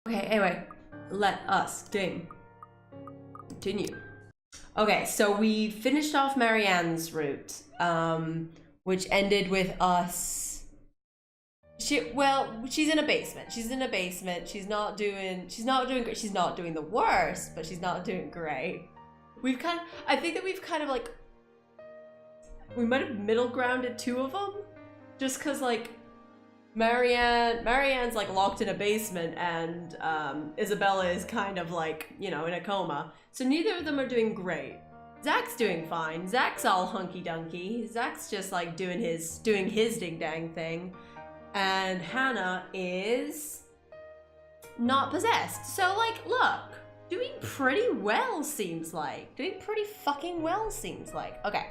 Okay, anyway, let us continue. Okay, so we finished off Marianne's route, which ended with us. She's in a basement. She's in a basement. She's not doing great. She's not doing the worst, but she's not doing great. I think that we've kind of like, we might have middle grounded two of them, just because like Marianne's like locked in a basement, and Isabella is kind of like, you know, in a coma. So neither of them are doing great. Zach's doing fine. Zach's all hunky dunky. Zach's just like doing his ding dang thing, and Hannah is not possessed. So like, look, doing pretty well seems like. Doing pretty fucking well seems like. Okay.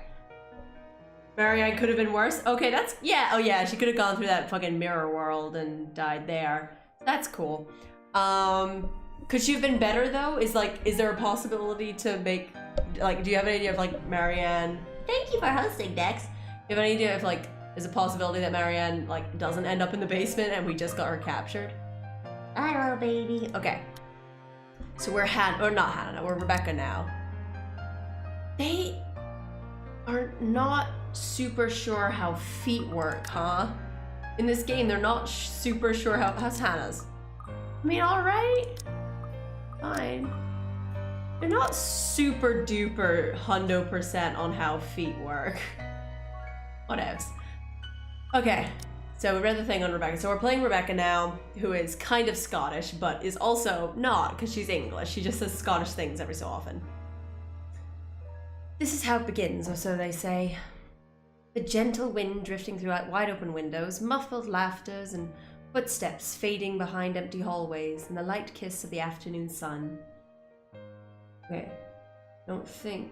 Marianne could have been worse. Okay, that's, yeah, oh yeah, she could have gone through that fucking mirror world and died there. That's cool. Could she have been better though? Is there a possibility to make, like, do you have an idea of like Marianne? Thank you for hosting, Dex. Do you have any idea if like, there's a possibility that Marianne like doesn't end up in the basement and we just got her captured? I don't know, baby. Okay. So we're we're Rebecca now. They are not super sure how feet work, huh? In this game, they're not super sure how's Hannah's? I mean, all right, fine. They're not super duper hundo% on how feet work. Whatevs. Okay, so we read the thing on Rebecca. So we're playing Rebecca now, who is kind of Scottish, but is also not, because she's English. She just says Scottish things every so often. This is how it begins, or so they say. The gentle wind drifting through wide open windows, muffled laughters and footsteps fading behind empty hallways, and the light kiss of the afternoon sun. Okay, don't think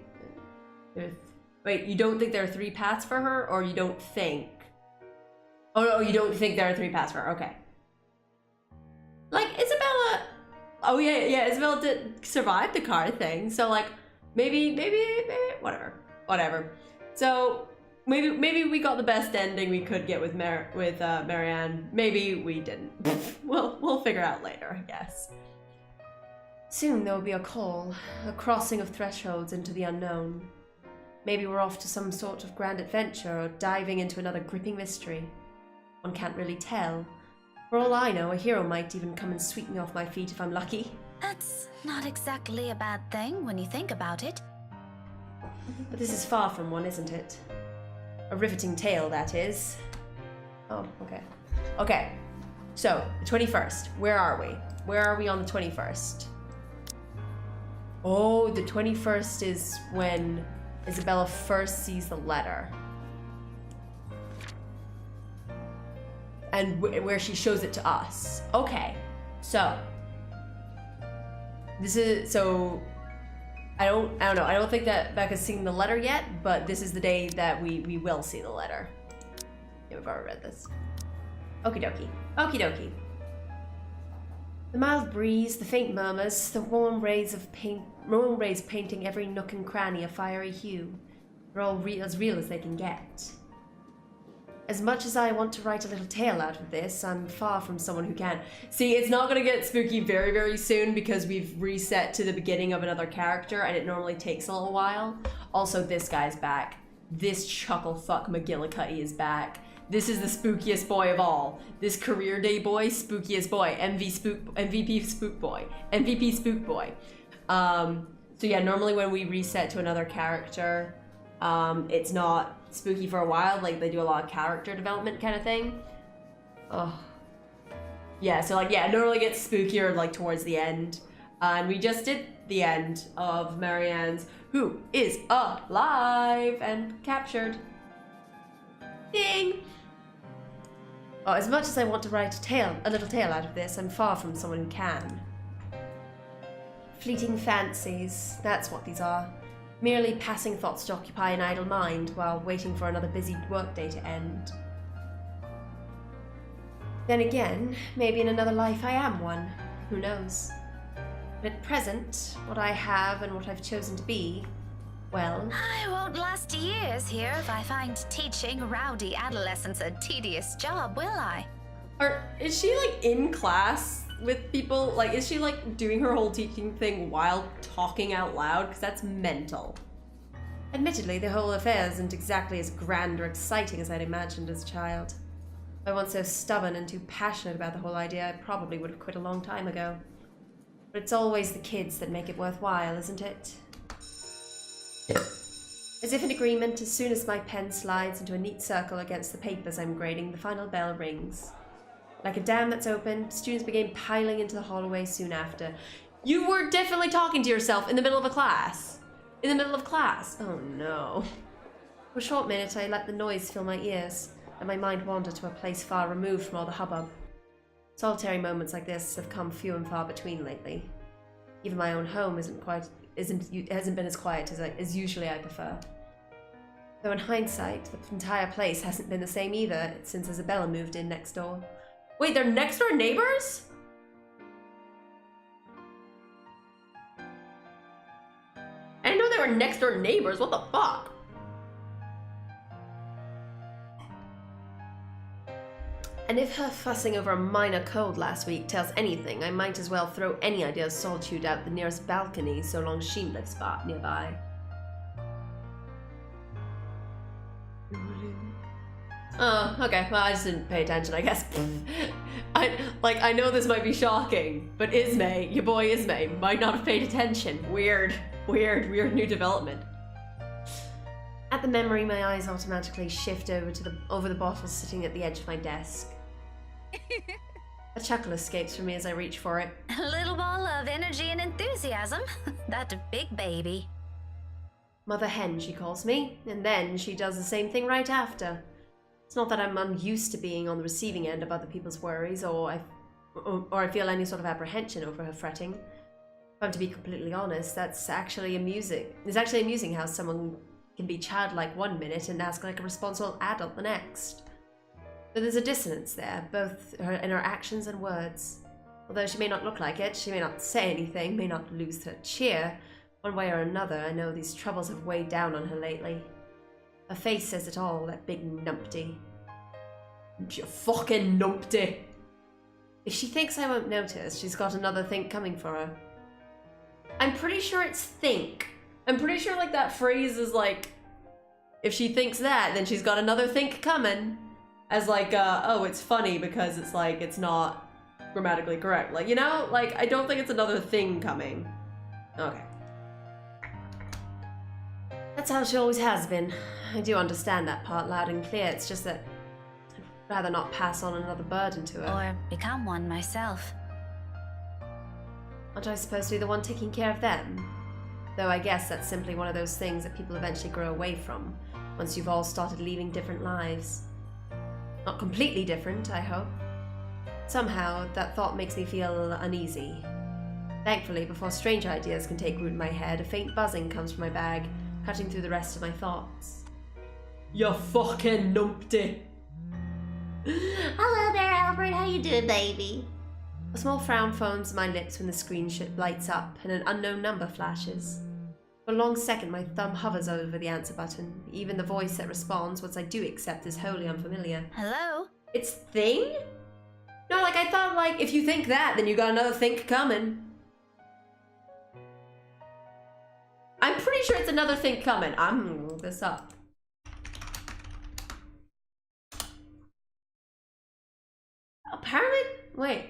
wait, you don't think there are 3 paths for her, or you don't think? Oh no, you don't think there are 3 paths for her, okay. Like, Isabella, oh yeah, Isabella did survive the car thing, so like, maybe, whatever. So, maybe we got the best ending we could get with Marianne. Maybe we didn't. We'll figure out later, I guess. Soon there will be a call, a crossing of thresholds into the unknown. Maybe we're off to some sort of grand adventure or diving into another gripping mystery. One can't really tell. For all I know, a hero might even come and sweep me off my feet if I'm lucky. That's not exactly a bad thing when you think about it. But this is far from one, isn't it? A riveting tale, that is. Oh, okay. Okay, so, the 21st. Where are we? Where are we on the 21st? Oh, the 21st is when Isabella first sees the letter. And where she shows it to us. Okay, so. This is, so, I don't know. I don't think that Becca's seen the letter yet, but this is the day that we will see the letter. Yeah, we've already read this. Okie dokie. Okie dokie. The mild breeze, the faint murmurs, the warm rays painting every nook and cranny a fiery hue. They're all as real as they can get. As much as I want to write a little tale out of this, I'm far from someone who can. See, it's not gonna get spooky very, very soon because we've reset to the beginning of another character and it normally takes a little while. Also, this guy's back. This chucklefuck McGillicuddy is back. This is the spookiest boy of all. This career day boy, spookiest boy. MVP spook boy. MVP spook boy. So yeah, normally when we reset to another character, it's not spooky for a while, like they do a lot of character development kind of thing. Oh. Yeah, so like, yeah, it normally gets spookier like towards the end. And we just did the end of Marianne's, who is alive and captured. Ding! Oh, as much as I want to write a little tale out of this, I'm far from someone who can. Fleeting fancies, that's what these are. Merely passing thoughts to occupy an idle mind while waiting for another busy workday to end. Then again, maybe in another life I am one. Who knows? But at present, what I have and what I've chosen to be, well... I won't last years here if I find teaching rowdy adolescents a tedious job, will I? Or is she like in class with people? Like, is she like doing her whole teaching thing while talking out loud? Because that's mental. Admittedly, the whole affair isn't exactly as grand or exciting as I'd imagined as a child. If I weren't so stubborn and too passionate about the whole idea, I probably would have quit a long time ago. But it's always the kids that make it worthwhile, isn't it? As if in agreement, as soon as my pen slides into a neat circle against the papers I'm grading, the final bell rings. Like a dam that's opened, students began piling into the hallway soon after. You were definitely talking to yourself in the middle of a class. In the middle of class. Oh no. For a short minute, I let the noise fill my ears, and my mind wander to a place far removed from all the hubbub. Solitary moments like this have come few and far between lately. Even my own home hasn't been as quiet as usually I prefer. Though in hindsight, the entire place hasn't been the same either since Isabella moved in next door. Wait, they're next door neighbors? I didn't know they were next door neighbors. What the fuck? And if her fussing over a minor cold last week tells anything, I might as well throw any idea of solitude out the nearest balcony so long she lives nearby. Oh, okay. Well, I just didn't pay attention, I guess. I know this might be shocking, but Ismay, your boy Ismay, might not have paid attention. Weird new development. At the memory, my eyes automatically shift over the bottle sitting at the edge of my desk. A chuckle escapes from me as I reach for it. A little ball of energy and enthusiasm. That big baby. Mother hen, she calls me, and then she does the same thing right after. It's not that I'm unused to being on the receiving end of other people's worries, or I feel any sort of apprehension over her fretting. If I'm to be completely honest, that's actually amusing. It's actually amusing how someone can be childlike one minute and ask like a responsible adult the next. But there's a dissonance there, both in her actions and words. Although she may not look like it, she may not say anything, may not lose her cheer, one way or another, I know these troubles have weighed down on her lately. Her face says it all, that big numpty. You fucking numpty! If she thinks I won't notice, she's got another think coming for her. I'm pretty sure it's think. I'm pretty sure like that phrase is like, if she thinks that, then she's got another think coming. As like, oh, it's funny because it's like, it's not grammatically correct. Like, you know, like, I don't think it's another thing coming. Okay. That's how she always has been. I do understand that part loud and clear. It's just that I'd rather not pass on another burden to her. Or become one myself. Aren't I supposed to be the one taking care of them? Though I guess that's simply one of those things that people eventually grow away from, once you've all started leading different lives. Not completely different, I hope. Somehow, that thought makes me feel uneasy. Thankfully, before strange ideas can take root in my head, a faint buzzing comes from my bag, cutting through the rest of my thoughts. You fucking numpty! Hello there, Albert. How you doing, baby? A small frown foams my lips when the screen lights up and an unknown number flashes. For a long second, my thumb hovers over the answer button. Even the voice that responds once I do accept is wholly unfamiliar. Hello? It's thing? No, like I thought like if you think that, then you got another think coming. I'm pretty sure it's another think coming. I'm gonna look this up. Apparently, wait.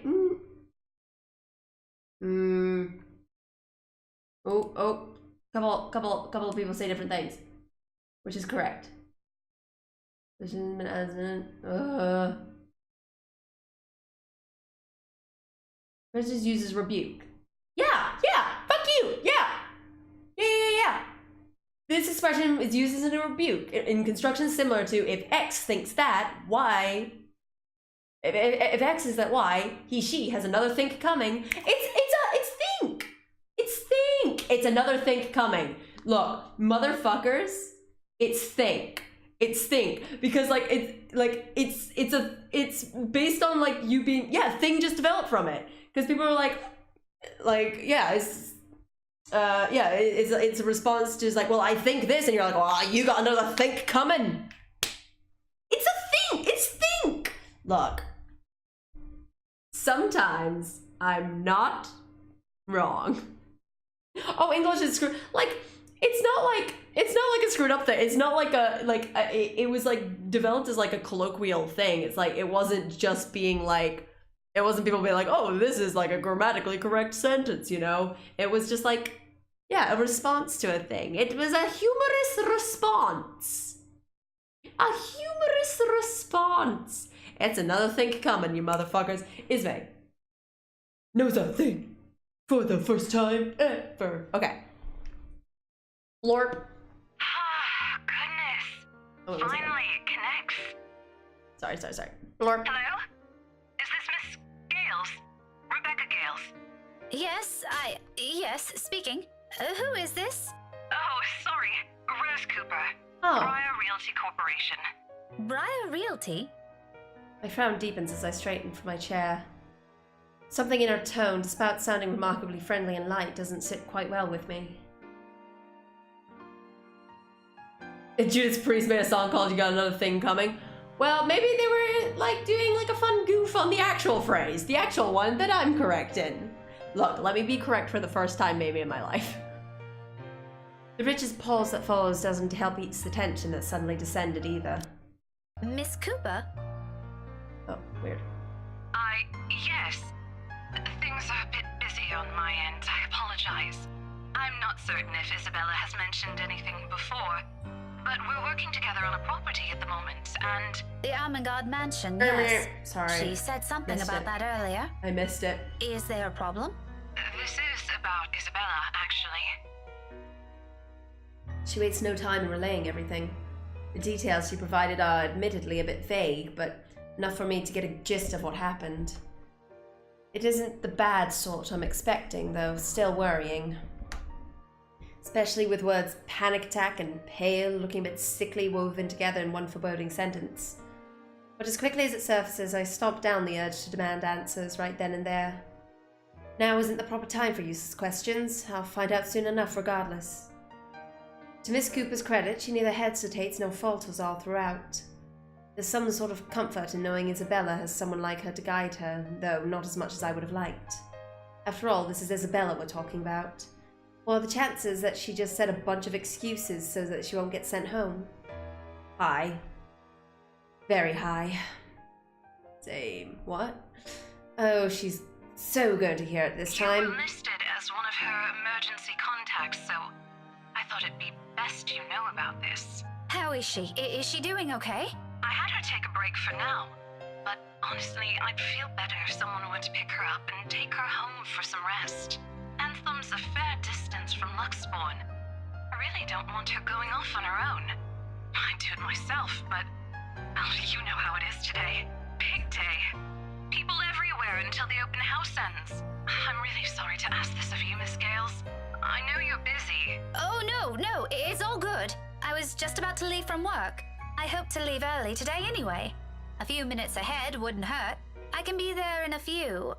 Oh. Couple of people say different things, which is correct. This has been as just uses rebuke. Yeah. Fuck you. Yeah. This expression is used as a rebuke in constructions similar to if X thinks that, Y. If X is that Y, she has another think coming. It's think. It's another think coming. Look, motherfuckers, it's think. Because like it's based on like you being thing just developed from it. Because people are like it's a response to just like, well, I think this, and you're like, well, you got another think coming. It's a think. Look, sometimes I'm not wrong. Oh, English is screwed. Like, it's not like a screwed up thing. It's not like it was like developed as like a colloquial thing. It's like it wasn't just being like, it wasn't people being like, oh, this is like a grammatically correct sentence, you know? It was just like, yeah, a response to a thing. It was a humorous response. A humorous response. It's another thing coming, you motherfuckers. Ismay knows a thing for the first time ever. Okay. Lorp. Oh, goodness. Oh, Finally, it connects. Sorry. Lorp. Hello? Is this Miss Gales? Rebecca Gales? Yes, speaking. Who is this? Oh, sorry. Rose Cooper. Oh. Briar Realty Corporation. Briar Realty? My frown deepens as I straighten from my chair. Something in her tone, despite sounding remarkably friendly and light, doesn't sit quite well with me. If Judas Priest made a song called You Got Another Thing Coming, well, maybe they were like doing like a fun goof on the actual phrase, the actual one that I'm correct in. Look, let me be correct for the first time maybe in my life. The rigid pause that follows doesn't help ease the tension that suddenly descended either. Miss Cooper? Oh, weird. Yes. Things are a bit busy on my end. I apologize. I'm not certain if Isabella has mentioned anything before, but we're working together on a property at the moment, and... The Armengard Mansion, yes. Sorry. She said something Missed about it. that earlier. I missed it. Is there a problem? This is about Isabella, actually. She wastes no time in relaying everything. The details she provided are admittedly a bit vague, but enough for me to get a gist of what happened. It isn't the bad sort I'm expecting, though still worrying. Especially with words panic attack and pale looking a bit sickly woven together in one foreboding sentence. But as quickly as it surfaces, I stomp down the urge to demand answers right then and there. Now isn't the proper time for useless questions. I'll find out soon enough regardless. To Miss Cooper's credit, she neither hesitates nor falters all throughout. There's some sort of comfort in knowing Isabella has someone like her to guide her, though not as much as I would have liked. After all, this is Isabella we're talking about. What are the chances that she just said a bunch of excuses so that she won't get sent home? High. Very high. Same. What? Oh, she's so going to hear it this time. You were listed as one of her emergency contacts, so I thought it'd be best you know about this. How is she? Is she doing okay? I had her take a break for now, but honestly, I'd feel better if someone were to pick her up and take her home for some rest. Anthem's a fair distance from Luxborn. I really don't want her going off on her own. I'd do it myself, but oh, you know how it is today. Big day. People everywhere until the open house ends. I'm really sorry to ask this of you, Miss Gales. I know you're busy. Oh, no, it's all good. I was just about to leave from work. I hope to leave early today anyway. A few minutes ahead wouldn't hurt. I can be there in a few,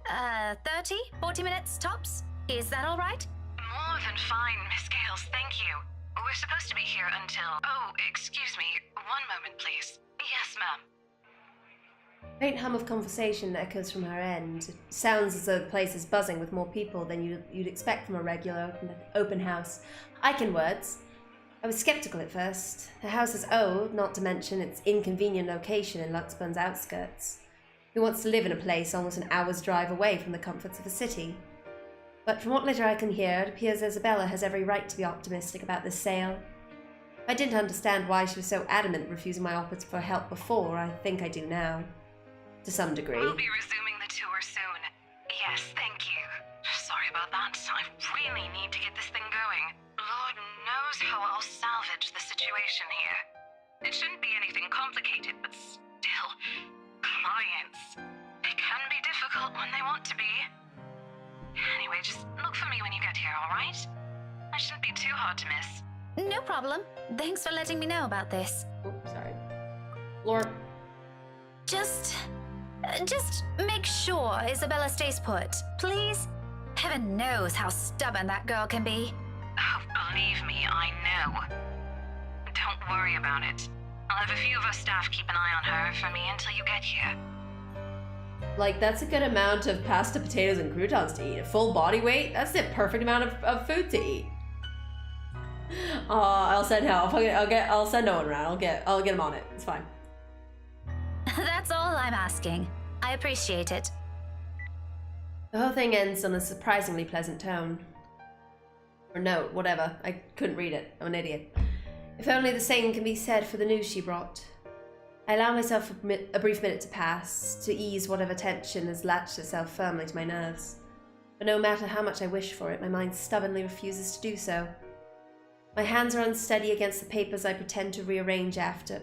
30, 40 minutes tops. Is that all right? More than fine, Miss Gales, thank you. We're supposed to be here until... Oh, excuse me. 1 moment, please. Yes, ma'am. A faint hum of conversation echoes from her end. It sounds as though the place is buzzing with more people than you'd expect from a regular open house. I can words. I was skeptical at first. The house is old, not to mention its inconvenient location in Luxburn's outskirts. Who wants to live in a place almost an hour's drive away from the comforts of a city? But from what little I can hear, it appears Isabella has every right to be optimistic about this sale. I didn't understand why she was so adamant refusing my offers for help before. I think I do now. To some degree. We'll be resuming the tour soon. Yes, thank you. Sorry about that. I really need to get this thing going. Lord knows how I'll salvage the situation here. It shouldn't be anything complicated, but still, clients. They can be difficult when they want to be. Anyway, just look for me when you get here, alright? I shouldn't be too hard to miss. No problem. Thanks for letting me know about this. Oh, sorry. Lord. Just make sure Isabella stays put, please. Heaven knows how stubborn that girl can be. Oh, believe me, I know. Don't worry about it. I'll have a few of our staff keep an eye on her for me until you get here. Like, that's a good amount of pasta, potatoes, and croutons to eat. A full body weight? That's the perfect amount of food to eat. I'll send help. I'll send Owen around. I'll get him on it. It's fine. That's all I'm asking. I appreciate it. The whole thing ends on a surprisingly pleasant tone. Or note, whatever. I couldn't read it. I'm an idiot. If only the same can be said for the news she brought. I allow myself a brief minute to pass, to ease whatever tension has latched itself firmly to my nerves. But no matter how much I wish for it, my mind stubbornly refuses to do so. My hands are unsteady against the papers I pretend to arrange after.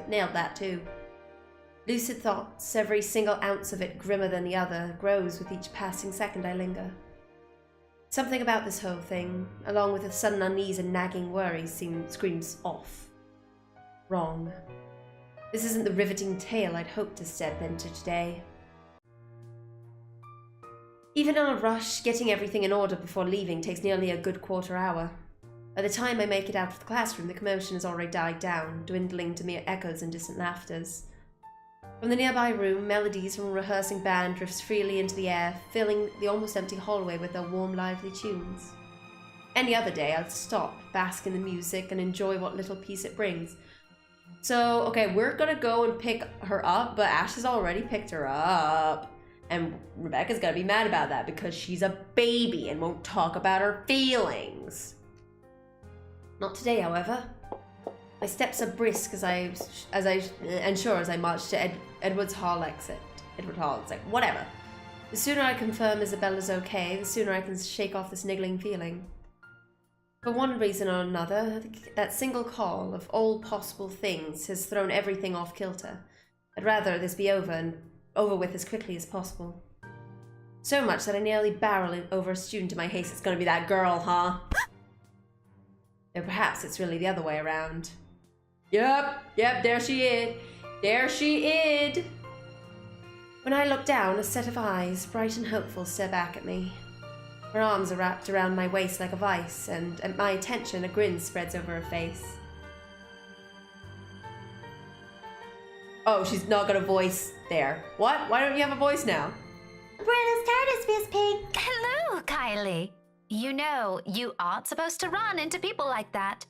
Nailed that too. Lucid thoughts, every single ounce of it grimmer than the other, grows with each passing second I linger. Something about this whole thing, along with a sudden unease and nagging worry, screams off. Wrong. This isn't the riveting tale I'd hoped to step into today. Even on a rush, getting everything in order before leaving takes nearly a good quarter hour. By the time I make it out of the classroom, the commotion has already died down, dwindling to mere echoes and distant laughters. From the nearby room, melodies from a rehearsing band drifts freely into the air, filling the almost empty hallway with their warm, lively tunes. Any other day, I'd stop, bask in the music, and enjoy what little peace it brings. So, okay, we're gonna go and pick her up, but Ash has already picked her up. And Rebecca's gonna be mad about that because she's a baby and won't talk about her feelings. Not today, however. My steps are brisk as I march to Edward's Hall exit. Edward Hall, it's like, whatever. The sooner I confirm Isabella's okay, the sooner I can shake off this niggling feeling. For one reason or another, that single call of all possible things has thrown everything off kilter. I'd rather this be over with as quickly as possible. So much that I nearly barrel over a student in my haste. It's gonna be that girl, huh? Or perhaps it's really the other way around. Yep, there she is. There she is. When I look down, a set of eyes, bright and hopeful, stare back at me. Her arms are wrapped around my waist like a vice, and at my attention, a grin spreads over her face. Oh, she's not got a voice there. What? Why don't you have a voice now? Buenos tardes, Miss Pink. Hello, Kylie. You know, you aren't supposed to run into people like that.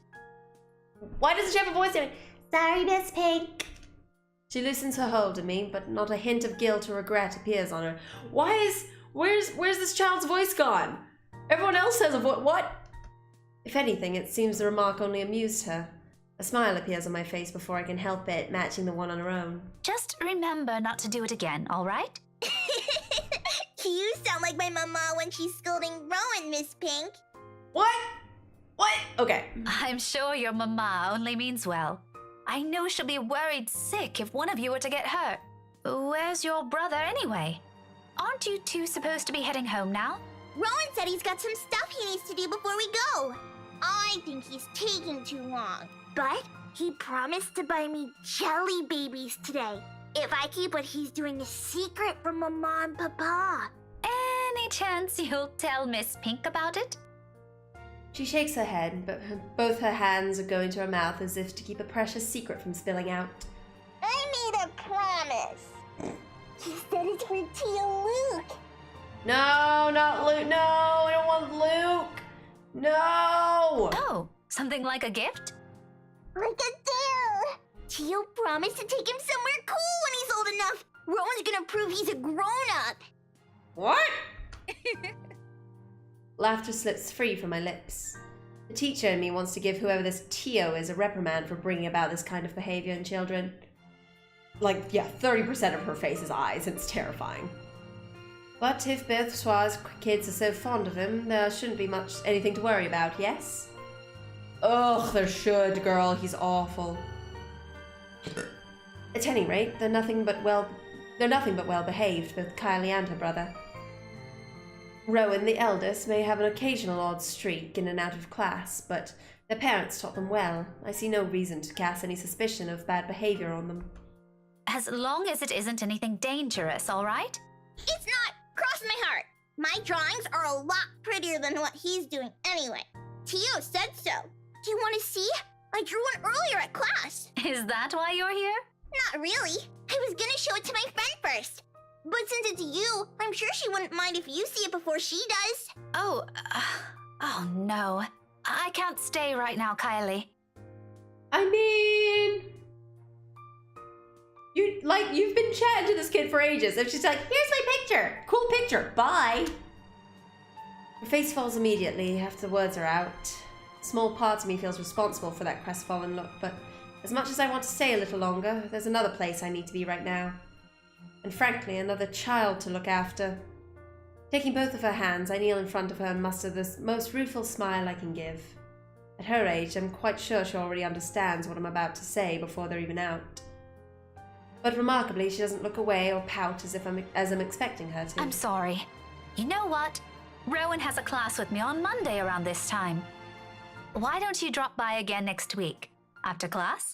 Why doesn't she have a voice now? Sorry, Miss Pink. She loosens her hold of me, but not a hint of guilt or regret appears on her. Where's this child's voice gone? Everyone else has a voice. What? If anything, it seems the remark only amused her. A smile appears on my face before I can help it, matching the one on her own. Just remember not to do it again, all right? You sound like my mama when she's scolding Rowan, Miss Pink. What? Okay. I'm sure your mama only means well. I know she'll be worried sick if one of you were to get hurt. Where's your brother anyway? Aren't you two supposed to be heading home now? Rowan said he's got some stuff he needs to do before we go. I think he's taking too long. But he promised to buy me jelly babies today, if I keep what he's doing a secret from Mama and Papa. Any chance you'll tell Miss Pink about it? She shakes her head, but both her hands are going to her mouth as if to keep a precious secret from spilling out. I made a promise. He said it's for Tia Luke. No, not Luke. No, I don't want Luke. No. Oh, something like a gift? Like a deal. Tio promised to take him somewhere cool when he's old enough. Rowan's gonna prove he's a grown-up. What? Laughter slips free from my lips. The teacher in me wants to give whoever this Tio is a reprimand for bringing about this kind of behavior in children. Like, yeah, 30% of her face is eyes, and it's terrifying. But if Berthois' kids are so fond of him, there shouldn't be anything to worry about, yes? Ugh, there should, girl. He's awful. At any rate, they're nothing but well behaved, both Kylie and her brother. Rowan, the eldest, may have an occasional odd streak in and out of class, but their parents taught them well. I see no reason to cast any suspicion of bad behavior on them. As long as it isn't anything dangerous, all right? It's not. Cross my heart. My drawings are a lot prettier than what he's doing anyway. Tio said so. Do you want to see? I drew one earlier at class. Is that why you're here? Not really. I was gonna show it to my friend first. But since it's you, I'm sure she wouldn't mind if you see it before she does. Oh no. I can't stay right now, Kylie. I mean, you've been chatting to this kid for ages. If she's like, here's my picture. Cool picture. Bye. Her face falls immediately after the words are out. A small part of me feels responsible for that crestfallen look, but as much as I want to stay a little longer, there's another place I need to be right now. And frankly, another child to look after. Taking both of her hands, I kneel in front of her and muster the most rueful smile I can give. At her age, I'm quite sure she already understands what I'm about to say before they're even out. But remarkably, she doesn't look away or pout as I'm expecting her to. I'm sorry. You know what? Rowan has a class with me on Monday around this time. Why don't you drop by again next week? After class?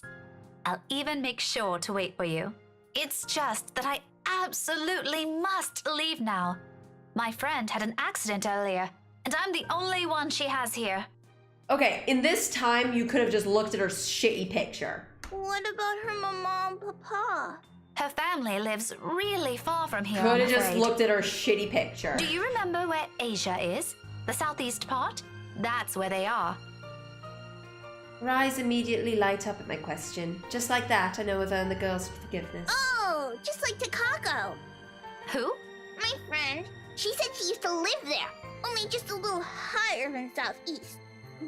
I'll even make sure to wait for you. It's just that I absolutely must leave now. My friend had an accident earlier, and I'm the only one she has here. Okay, in this time, you could have just looked at her shitty picture. What about her mama and papa? Her family lives really far from here, Could I'm have just afraid. looked at her shitty picture. Do you remember where Asia is? The southeast part? That's where they are. Her eyes immediately light up at my question. Just like that, I know I've earned the girl's forgiveness. Oh, just like Takako. Who? My friend. She said she used to live there, only just a little higher than southeast.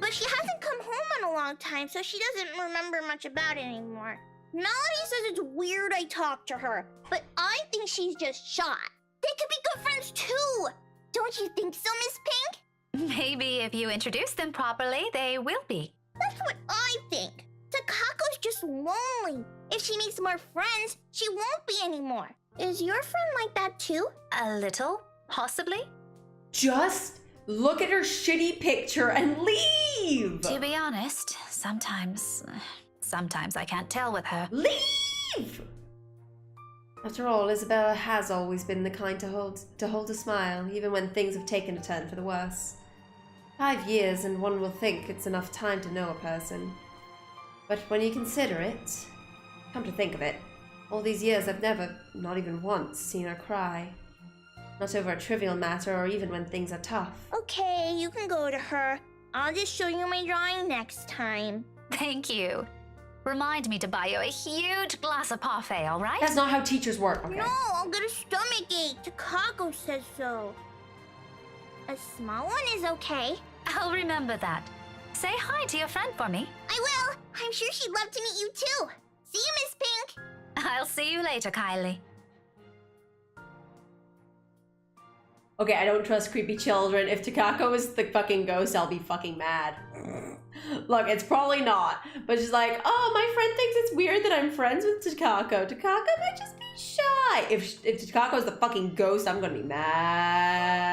But she hasn't come home in a long time, so she doesn't remember much about it anymore. Melody says it's weird I talked to her, but I think she's just shy. They could be good friends too. Don't you think so, Miss Pink? Maybe if you introduce them properly, they will be. That's what I think. Takako's just lonely. If she makes more friends, she won't be anymore. Is your friend like that too? A little, possibly. Just look at her shitty picture and leave! To be honest, sometimes I can't tell with her. Leave! After all, Isabella has always been the kind to hold a smile, even when things have taken a turn for the worse. 5 years, and one will think it's enough time to know a person. But when you consider it, come to think of it, all these years I've never, not even once, seen her cry. Not over a trivial matter or even when things are tough. Okay, you can go to her. I'll just show you my drawing next time. Thank you. Remind me to buy you a huge glass of parfait, all right? That's not how teachers work, okay? No, I'll get a stomachache. Takako says so. A small one is okay. I'll remember that. Say hi to your friend for me. I will. I'm sure she'd love to meet you too. See you, Miss Pink. I'll see you later, Kylie. Okay, I don't trust creepy children. If Takako is the fucking ghost, I'll be fucking mad. Look, it's probably not. But she's like, oh, my friend thinks it's weird that I'm friends with Takako. Takako might just be shy. If Takako's the fucking ghost, I'm gonna be mad.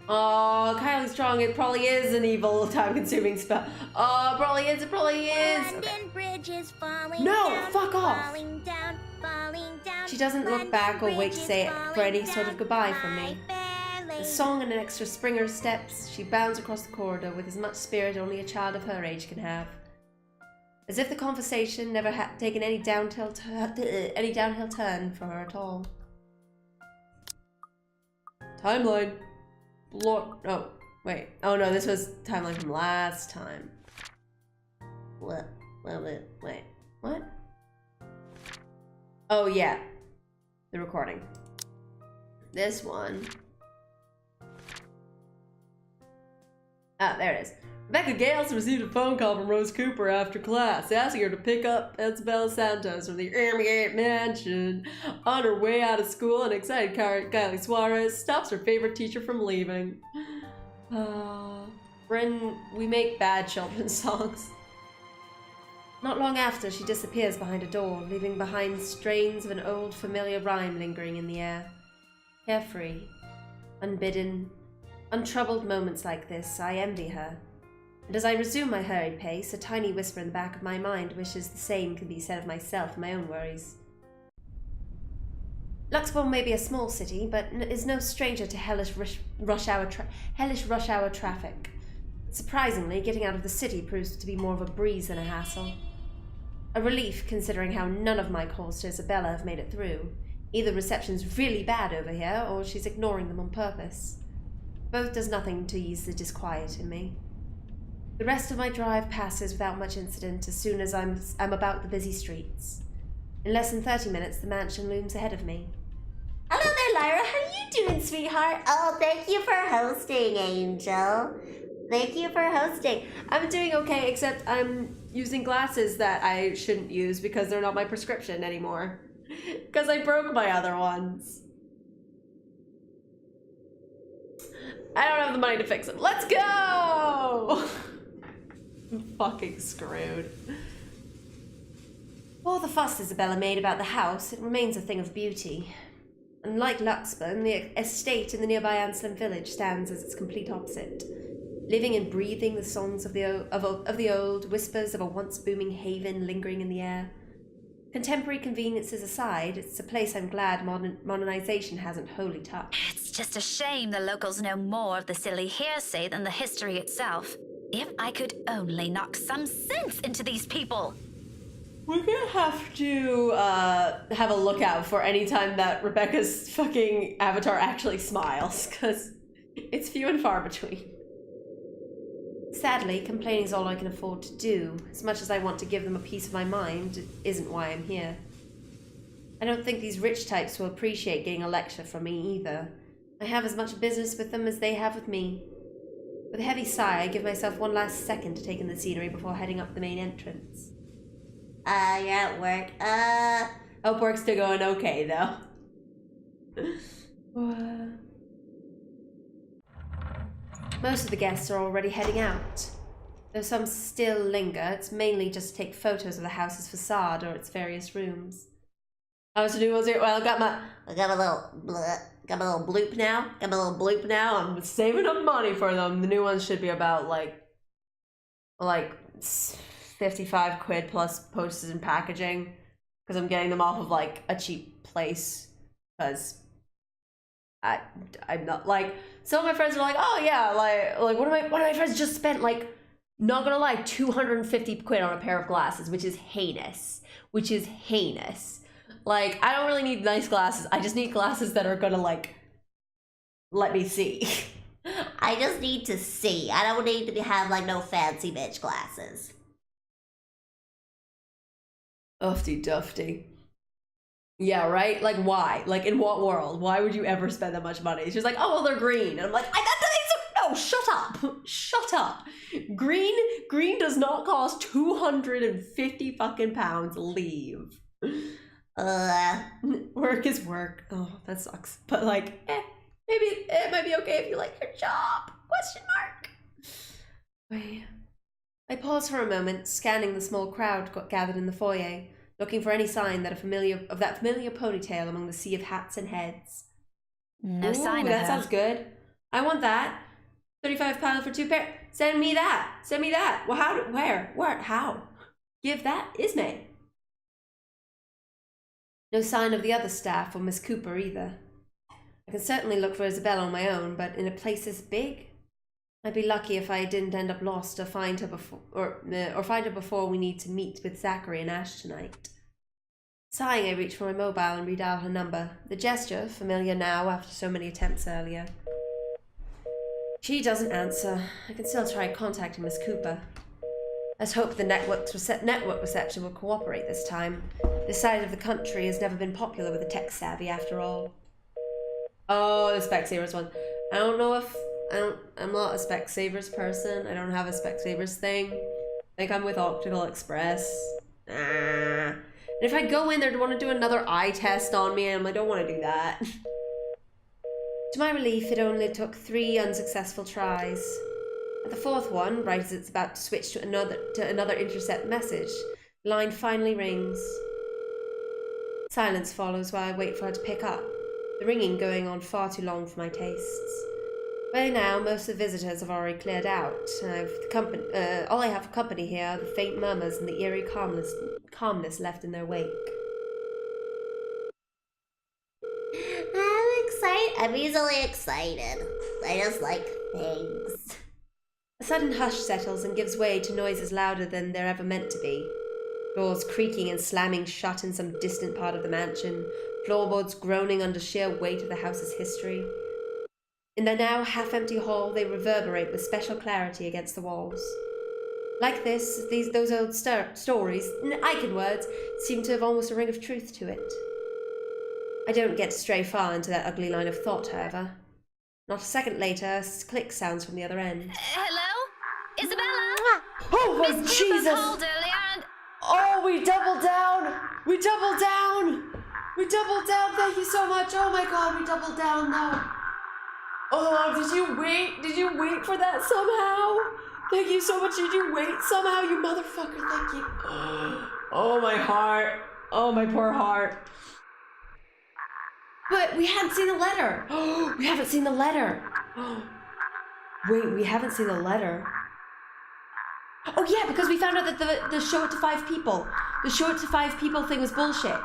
Oh, Kylie's strong. It probably is an evil, time-consuming spell. Oh, it probably is. It probably is. London Okay. Bridge is falling No, down, fuck off. Falling down, falling down. She doesn't look back or wait to say for any sort of goodbye from me. A song and an extra springer steps, she bounds across the corridor with as much spirit only a child of her age can have. As if the conversation never had taken any downhill turn for her at all. Timeline. Look. Oh, wait. Oh no, this was timeline from last time. What? Wait. What? Oh yeah. The recording. This one. Ah, there it is. Rebecca Gales received a phone call from Rose Cooper after class, asking her to pick up Isabella Santos from the Ermigate Mansion. On her way out of school, an excited Kylie Suarez stops her favorite teacher from leaving. Bryn, we make bad children's songs. Not long after, she disappears behind a door, leaving behind strains of an old familiar rhyme lingering in the air. Carefree, unbidden, untroubled moments like this, I envy her. And as I resume my hurried pace, a tiny whisper in the back of my mind wishes the same could be said of myself and my own worries. Luxbourne may be a small city, but is no stranger to hellish rush hour traffic. Surprisingly, getting out of the city proves to be more of a breeze than a hassle. A relief considering how none of my calls to Isabella have made it through. Either reception's really bad over here, or she's ignoring them on purpose. Both does nothing to ease the disquiet in me. The rest of my drive passes without much incident as soon as I'm about the busy streets. In less than 30 minutes, the mansion looms ahead of me. Hello there, Lyra. How are you doing, sweetheart? Oh, thank you for hosting, Angel. Thank you for hosting. I'm doing okay, except I'm using glasses that I shouldn't use because they're not my prescription anymore. Because I broke my other ones. I don't have the money to fix them. Let's go! I'm fucking screwed. All the fuss Isabella made about the house, it remains a thing of beauty. Unlike Luxburn, the estate in the nearby Anselm village stands as its complete opposite. Living and breathing the songs of the old, whispers of a once booming haven lingering in the air. Contemporary conveniences aside, it's a place I'm glad modernization hasn't wholly touched. It's just a shame the locals know more of the silly hearsay than the history itself. If I could only knock some sense into these people! We're gonna have to have a lookout for any time that Rebecca's fucking avatar actually smiles, because it's few and far between. Sadly, complaining is all I can afford to do. As much as I want to give them a piece of my mind, it isn't why I'm here. I don't think these rich types will appreciate getting a lecture from me either. I have as much business with them as they have with me. With a heavy sigh, I give myself one last second to take in the scenery before heading up the main entrance. You're at work. Hope work's still going okay, though. Most of the guests are already heading out. Though some still linger, it's mainly just to take photos of the house's facade or its various rooms. I was doing here. Well, I got my little bloop now. Got my little bloop now. I'm saving up money for them. The new ones should be about like 55 quid plus postage and packaging, because I'm getting them off of like a cheap place. Because I'm not like, some of my friends are like, oh yeah, like one of my friends just spent like, not gonna lie, 250 quid on a pair of glasses, which is heinous. Like, I don't really need nice glasses. I just need glasses that are gonna like let me see. I just need to see. I don't need to have like no fancy bitch glasses. Ufty dufty. Yeah, right? Like, why? Like, in what world? Why would you ever spend that much money? She's like, oh, well, they're green. And I'm like, no, shut up. Shut up. Green does not cost 250 fucking pounds. Leave. Work is work. Oh, that sucks. But like, maybe it might be okay if you like your job. Question mark. Wait. I pause for a moment, scanning the small crowd gathered in the foyer, looking for any sign that of that familiar ponytail among the sea of hats and heads. No sign of that her. Sounds good. I want that. £35 for 2 pairs. Send me that. Well, how? Give that, Ismay. No sign of the other staff or Miss Cooper either. I can certainly look for Isabella on my own, but in a place this big, I'd be lucky if I didn't end up lost or find her before we need to meet with Zachary and Ash tonight. Sighing, I reach for my mobile and redial her number. The gesture, familiar now after so many attempts earlier. She doesn't answer. I can still try contacting Miss Cooper. Let's hope the network reception will cooperate this time. This side of the country has never been popular with the tech savvy after all. Oh, the Specsavers one. I don't know if I'm not a Specsavers person. I don't have a Specsavers thing. I think I'm with Optical Express. And if I go in there to want to do another eye test on me, I don't want to do that. To my relief, it only took 3 unsuccessful tries. At the 4th one, right as it's about to switch to another intercept message, the line finally rings. Silence follows while I wait for her to pick up, the ringing going on far too long for my tastes. By now, most of the visitors have already cleared out, and all I have for company here are the faint murmurs and the eerie calmness left in their wake. I'm excited. I'm easily excited. I just like things. A sudden hush settles and gives way to noises louder than they're ever meant to be. Doors creaking and slamming shut in some distant part of the mansion. Floorboards groaning under sheer weight of the house's history. In the now half-empty hall, they reverberate with special clarity against the walls. Like this, those old stories, Icon words, seem to have almost a ring of truth to it. I don't get to stray far into that ugly line of thought, however. Not a second later, a click sounds from the other end. Hello? Isabella? Oh my Miss Cooper Jesus! called earlier and... Oh, we doubled down! We doubled down! We doubled down, thank you so much! Oh my god, we doubled down now! Oh, did you wait? Did you wait for that somehow? Thank you so much, did you wait somehow, you motherfucker, thank you. Oh my heart. Oh my poor heart. But we hadn't seen the letter. Oh, we haven't seen the letter. Wait, we haven't seen the letter. Oh yeah, because we found out that the show it to 5 people. The show it to 5 people thing was bullshit.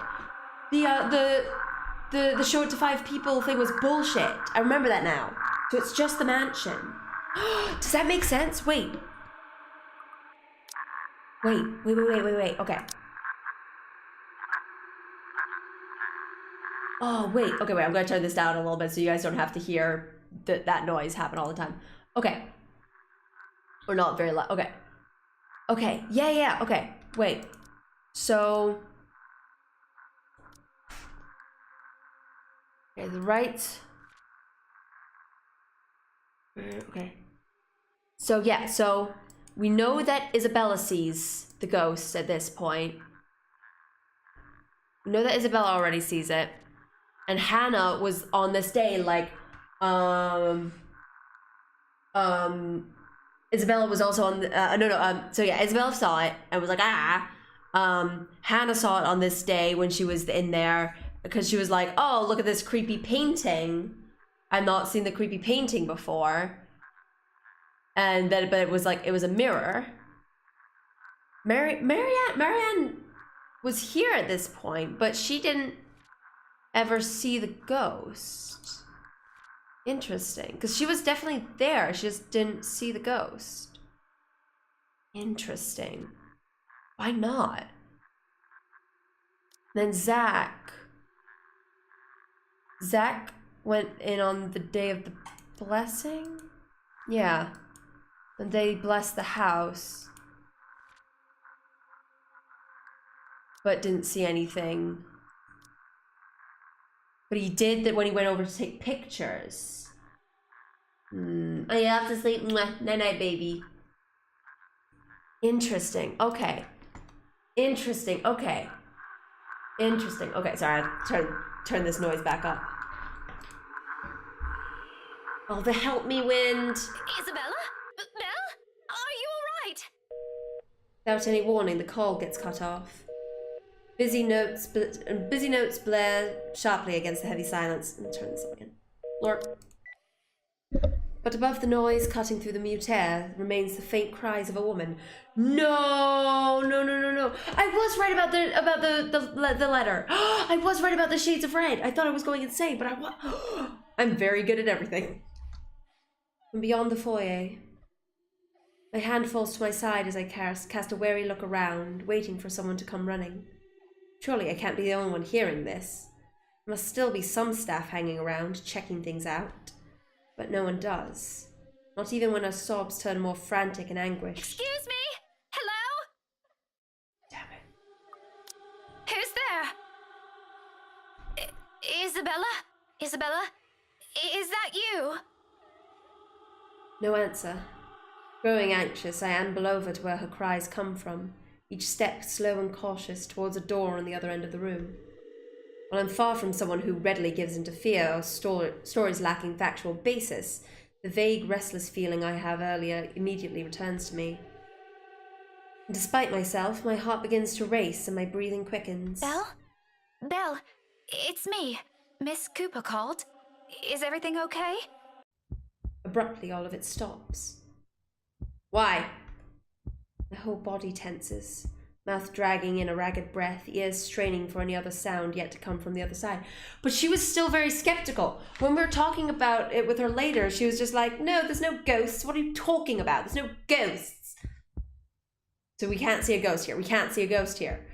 The show it to 5 people thing was bullshit. I remember that now. So it's just the mansion. Does that make sense? Wait. Wait. Okay. Oh, wait. Okay, wait. I'm going to turn this down a little bit so you guys don't have to hear that noise happen all the time. Okay. Or not very loud. Okay. Okay. Yeah. Okay. Wait. So... Okay, the right... Okay. So, yeah. So, we know that Isabella sees the ghost at this point. We know that Isabella already sees it. And Hannah was on this day, like, Isabella was also on the, so yeah, Isabella saw it and was like, Hannah saw it on this day when she was in there because she was like, oh, look at this creepy painting. I've not seen the creepy painting before. And then, but it was like, it was a mirror. Marianne was here at this point, but she didn't ever see the ghost. Interesting, because she was definitely there. She just didn't see the ghost. Interesting. Why not? Then Zach went in on the day of the blessing? Yeah. And they blessed the house. But didn't see anything. But he did that when he went over to take pictures. I have to sleep. Night night, baby. Interesting. Okay. Interesting. Okay. Okay, sorry, I turn this noise back up. Oh, the help me wind. Isabella? Belle? Are you alright? Without any warning, the call gets cut off. Busy notes blare sharply against the heavy silence. Let me turn this up again. Lord. But above the noise cutting through the mute air remains the faint cries of a woman. No. I was right about the letter. I was right about the shades of red. I thought I was going insane, but I'm very good at everything. And beyond the foyer, my hand falls to my side as I cast a wary look around, waiting for someone to come running. Surely I can't be the only one hearing this. There must still be some staff hanging around, checking things out. But no one does. Not even when her sobs turn more frantic and anguished. Excuse me? Hello? Damn it. Who's there? Isabella? Isabella? Is that you? No answer. Growing anxious, I amble over to where her cries come from, each step slow and cautious towards a door on the other end of the room. While I'm far from someone who readily gives into fear or stories lacking factual basis, the vague, restless feeling I have earlier immediately returns to me. And despite myself, my heart begins to race and my breathing quickens. Belle, it's me. Miss Cooper called. Is everything okay? Abruptly, all of it stops. Why? My whole body tenses. Mouth dragging in a ragged breath, ears straining for any other sound yet to come from the other side. But she was still very skeptical. When we were talking about it with her later, she was just like, no, there's no ghosts. What are you talking about? There's no ghosts. So we can't see a ghost here. We can't see a ghost here.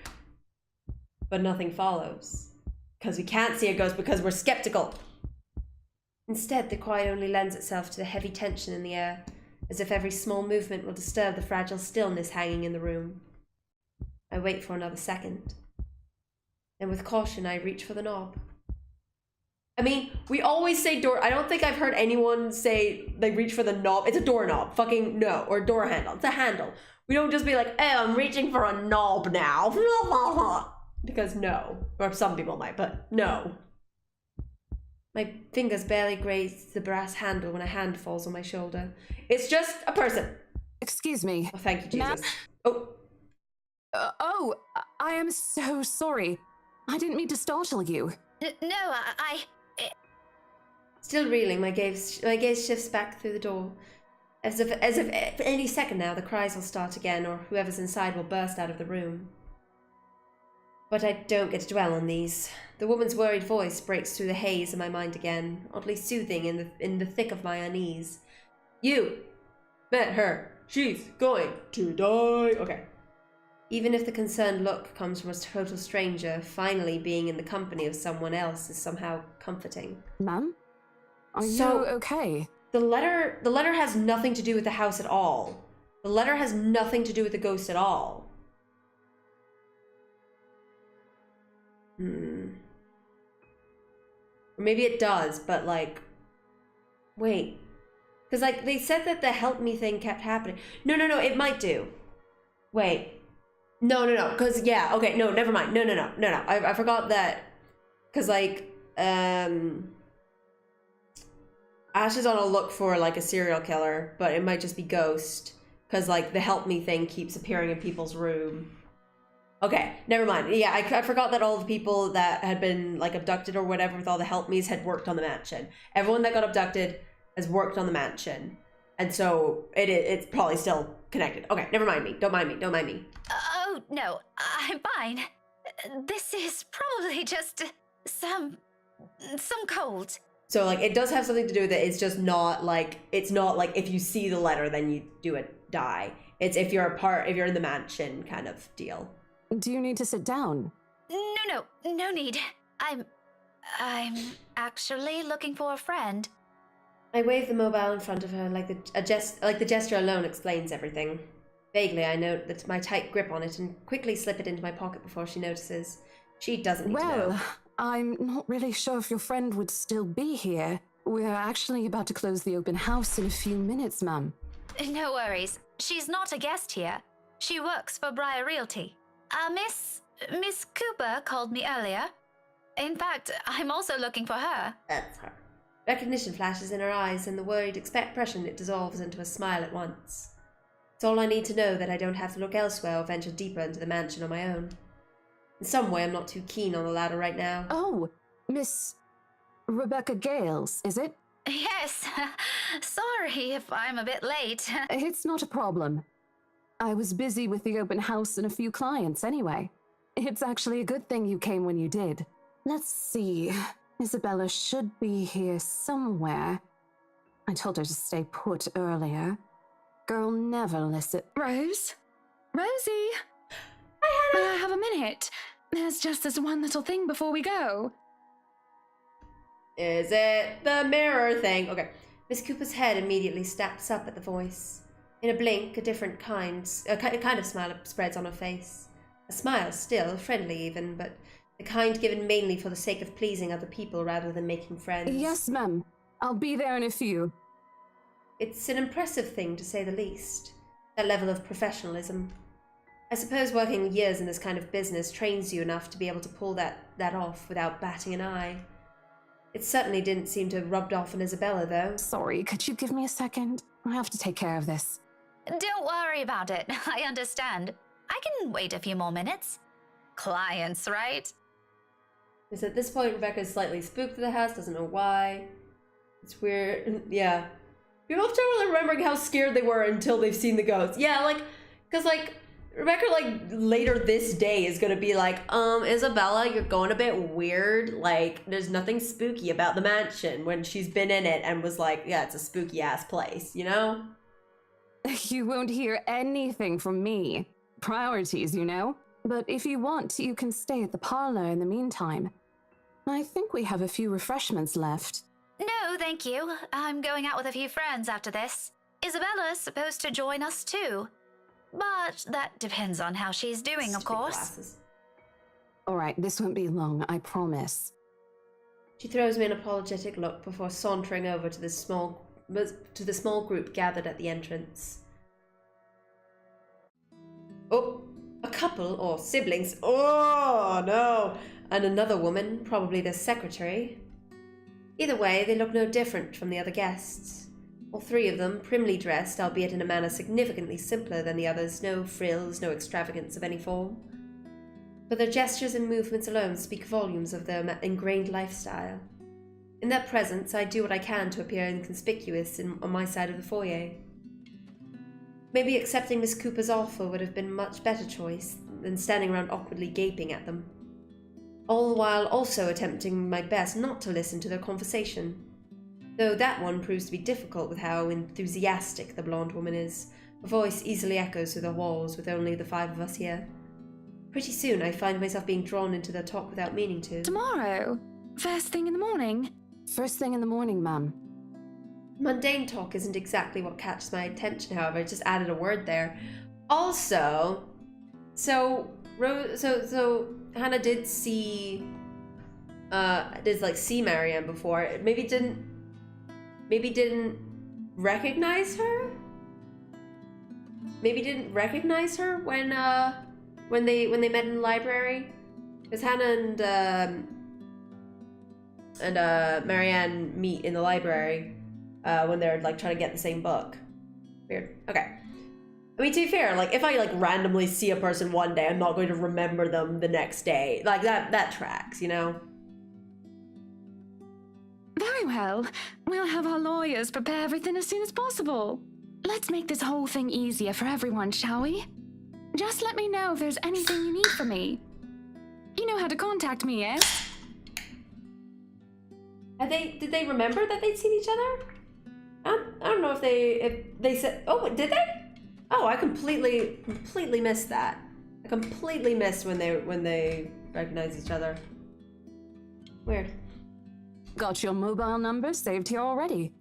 But nothing follows. Because we can't see a ghost because we're skeptical. Instead, the quiet only lends itself to the heavy tension in the air, as if every small movement will disturb the fragile stillness hanging in the room. I wait for another second. Then with caution, I reach for the knob. I mean, we always say door. I don't think I've heard anyone say they reach for the knob. It's a doorknob. Fucking no. Or a door handle. It's a handle. We don't just be like, oh, I'm reaching for a knob now. Because no. Or some people might, but no. My fingers barely graze the brass handle when a hand falls on my shoulder. It's just a person. Excuse me. Oh, thank you, Jesus. Oh. I am so sorry. I didn't mean to startle you. No, Still reeling, my gaze shifts back through the door. As if any second now the cries will start again, or whoever's inside will burst out of the room. But I don't get to dwell on these. The woman's worried voice breaks through the haze in my mind again, oddly soothing in the thick of my unease. You met her. She's going to die. Okay. Even if the concerned look comes from a total stranger, finally being in the company of someone else is somehow comforting. Ma'am? Are you okay? The letter has nothing to do with the house at all. The letter has nothing to do with the ghost at all. Or maybe it does, but like, wait. Because like, they said that the help me thing kept happening. No, it might do. Wait. No, because, yeah, okay, no, never mind. No. I forgot that, because like, Ash is on a look for like a serial killer, but it might just be Ghost, because like the help me thing keeps appearing in people's room. Okay, never mind. Yeah, I forgot that all the people that had been like abducted or whatever with all the help me's had worked on the mansion. Everyone that got abducted has worked on the mansion. And so it's probably still connected. Okay, never mind me. Don't mind me. Oh, no, I'm fine. This is probably just some cold. So like it does have something to do with it. It's just not like, it's not like if you see the letter then you do it die. It's if you're in the mansion kind of deal. Do you need to sit down? No need. I'm actually looking for a friend. I wave the mobile in front of her like the gesture alone explains everything. Vaguely, I note that my tight grip on it and quickly slip it into my pocket before she notices. She doesn't need to know. Well, I'm not really sure if your friend would still be here. We're actually about to close the open house in a few minutes, ma'am. No worries. She's not a guest here. She works for Briar Realty. Miss Cooper called me earlier. In fact, I'm also looking for her. That's her. Recognition flashes in her eyes, and the worried expression it dissolves into a smile at once. It's all I need to know that I don't have to look elsewhere or venture deeper into the mansion on my own. In some way, I'm not too keen on the ladder right now. Oh, Miss Rebecca Gales, is it? Yes. Sorry if I'm a bit late. It's not a problem. I was busy with the open house and a few clients anyway. It's actually a good thing you came when you did. Let's see. Isabella should be here somewhere. I told her to stay put earlier. Girl never listens. Rose? Rosie? May I have a minute? There's just this one little thing before we go. Is it the mirror thing? Okay. Miss Cooper's head immediately snaps up at the voice. In a blink, a kind of smile spreads on her face. A smile still, friendly even, but the kind given mainly for the sake of pleasing other people rather than making friends. Yes, ma'am. I'll be there in a few. It's an impressive thing, to say the least. That level of professionalism. I suppose working years in this kind of business trains you enough to be able to pull that off without batting an eye. It certainly didn't seem to have rubbed off on Isabella, though. Sorry, could you give me a second? I have to take care of this. Don't worry about it. I understand. I can wait a few more minutes. Clients, right? Because at this point, Rebecca is slightly spooked to the house, doesn't know why. It's weird. Yeah. People have trouble remembering how scared they were until they've seen the ghost. Yeah, like, because, like, Rebecca, like, later this day is gonna be like, Isabella, you're going a bit weird. Like, there's nothing spooky about the mansion, when she's been in it and was like, yeah, it's a spooky-ass place, you know? You won't hear anything from me. Priorities, you know. But if you want, you can stay at the parlor in the meantime. I think we have a few refreshments left. No, thank you. I'm going out with a few friends after this. Isabella's supposed to join us too. But that depends on how she's doing, of Stupid course. glasses. All right, this won't be long, I promise. She throws me an apologetic look before sauntering over to the small group gathered at the entrance. Oh, a couple or siblings. Oh no! And another woman, probably the secretary. Either way, they look no different from the other guests. All three of them, primly dressed, albeit in a manner significantly simpler than the others, no frills, no extravagance of any form. But their gestures and movements alone speak volumes of their ingrained lifestyle. In their presence, I do what I can to appear inconspicuous on my side of the foyer. Maybe accepting Miss Cooper's offer would have been a much better choice than standing around awkwardly gaping at them. All the while also attempting my best not to listen to their conversation. Though that one proves to be difficult with how enthusiastic the blonde woman is. Her voice easily echoes through the halls with only the five of us here. Pretty soon I find myself being drawn into their talk without meaning to. Tomorrow? First thing in the morning? First thing in the morning, ma'am. Mundane talk isn't exactly what catches my attention, however. I just added a word there. Also, so Hannah did see Marianne before. Maybe didn't recognize her. Maybe didn't recognize her when they met in the library. Because Hannah and Marianne meet in the library when they're like trying to get the same book. Weird. Okay. I mean, to be fair, like if I like randomly see a person one day, I'm not going to remember them the next day. Like that tracks, you know? Very well. We'll have our lawyers prepare everything as soon as possible. Let's make this whole thing easier for everyone, shall we? Just let me know if there's anything you need from me. You know how to contact me, yes? Did they remember that they'd seen each other? I don't know if they said. Oh, did they? Oh, I completely missed that. I completely missed when they recognized each other. Weird. Got your mobile number saved here already.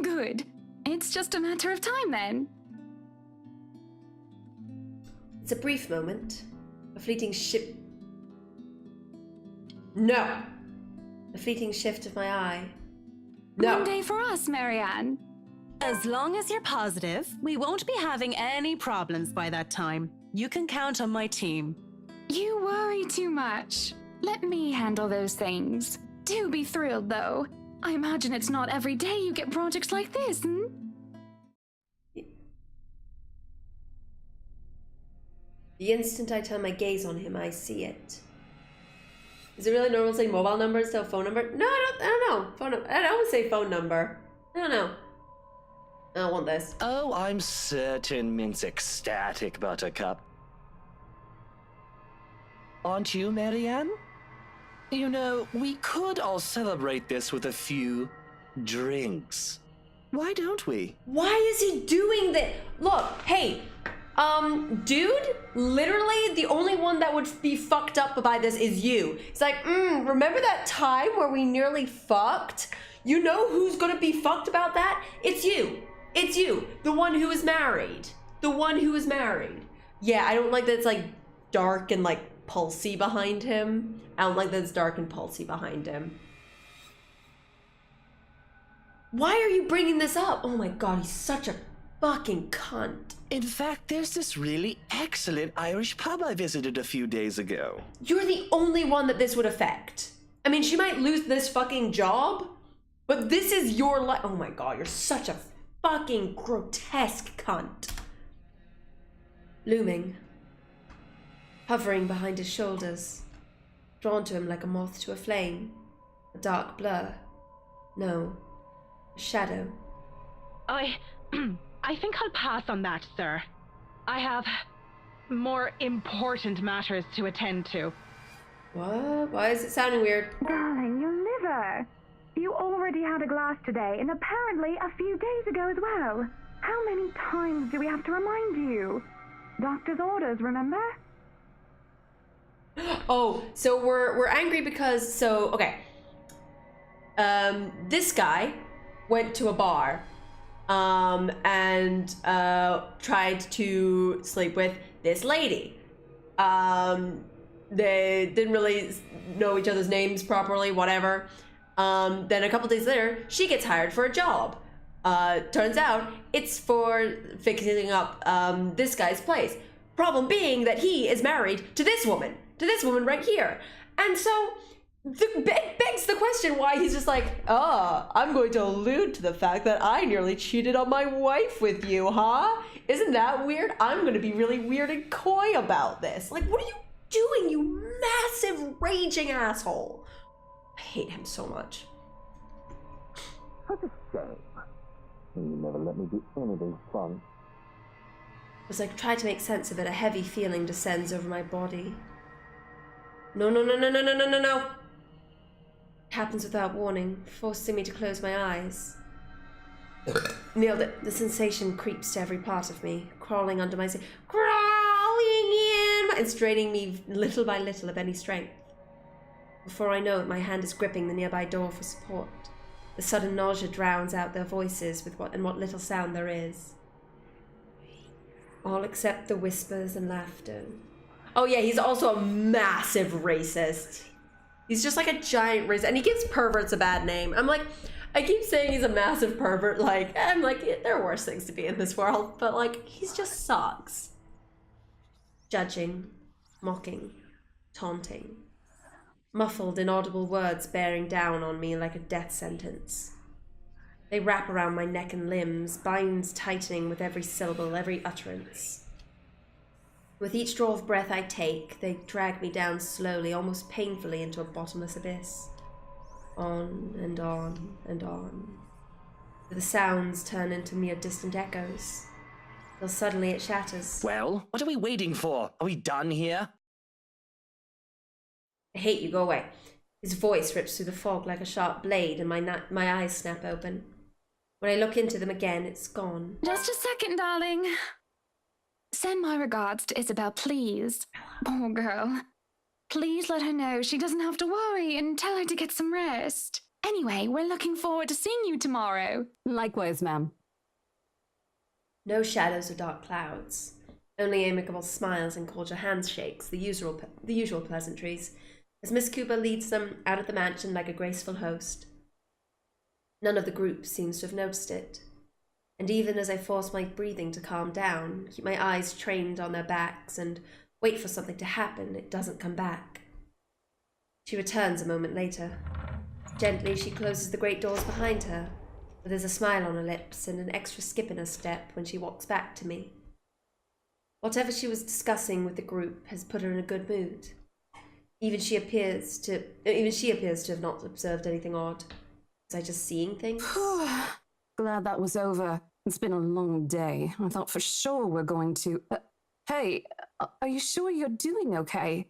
Good. It's just a matter of time then. It's a brief moment. A fleeting No! A fleeting shift of my eye. No! One day for us, Marianne. As long as you're positive, we won't be having any problems by that time. You can count on my team. You worry too much. Let me handle those things. Do be thrilled, though. I imagine it's not every day you get projects like this, hmm? The instant I turn my gaze on him, I see it. Is it really normal to say mobile number instead of phone number? No, I don't know. Phone number. I always say phone number. I don't know. I don't want this. Oh, I'm certain Mint's ecstatic, Buttercup. Aren't you, Marianne? You know, we could all celebrate this with a few drinks. Why don't we? Why is he doing this? Look, hey, dude, literally the only one that would be fucked up by this is you. It's like, remember that time where we nearly fucked? You know who's gonna be fucked about that? It's you. It's you, the one who is married. The one who is married. Yeah, I don't like that it's like dark and like pulsy behind him. I don't like that it's dark and pulsy behind him. Why are you bringing this up? Oh my god, he's such a fucking cunt. In fact, there's this really excellent Irish pub I visited a few days ago. You're the only one that this would affect. I mean, she might lose this fucking job, but this is your life. Oh my god, you're such a fucking grotesque cunt. Looming. Hovering behind his shoulders. Drawn to him like a moth to a flame. A dark blur. No. A shadow. I think I'll pass on that, sir. I have more important matters to attend to. What? Why is it sounding weird? Darling, your liver. You already had a glass today, and apparently a few days ago as well. How many times do we have to remind you? Doctor's orders, remember? Oh, so we're angry because okay. This guy went to a bar and tried to sleep with this lady. They didn't really know each other's names properly, whatever. Then a couple days later, she gets hired for a job. Turns out it's for fixing up this guy's place. Problem being that he is married to this woman right here. And so begs the question why he's just like, I'm going to allude to the fact that I nearly cheated on my wife with you, huh? Isn't that weird? I'm going to be really weird and coy about this. Like, what are you doing, you massive raging asshole? I hate him so much. Such a shame. You never let me do anything fun. As I try to make sense of it, a heavy feeling descends over my body. No. It happens without warning, forcing me to close my eyes. Nailed it. The sensation creeps to every part of me, crawling under my skin, crawling in, and straining me little by little of any strength. Before I know it, my hand is gripping the nearby door for support. The sudden nausea drowns out their voices with what little sound there is. All except the whispers and laughter. Oh yeah, he's also a massive racist. He's just like a giant racist, and he gives perverts a bad name. I keep saying he's a massive pervert, I'm like, there are worse things to be in this world, but like, he's just sucks. Judging, mocking, taunting. Muffled, inaudible words bearing down on me like a death sentence. They wrap around my neck and limbs, binds tightening with every syllable, every utterance. With each draw of breath I take, they drag me down slowly, almost painfully, into a bottomless abyss. On and on and on. The sounds turn into mere distant echoes, till suddenly it shatters. Well, what are we waiting for? Are we done here? I hate you, go away. His voice rips through the fog like a sharp blade, and my eyes snap open. When I look into them again, it's gone. Just a second, darling. Send my regards to Isabel, please. Poor girl. Please let her know she doesn't have to worry, and tell her to get some rest. Anyway, we're looking forward to seeing you tomorrow. Likewise, ma'am. No shadows or dark clouds. Only amicable smiles and cordial handshakes, the usual pleasantries, as Miss Cooper leads them out of the mansion like a graceful host. None of the group seems to have noticed it, and even as I force my breathing to calm down, keep my eyes trained on their backs, and wait for something to happen, it doesn't come back. She returns a moment later. Gently, she closes the great doors behind her, but there's a smile on her lips and an extra skip in her step when she walks back to me. Whatever she was discussing with the group has put her in a good mood. Even she appears to have not observed anything odd. Was I just seeing things? Glad that was over. It's been a long day. I thought for sure we're going to... Hey, are you sure you're doing okay?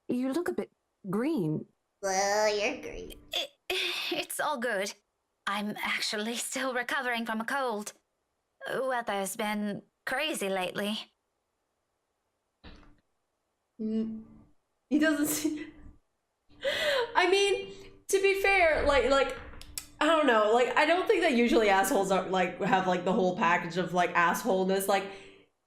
You look a bit green. Well, you're great. It's all good. I'm actually still recovering from a cold. Weather's been crazy lately. He doesn't see... I mean, to be fair, like I don't know, I don't think that usually assholes are have the whole package of assholeness.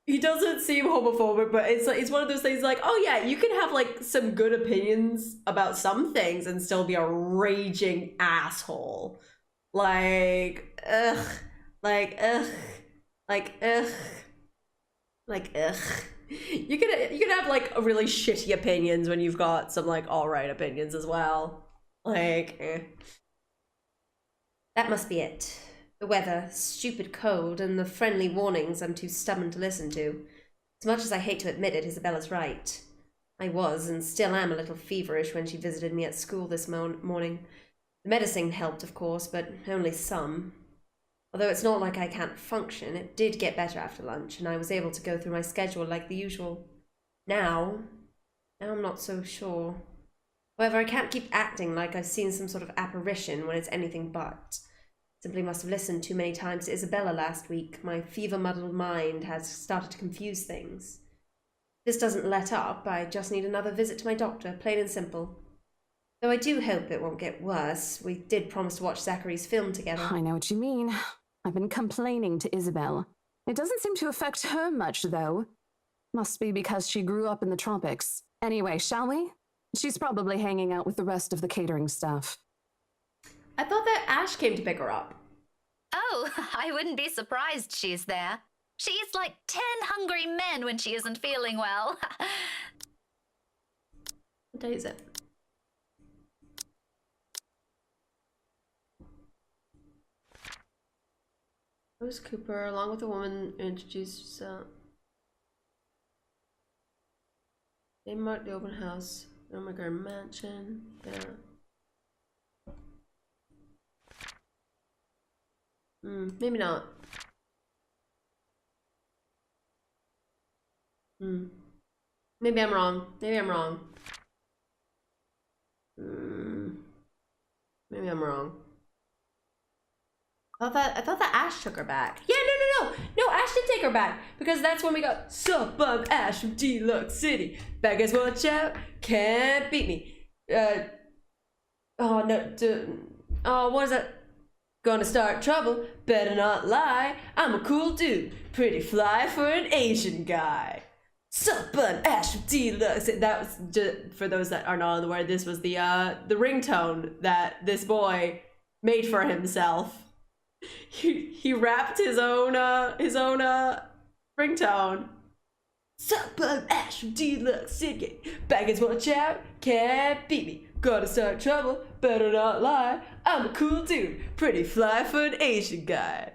He doesn't seem homophobic, but it's one of those things oh yeah, you can have some good opinions about some things and still be a raging asshole. Ugh. You could have really shitty opinions when you've got some alright opinions as well. That must be it. The weather, stupid cold, and the friendly warnings I'm too stubborn to listen to. As much as I hate to admit it, Isabella's right. I was, and still am, a little feverish when she visited me at school this morning. The medicine helped, of course, but only some. Although it's not like I can't function, it did get better after lunch, and I was able to go through my schedule like the usual. Now I'm not so sure. However, I can't keep acting like I've seen some sort of apparition when it's anything but. Simply must have listened too many times to Isabella last week. My fever-muddled mind has started to confuse things. This doesn't let up. I just need another visit to my doctor, plain and simple. Though I do hope it won't get worse. We did promise to watch Zachary's film together. I know what you mean. I've been complaining to Isabel. It doesn't seem to affect her much, though. Must be because she grew up in the tropics. Anyway, shall we? She's probably hanging out with the rest of the catering staff. I thought that Ash came to pick her up. Oh, I wouldn't be surprised she's there. She eats like 10 hungry men when she isn't feeling well. What day is it? Rose Cooper, along with a woman, introduced they marked the open house. Oh my god, mansion. Yeah. Maybe not. Maybe I'm wrong. Maybe I'm wrong. Maybe I'm wrong. I thought that Ash took her back. Yeah, no, Ash did take her back because that's when we got Sup, I'm Ash from Deluxe City. Bad guys, watch out, can't beat me. What is that? Gonna start trouble, better not lie. I'm a cool dude, pretty fly for an Asian guy. Sup, I'm Ash from Deluxe. That was just for those that are not aware. This was the ringtone that this boy made for himself. He rapped his own ringtone. Sup, I'm Ash from Deluxe City. Baggins, watch out, can't beat me. Gotta start trouble, better not lie. I'm a cool dude, pretty fly for an Asian guy.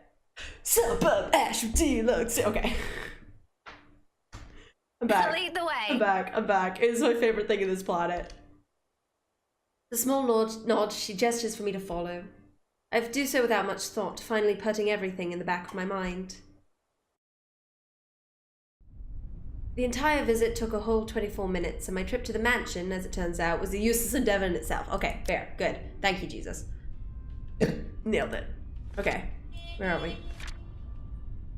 Sup, I'm Ash from Deluxe City. Okay. I'm back. Lead the way. I'm back. It is my favorite thing in this planet. The small nod, she gestures for me to follow. I do so without much thought, finally putting everything in the back of my mind. The entire visit took a whole 24 minutes, and my trip to the mansion, as it turns out, was a useless endeavor in itself. Okay, fair, good. Thank you, Jesus. Nailed it. Okay, where are we?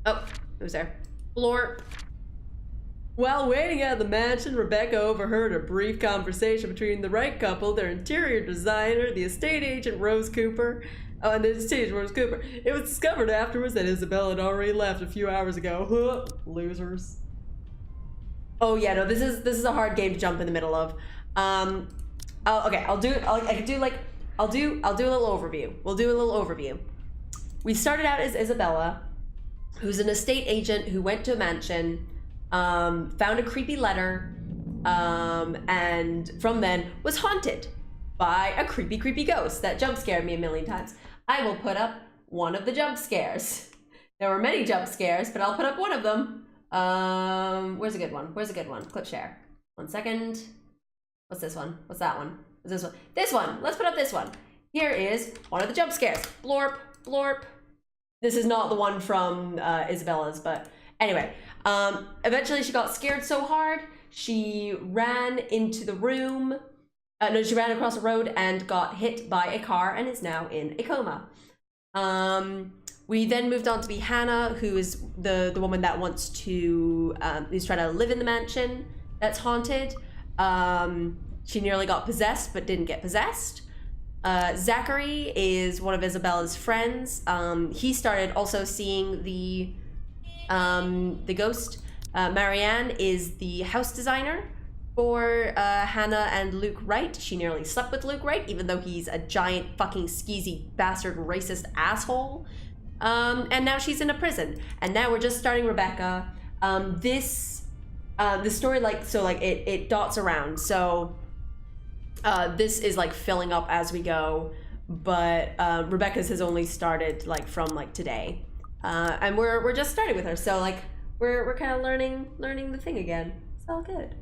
Oh, it was there. Blorp. While waiting at the mansion, Rebecca overheard a brief conversation between the right couple, their interior designer, the estate agent Rose Cooper. Oh, and the estate agent Rose Cooper. It was discovered afterwards that Isabella had already left a few hours ago. Losers. Oh yeah, no, this is a hard game to jump in the middle of. Okay, I'll do a little overview. We'll do a little overview. We started out as Isabella, who's an estate agent who went to a mansion, found a creepy letter, and from then was haunted by a creepy ghost that jump scared me a million times. I will put up one of the jump scares. There were many jump scares, but I'll put up one of them. Where's a good one? Clip share. 1 second. What's this one? What's that one? What's this one? This one! Let's put up this one. Here is one of the jump scares. Blorp, blorp. This is not the one from Isabella's, but anyway. Eventually she got scared so hard, she ran into the room. She ran across the road and got hit by a car and is now in a coma. We then moved on to be Hannah, who is the woman that wants to, who's trying to live in the mansion that's haunted. She nearly got possessed, but didn't get possessed. Zachary is one of Isabella's friends. He started also seeing the ghost. Marianne is the house designer for Hannah and Luke Wright. She nearly slept with Luke Wright, even though he's a giant fucking skeezy bastard racist asshole. And now she's in a prison. And now we're just starting Rebecca. The story, it dots around. So this is like filling up as we go, but Rebecca's has only started from today. And we're just starting with her. So we're kind of learning the thing again. It's all good.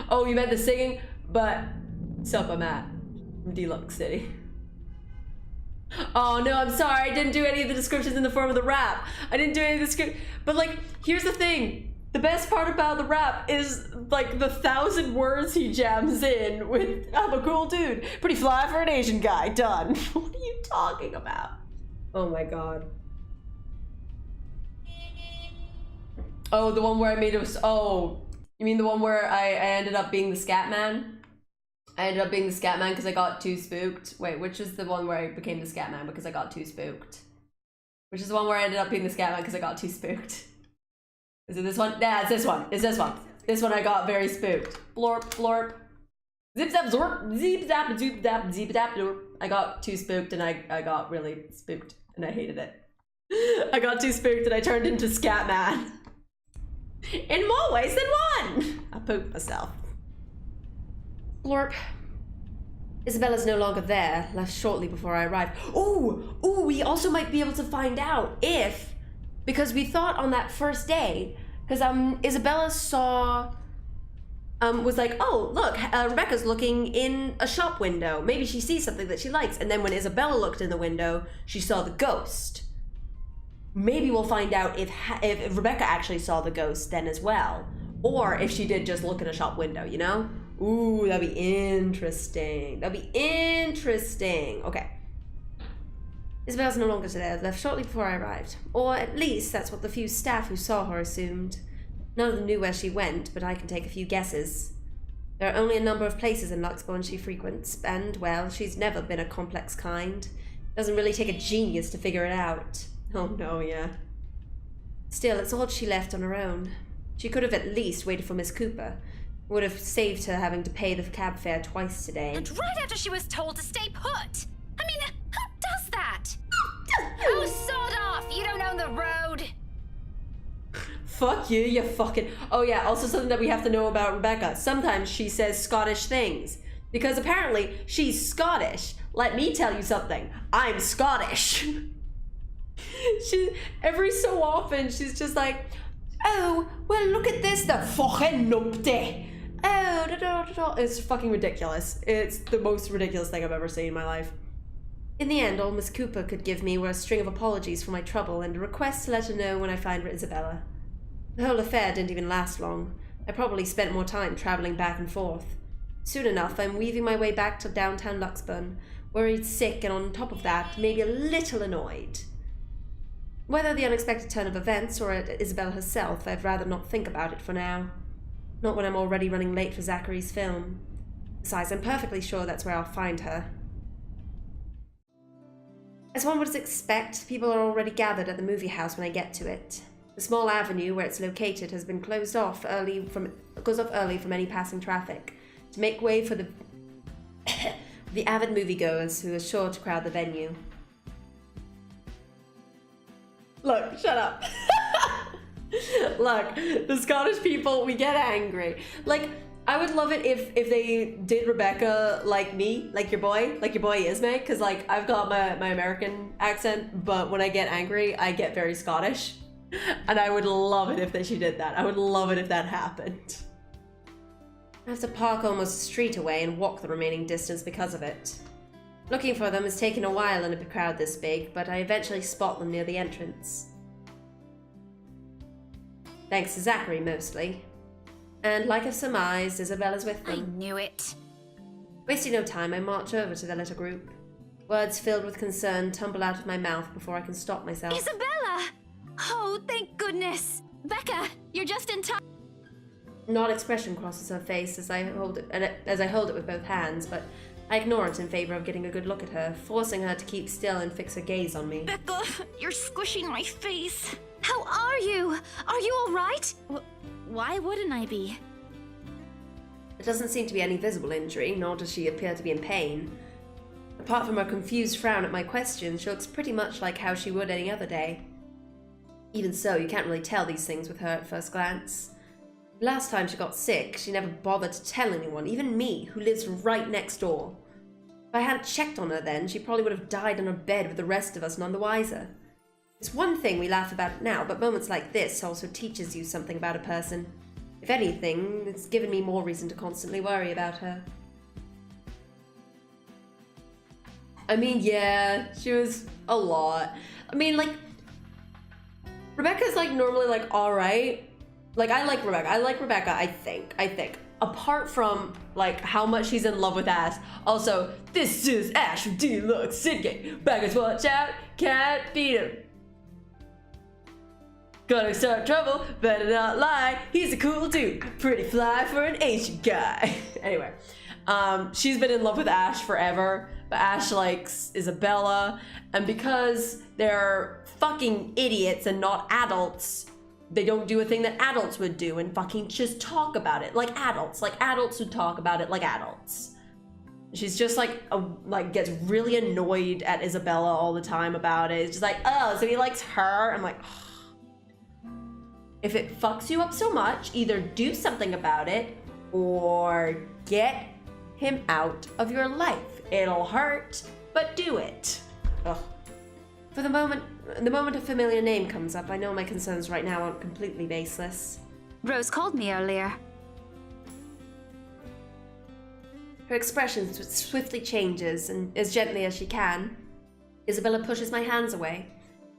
Oh, you meant the singing? But sup, I'm at Deluxe City. Oh no, I'm sorry, I didn't do any of the descriptions in the form of the rap. I didn't do any of the script. But here's the thing. The best part about the rap is the 1,000 words he jams in with, I'm a cool dude, pretty fly for an Asian guy, done. What are you talking about? Oh my god. Oh, the one where I made it was, oh, you mean the one where I ended up being the scat man? I ended up being the scat man because I got too spooked. Wait, which is the one where I became the scat man because I got too spooked? Which is the one where I ended up being the scat man because I got too spooked? Is it this one? Yeah, it's this one. It's this one. This one I got very spooked. Blorp, blorp. Zip zap zorp. Zip zap zoop zap zip zap zorp. I got too spooked and I got really spooked and I hated it. I got too spooked and I turned into scat man. In more ways than one! I pooped myself. Blorp. Isabella's no longer there, left shortly before I arrived. Ooh, we also might be able to find out if, because we thought on that first day, because Isabella saw, was like, oh, look, Rebecca's looking in a shop window. Maybe she sees something that she likes. And then when Isabella looked in the window, she saw the ghost. Maybe we'll find out if Rebecca actually saw the ghost then as well. Or if she did just look in a shop window, you know? Ooh, that'd be interesting. That'd be interesting. Okay. Isabella's no longer there, left shortly before I arrived. Or at least that's what the few staff who saw her assumed. None of them knew where she went, but I can take a few guesses. There are only a number of places in Luxbourne she frequents, and, well, she's never been a complex kind. Doesn't really take a genius to figure it out. Oh no, yeah. Still, it's odd she left on her own. She could have at least waited for Miss Cooper. Would have saved her having to pay the cab fare twice today. And right after she was told to stay put. I mean, who does that? Oh, sod off! You don't own the road. Fuck you, you fucking... Oh yeah, also something that we have to know about Rebecca. Sometimes she says Scottish things. Because apparently she's Scottish. Let me tell you something. I'm Scottish. Every so often she's just like, oh, well look at this, the fucking nupty. Oh, da, da, da, da. It's fucking ridiculous. It's the most ridiculous thing I've ever seen in my life. In the end, all Miss Cooper could give me were a string of apologies for my trouble and a request to let her know when I find Isabella. The whole affair didn't even last long. I probably spent more time travelling back and forth. Soon enough, I'm weaving my way back to downtown Luxbourne, worried sick and on top of that, maybe a little annoyed. Whether the unexpected turn of events or Isabella herself, I'd rather not think about it for now. Not when I'm already running late for Zachary's film. Besides, I'm perfectly sure that's where I'll find her. As one would expect, people are already gathered at the movie house when I get to it. The small avenue where it's located has been closed off early from any passing traffic, to make way for the the avid moviegoers who are sure to crowd the venue. Look, shut up. Look, the Scottish people, we get angry. Like, I would love it if they did Rebecca like me, like your boy Ismay, because like I've got my American accent, but when I get angry, I get very Scottish. And I would love it if she did that. I would love it if that happened. I have to park almost a street away and walk the remaining distance because of it. Looking for them has taken a while in a crowd this big, but I eventually spot them near the entrance. Thanks to Zachary, mostly. And like I've surmised, Isabella's with them. I knew it. Wasting no time, I march over to the little group. Words filled with concern tumble out of my mouth before I can stop myself. Isabella! Oh, thank goodness! Becca, you're just in time. An odd expression crosses her face as I hold it with both hands, but I ignore it in favor of getting a good look at her, forcing her to keep still and fix her gaze on me. Becca, you're squishing my face. How are you? Are you all right? Why wouldn't I be? There doesn't seem to be any visible injury, nor does she appear to be in pain. Apart from her confused frown at my questions, she looks pretty much like how she would any other day. Even so, you can't really tell these things with her at first glance. Last time she got sick, she never bothered to tell anyone, even me, who lives right next door. If I hadn't checked on her then, she probably would have died in her bed with the rest of us none the wiser. It's one thing we laugh about it now, but moments like this also teaches you something about a person. If anything, it's given me more reason to constantly worry about her. I mean, yeah, she was a lot. I mean, like, Rebecca's like normally like alright. Like, I like Rebecca, I think. Apart from, like, how much she's in love with Ash. Also, this is Ash from Deluxe City. Baggers, watch out. can't beat him. Gonna start trouble, better not lie. He's a cool dude, pretty fly for an ancient guy. Anyway, she's been in love with Ash forever, but Ash likes Isabella, and because they're fucking idiots and not adults, they don't do a thing that adults would do and fucking just talk about it like adults. Like adults would talk about it like adults. She's just like gets really annoyed at Isabella all the time about it. It's just like, oh, so he likes her? I'm like, oh. If it fucks you up so much, either do something about it or get him out of your life. It'll hurt, but do it. Ugh. For the moment a familiar name comes up, I know my concerns right now aren't completely baseless. Rose called me earlier. Her expression swiftly changes, and as gently as she can, Isabella pushes my hands away.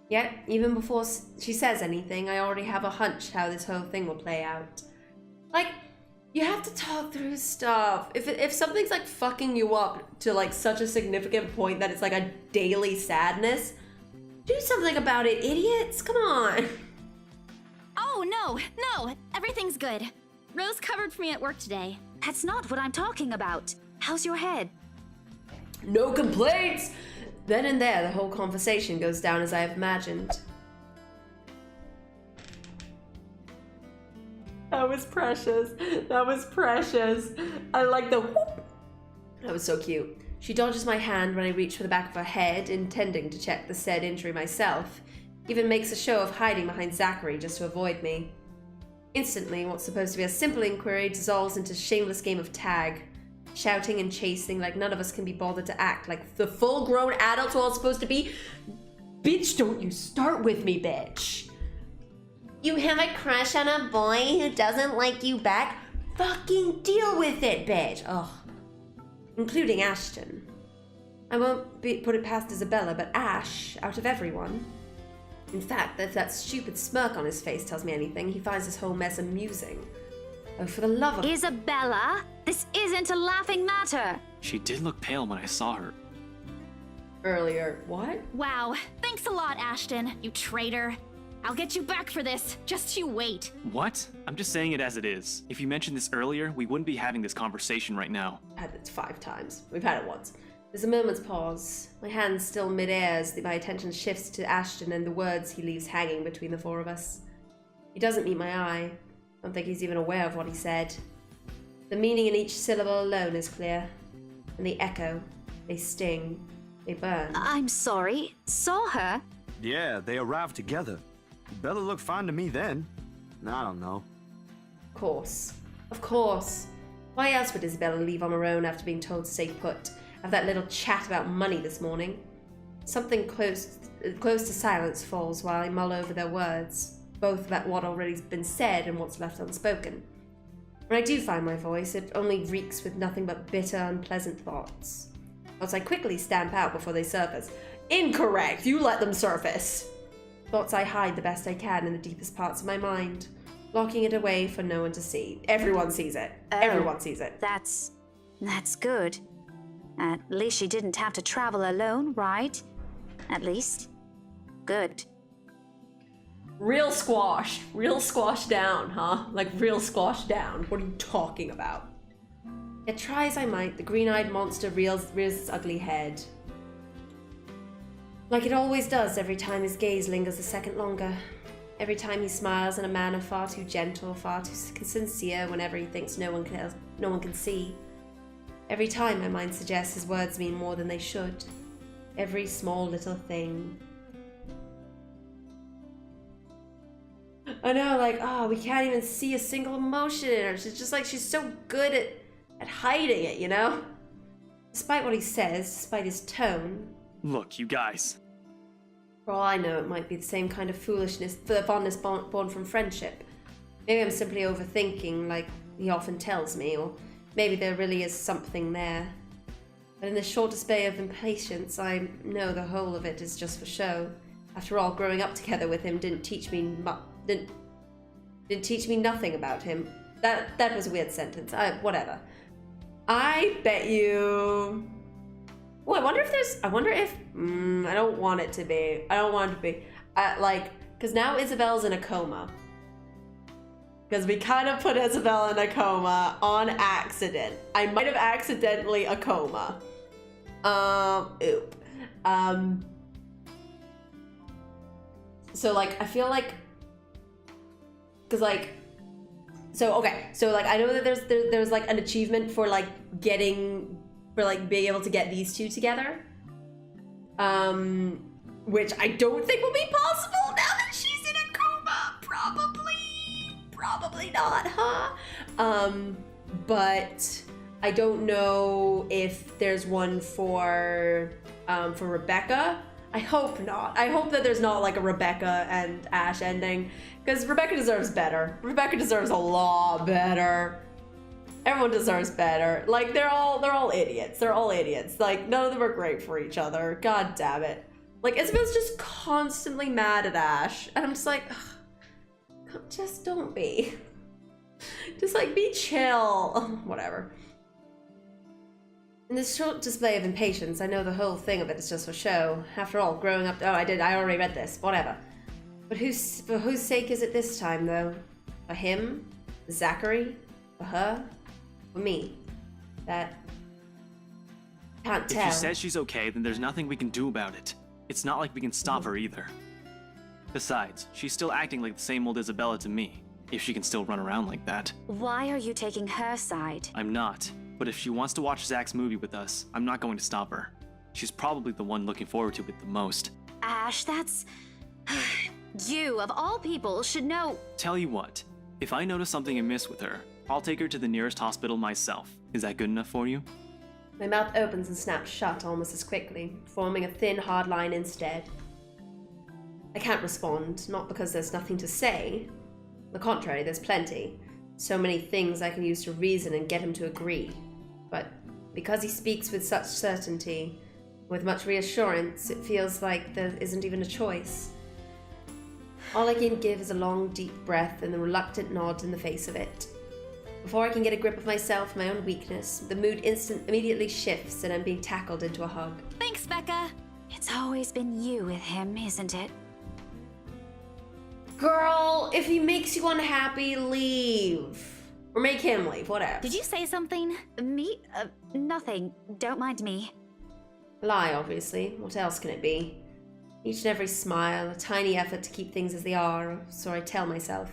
Yet, even before she says anything, I already have a hunch how this whole thing will play out. Like, you have to talk through stuff. If something's like fucking you up to like such a significant point that it's like a daily sadness, do something about it, idiots. Come on. Oh, no, everything's good. Rose covered for me at work today. That's not what I'm talking about. How's your head? No complaints! Then and there, the whole conversation goes down as I have imagined. That was precious. That was precious. I like the whoop. That was so cute. She dodges my hand when I reach for the back of her head, intending to check the said injury myself. Even makes a show of hiding behind Zachary just to avoid me. Instantly, what's supposed to be a simple inquiry dissolves into a shameless game of tag. Shouting and chasing like none of us can be bothered to act like the full-grown adults we're all supposed to be. Bitch, don't you start with me, bitch. You have a crush on a boy who doesn't like you back? Fucking deal with it, bitch. Ugh. Including Ashton. I won't put it past Isabella, but Ash, out of everyone. In fact, if that stupid smirk on his face tells me anything, he finds this whole mess amusing. Oh, for the love of... Isabella, this isn't a laughing matter. She did look pale when I saw her. Earlier. What? Wow, thanks a lot, Ashton, you traitor. I'll get you back for this. Just you wait. What? I'm just saying it as it is. If you mentioned this earlier, we wouldn't be having this conversation right now. I've had it 5 times. We've had it once. There's a moment's pause. My hand's still mid-air as my attention shifts to Ashton and the words he leaves hanging between the 4 of us. He doesn't meet my eye. I don't think he's even aware of what he said. The meaning in each syllable alone is clear. And the echo, they sting, they burn. I'm sorry. Saw her? Yeah, they arrived together. Bella looked fine to me then. I don't know. Of course. Of course. Why else would Isabella leave on her own after being told to stay put? Have that little chat about money this morning? Something close to silence falls while I mull over their words, both about what already's been said and what's left unspoken. When I do find my voice, it only reeks with nothing but bitter, unpleasant thoughts. Thoughts I quickly stamp out before they surface. Incorrect! You let them surface! Thoughts I hide the best I can in the deepest parts of my mind, locking it away for no one to see. Everyone sees it. Everyone sees it. That's good. At least she didn't have to travel alone, right? At least. Good. Real squash down, huh? Like real squash down. What are you talking about? Yet try as I might, the green-eyed monster rears its ugly head. Like it always does every time his gaze lingers a second longer. Every time he smiles in a manner far too gentle, far too sincere whenever he thinks no one can see. Every time my mind suggests his words mean more than they should. Every small little thing. I know, like, oh, we can't even see a single emotion in her. She's just like, she's so good at hiding it, you know? Despite what he says, despite his tone. Look, you guys. For all I know, it might be the same kind of foolishness, the fondness born from friendship. Maybe I'm simply overthinking, like he often tells me, or maybe there really is something there. But in the short display of impatience, I know the whole of it is just for show. After all, growing up together with him didn't teach me nothing about him. That was a weird sentence. Whatever. I bet you Oh, I wonder if there's, I don't want it to be. I don't want it to be. Like, because now Isabel's in a coma. Because we kind of put Isabel in a coma on accident. I might have accidentally a coma. Oop. So like, I feel like, because like, so okay, so like I know that there's like an achievement for like being able to get these two together, which I don't think will be possible now that she's in a coma. Probably not, huh? But I don't know if there's one for Rebecca. I hope not. I hope that there's not like a Rebecca and Ash ending, because Rebecca deserves better. Rebecca deserves a lot better. Everyone deserves better. Like they're all idiots. They're all idiots. Like none of them are great for each other. God damn it. Like Isabel's just constantly mad at Ash, and I'm just like, ugh, just don't be. Just like be chill. Whatever. In this short display of impatience, I know the whole thing of it is just for show. After all, growing up, I already read this, whatever. But for whose sake is it this time, though? For him? For Zachary? For her? For me? That... Can't tell. If she says she's okay, then there's nothing we can do about it. It's not like we can stop her either. Besides, she's still acting like the same old Isabella to me, if she can still run around like that. Why are you taking her side? I'm not. But if she wants to watch Zach's movie with us, I'm not going to stop her. She's probably the one looking forward to it the most. Ash, that's... You, of all people, should know... Tell you what, if I notice something amiss with her, I'll take her to the nearest hospital myself. Is that good enough for you? My mouth opens and snaps shut almost as quickly, forming a thin, hard line instead. I can't respond, not because there's nothing to say. On the contrary, there's plenty. So many things I can use to reason and get him to agree. But because he speaks with such certainty, with much reassurance, it feels like there isn't even a choice. All I can give is a long, deep breath and a reluctant nod in the face of it. Before I can get a grip of myself, my own weakness, the mood immediately shifts and I'm being tackled into a hug. Thanks, Becca. It's always been you with him, isn't it? Girl, if he makes you unhappy, leave. Or make him leave, whatever. Did you say something? Me? Nothing. Don't mind me. A lie, obviously. What else can it be? Each and every smile, a tiny effort to keep things as they are, or so I tell myself.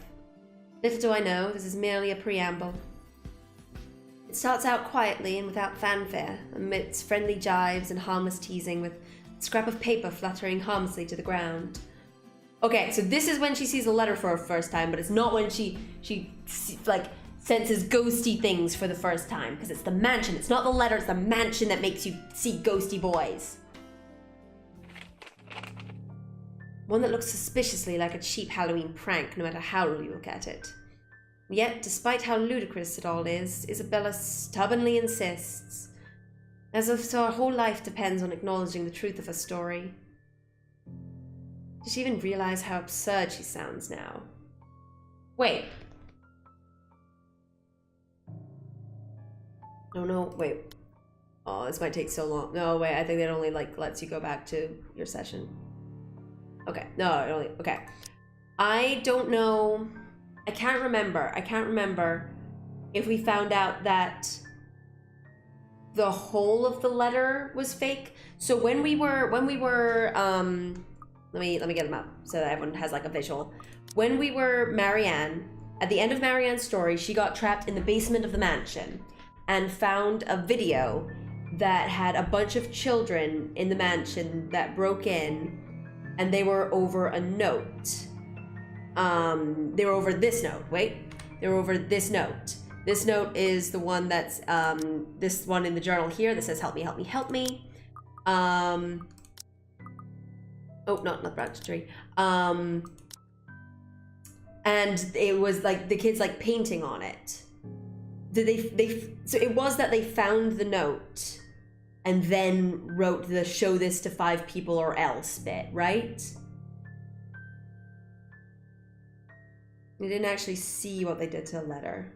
Little do I know, this is merely a preamble. It starts out quietly and without fanfare, amidst friendly jibes and harmless teasing, with a scrap of paper fluttering harmlessly to the ground. Okay, so this is when she sees a letter for her first time, but it's not when she like senses ghosty things for the first time, because it's the mansion. It's not the letter, it's the mansion that makes you see ghosty boys. One that looks suspiciously like a cheap Halloween prank, no matter how you look at it. Yet, despite how ludicrous it all is, Isabella stubbornly insists, as if so her whole life depends on acknowledging the truth of her story. Does she even realize how absurd she sounds now? Wait. No, wait. Oh, this might take so long. No, wait, I think that only, like, lets you go back to your session. Okay, no, it only, okay. I don't know, I can't remember if we found out that the whole of the letter was fake. So when we were, let me get them up so that everyone has like a visual. When we were Marianne, at the end of Marianne's story, she got trapped in the basement of the mansion and found a video that had a bunch of children in the mansion that broke in, and they were over a note. They were over this note. Wait, they were over this note. This note is the one that's this one in the journal here that says "Help me, help me, help me." Oh, not the branch tree. And it was like the kids like painting on it. So it was that they found the note and then wrote the "show this to 5 people or else" bit, right? We didn't actually see what they did to the letter.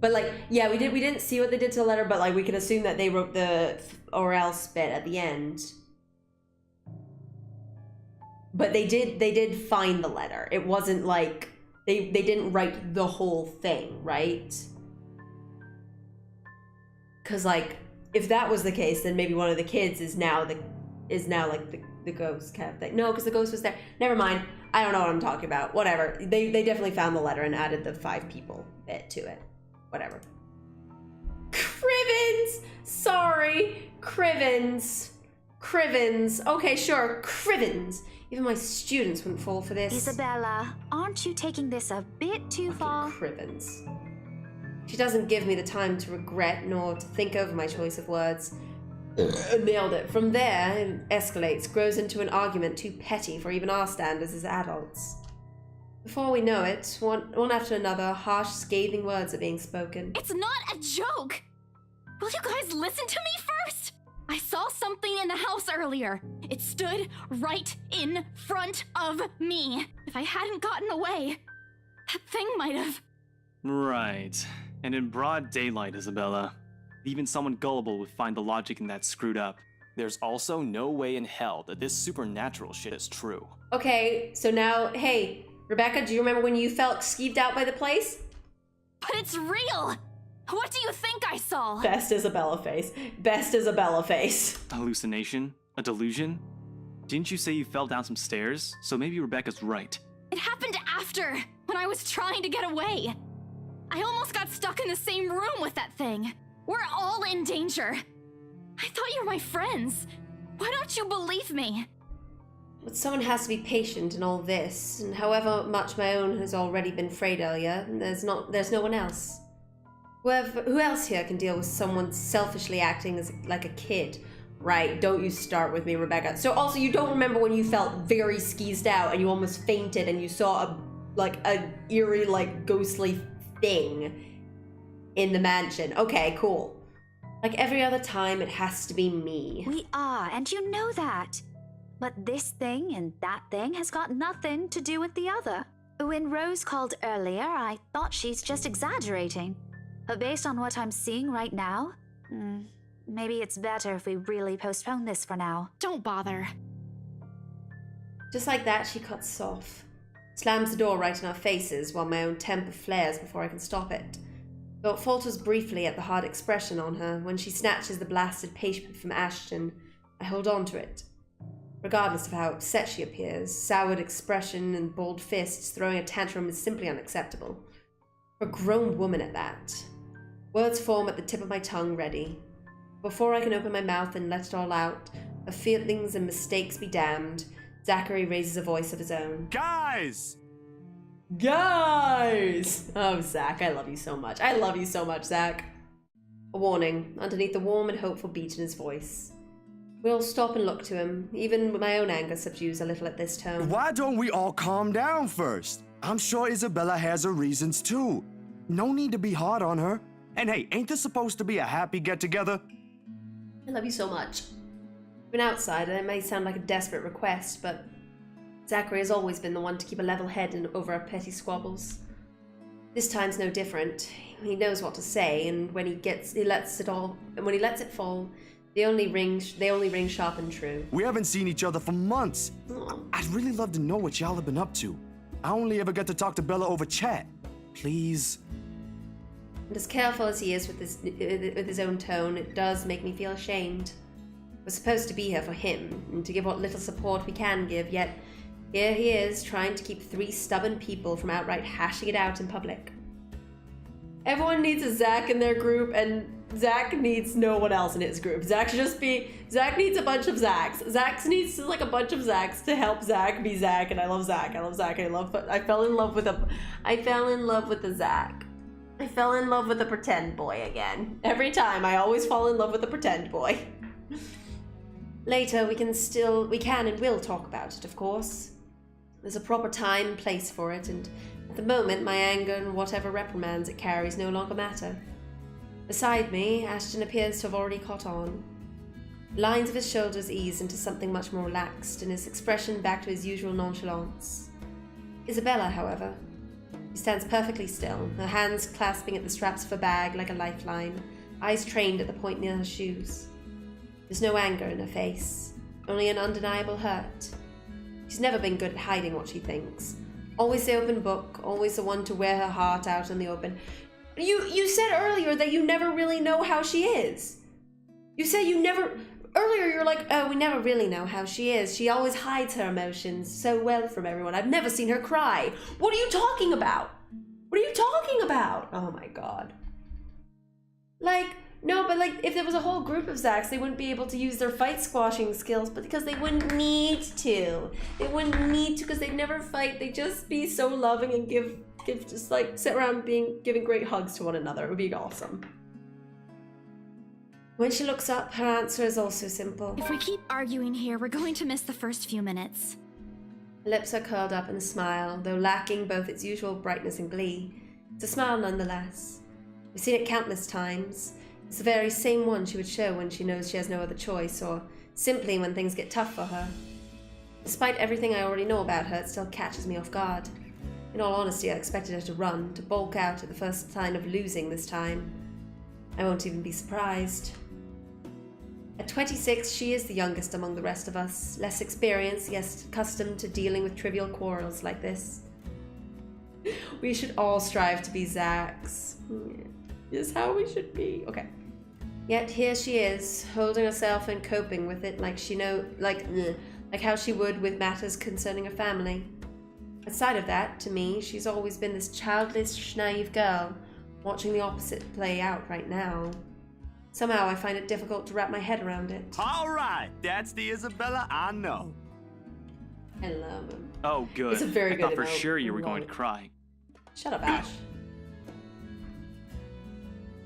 But like, yeah, we didn't see what they did to the letter, but like we can assume that they wrote the or else bit at the end. But they did find the letter. It wasn't like they didn't write the whole thing, right? Cause like if that was the case, then maybe one of the kids is now like the ghost kind of thing. No, because the ghost was there. Never mind. I don't know what I'm talking about. Whatever. They definitely found the letter and added the 5 people bit to it. Whatever. Crivens! Sorry. Crivens. Okay, sure. Crivens. Even my students wouldn't fall for this. Isabella, aren't you taking this a bit too far? Crivens. She doesn't give me the time to regret nor to think over my choice of words. Nailed it. From there, it escalates, grows into an argument too petty for even our standards as adults. Before we know it, one after another, harsh, scathing words are being spoken. It's not a joke! Will you guys listen to me first? I saw something in the house earlier. It stood right in front of me. If I hadn't gotten away, that thing might have... Right. And in broad daylight, Isabella. Even someone gullible would find the logic in that screwed up. There's also no way in hell that this supernatural shit is true. Okay, so now, hey, Rebecca, do you remember when you felt skeeved out by the place? But it's real! What do you think I saw? Best Isabella face. Best Isabella face. Hallucination? A delusion? Didn't you say you fell down some stairs? So maybe Rebecca's right. It happened after, when I was trying to get away. I almost got stuck in the same room with that thing. We're all in danger. I thought you were my friends. Why don't you believe me? But someone has to be patient in all this, and however much my own has already been frayed earlier, there's no one else. Who else here can deal with someone selfishly acting like a kid? Right, don't you start with me, Rebecca. So also, you don't remember when you felt very skeezed out and you almost fainted and you saw a eerie, like, ghostly thing in the mansion. Okay, cool. Like every other time, it has to be me. We are, and you know that. But this thing and that thing has got nothing to do with the other. When Rose called earlier, I thought she's just exaggerating. But based on what I'm seeing right now, maybe it's better if we really postpone this for now. Don't bother. Just like that, she cuts off. Slams the door right in our faces while my own temper flares before I can stop it. Though it falters briefly at the hard expression on her, when she snatches the blasted paper from Ashton, I hold on to it. Regardless of how upset she appears, soured expression and balled fists throwing a tantrum is simply unacceptable. For a grown woman at that. Words form at the tip of my tongue, ready. Before I can open my mouth and let it all out, of feelings and mistakes be damned, Zachary raises a voice of his own. Guys! Guys! Oh, Zach, I love you so much. I love you so much, Zach. A warning, underneath the warm and hopeful beat in his voice. We all stop and look to him. Even my own anger subdues a little at this tone. Why don't we all calm down first? I'm sure Isabella has her reasons too. No need to be hard on her. And hey, ain't this supposed to be a happy get-together? I love you so much. From an outsider, it may sound like a desperate request, but Zachary has always been the one to keep a level head over our petty squabbles. This time's no different. He knows what to say, and when he lets it fall, they only ring sharp and true. We haven't seen each other for months. I'd really love to know what y'all have been up to. I only ever get to talk to Bella over chat. Please. And as careful as he is with his own tone, it does make me feel ashamed. We're supposed to be here for him, and to give what little support we can give, yet here he is, trying to keep 3 stubborn people from outright hashing it out in public. Everyone needs a Zach in their group, and Zach needs no one else in his group. Zach needs a bunch of Zachs. Zach needs like a bunch of Zachs to help Zach be Zach, and I love Zach. I love Zach. I fell in love with the Zach. I fell in love with the pretend boy again. Every time, I always fall in love with the pretend boy. Later, we can and will talk about it, of course. There's a proper time and place for it, and at the moment, my anger and whatever reprimands it carries no longer matter. Beside me, Ashton appears to have already caught on. The lines of his shoulders ease into something much more relaxed, and his expression back to his usual nonchalance. Isabella, however, She stands perfectly still, her hands clasping at the straps of her bag like a lifeline, eyes trained at the point near her shoes. There's no anger in her face, only an undeniable hurt. She's never been good at hiding what she thinks. Always the open book, always the one to wear her heart out in the open. You said earlier that you never really know how she is. You said you never... Earlier you're like, oh, we never really know how she is. She always hides her emotions so well from everyone. I've never seen her cry. What are you talking about? What are you talking about? Oh my god. Like, no, but like, if there was a whole group of Zacks, they wouldn't be able to use their fight squashing skills, but because they wouldn't need to. They wouldn't need to because they'd never fight. They'd just be so loving and give just like, sit around giving great hugs to one another. It would be awesome. When she looks up, her answer is also simple. If we keep arguing here, we're going to miss the first few minutes. Her lips are curled up in a smile, though lacking both its usual brightness and glee. It's a smile nonetheless. We've seen it countless times. It's the very same one she would show when she knows she has no other choice, or simply when things get tough for her. Despite everything I already know about her, it still catches me off guard. In all honesty, I expected her to run, to bulk out at the first sign of losing this time. I won't even be surprised. At 26, she is the youngest among the rest of us, less experienced, yet accustomed to dealing with trivial quarrels like this. We should all strive to be Zacks. Is how we should be. Okay. Yet here she is, holding herself and coping with it like like how she would with matters concerning her family. Aside of that, to me, she's always been this childish, naive girl, watching the opposite play out right now. Somehow I find it difficult to wrap my head around it. All right, that's the Isabella I know. I love him. Oh, good. It's a very I good thought for emote. sure you were I going love to it. cry. Shut up, Ash.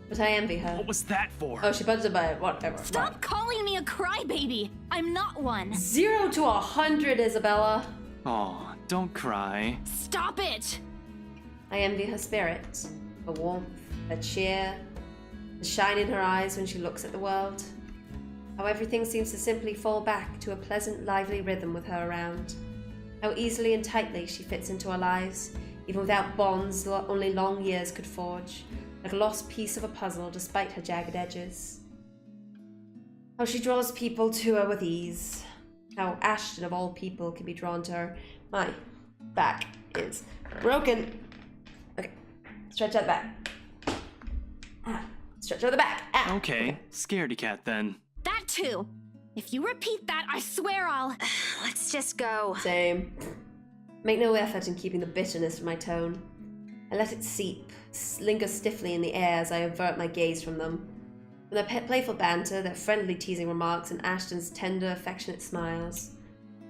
But I envy her. What was that for? Oh, she buzzed by it. Whatever. Stop calling me a crybaby! I'm not one! 0 to 100, Isabella. Aw, don't cry. Stop it! I envy her spirit, her warmth, her cheer, the shine in her eyes when she looks at the world. How everything seems to simply fall back to a pleasant, lively rhythm with her around. How easily and tightly she fits into our lives, even without bonds only long years could forge, like a lost piece of a puzzle despite her jagged edges. How she draws people to her with ease. How Ashton of all people can be drawn to her. My back is broken. Okay, stretch out the back. Stretch out the back. Okay, scaredy cat then. That too! If you repeat that, I swear I'll... Let's just go. Same. Make no effort in keeping the bitterness from my tone. I let it seep, linger stiffly in the air as I avert my gaze from them. From their playful banter, their friendly teasing remarks, and Ashton's tender, affectionate smiles.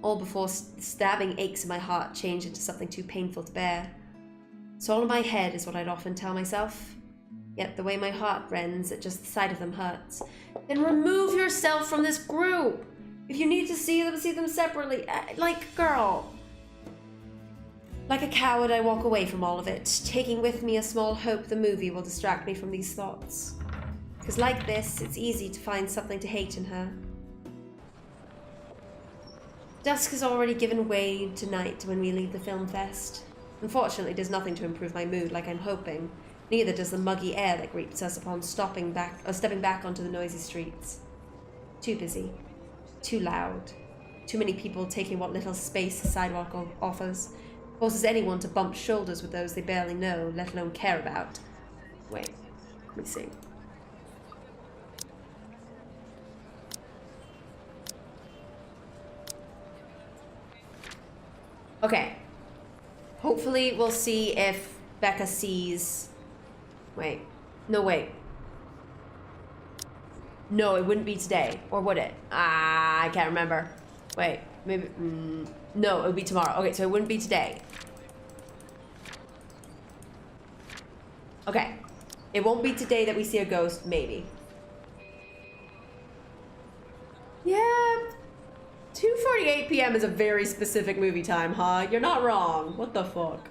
All before stabbing aches in my heart change into something too painful to bear. So all in my head is what I'd often tell myself. Yet the way my heart rends at just the sight of them hurts. Then remove yourself from this group! If you need to see them separately. Like, girl. Like a coward, I walk away from all of it, taking with me a small hope the movie will distract me from these thoughts. Because like this, it's easy to find something to hate in her. Dusk has already given way to night when we leave the film fest. Unfortunately, it does nothing to improve my mood like I'm hoping. Neither does the muggy air that greets us upon stepping back onto the noisy streets. Too busy. Too loud. Too many people taking what little space the sidewalk offers. Forces anyone to bump shoulders with those they barely know, let alone care about. Wait, let me see. Okay. Hopefully we'll see if Becca sees... Wait. No, wait. No, it wouldn't be today. Or would it? I can't remember. Wait. Maybe... no, it would be tomorrow. Okay, so it wouldn't be today. Okay. It won't be today that we see a ghost, maybe. Yeah. 2:48 p.m. is a very specific movie time, huh? You're not wrong. What the fuck?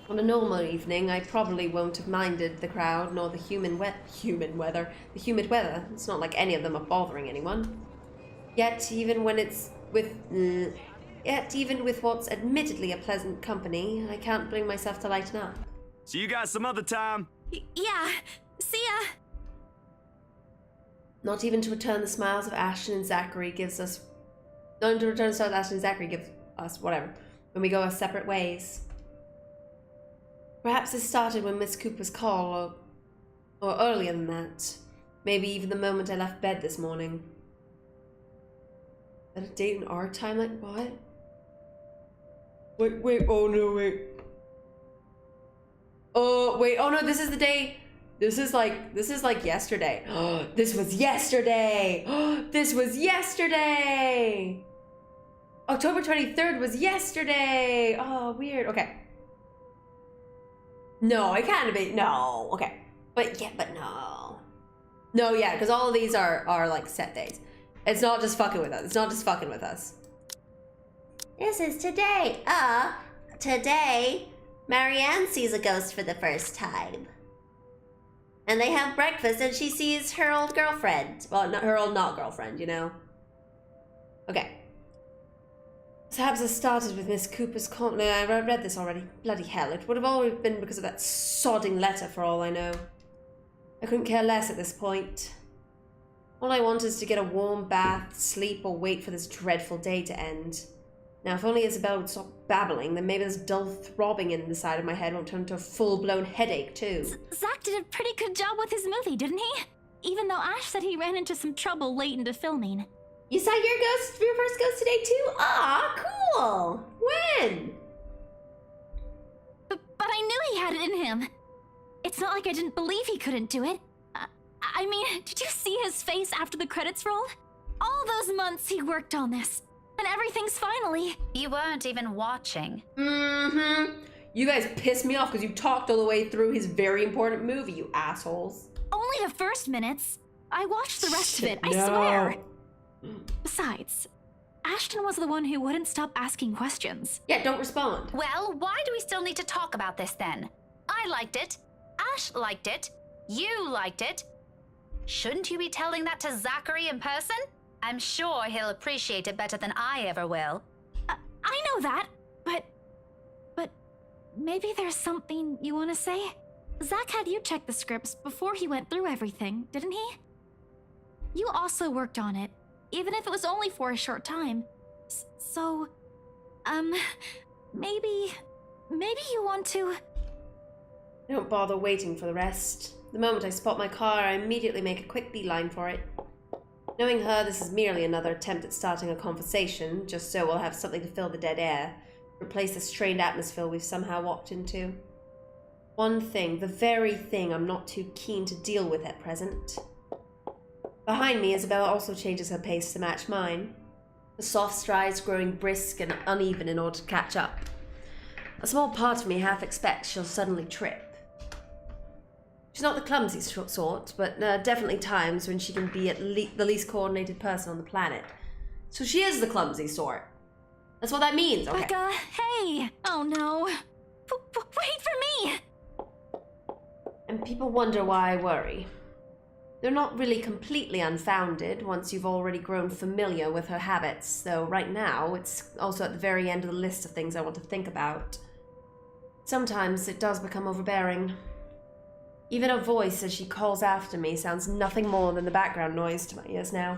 On a normal evening, I probably won't have minded the crowd nor the humid weather. It's not like any of them are bothering anyone. Yet, even when it's Yet, even with what's admittedly a pleasant company, I can't bring myself to lighten up. See you guys some other time. Yeah, see ya. Not even to return the smiles of Ashton and Zachary gives us... Not even to return the smiles of Ashton and Zachary gives us, whatever, when we go our separate ways. Perhaps this started when Miss Cooper's call, or earlier than that. Maybe even the moment I left bed this morning. At a date in our time, like what? Wait, oh no, wait. Oh, wait, oh no, this is the day. This is like yesterday. This was yesterday. This was yesterday. October 23rd was yesterday. Oh, weird. Okay. No, I can't be. No, okay. But yeah, but no. No, yeah, because all of these are like set days. It's not just fucking with us. It's not just fucking with us. This is today. Today, Marianne sees a ghost for the first time. And they have breakfast and she sees her old girlfriend. Well, not her old girlfriend, you know. Okay. Perhaps it started with Miss Cooper's call. No, I read this already. Bloody hell, it would have always been because of that sodding letter for all I know. I couldn't care less at this point. All I want is to get a warm bath, sleep, or wait for this dreadful day to end. Now, if only Isabella would stop babbling, then maybe this dull throbbing in the side of my head won't turn into a full-blown headache, too. Zach did a pretty good job with his movie, didn't he? Even though Ash said he ran into some trouble late into filming. You saw your first ghost today, too? Ah, cool! When? But I knew he had it in him. It's not like I didn't believe he couldn't do it. I mean, did you see his face after the credits rolled? All those months he worked on this. And everything's finally... You weren't even watching. Mm-hmm. You guys pissed me off because you talked all the way through his very important movie, you assholes. Only the first minutes. I watched the rest of it, I swear. Besides, Ashton was the one who wouldn't stop asking questions. Yeah, don't respond. Well, why do we still need to talk about this then? I liked it. Ash liked it. You liked it. Shouldn't you be telling that to Zachary in person? I'm sure he'll appreciate it better than I ever will. I know that, but maybe there's something you want to say? Zach had you check the scripts before he went through everything, didn't he? You also worked on it, even if it was only for a short time. So, maybe you want to... Don't bother waiting for the rest. The moment I spot my car, I immediately make a quick beeline for it. Knowing her, this is merely another attempt at starting a conversation, just so we'll have something to fill the dead air, replace the strained atmosphere we've somehow walked into. One thing, the very thing I'm not too keen to deal with at present. Behind me, Isabella also changes her pace to match mine, the soft strides growing brisk and uneven in order to catch up. A small part of me half expects she'll suddenly trip. She's not the clumsy sort, but definitely times when she can be the least coordinated person on the planet. So she is the clumsy sort. That's what that means, okay? Becca, hey! Oh no. Wait for me! And people wonder why I worry. They're not really completely unfounded once you've already grown familiar with her habits, though right now it's also at the very end of the list of things I want to think about. Sometimes it does become overbearing. Even her voice as she calls after me sounds nothing more than the background noise to my ears now.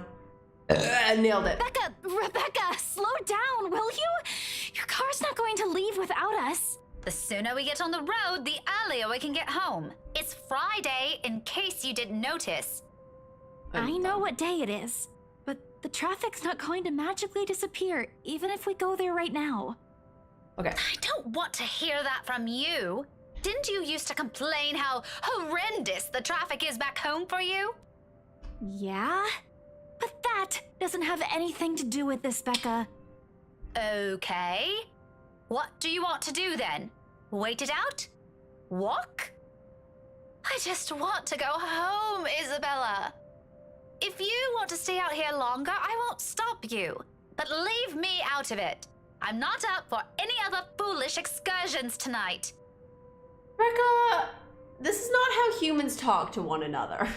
Nailed it. Rebecca, slow down, will you? Your car's not going to leave without us. The sooner we get on the road, the earlier we can get home. It's Friday, in case you didn't notice. I know what day it is, but the traffic's not going to magically disappear, even if we go there right now. Okay. I don't want to hear that from you. Didn't you used to complain how horrendous the traffic is back home for you? Yeah? But that doesn't have anything to do with this, Becca. Okay. What do you want to do then? Wait it out? Walk? I just want to go home, Isabella. If you want to stay out here longer, I won't stop you. But leave me out of it. I'm not up for any other foolish excursions tonight. Becca, this is not how humans talk to one another.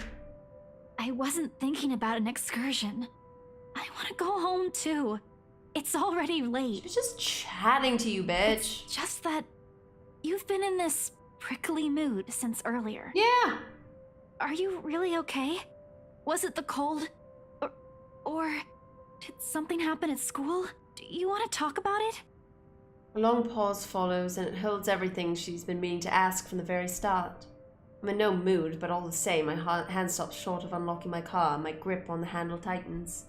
I wasn't thinking about an excursion. I want to go home too. It's already late. She's just chatting to you, bitch. It's just that you've been in this prickly mood since earlier. Yeah. Are you really okay? Was it the cold? Or did something happen at school? Do you want to talk about it? A long pause follows, and it holds everything she's been meaning to ask from the very start. I'm in no mood, but all the same, my hand stops short of unlocking my car, and my grip on the handle tightens.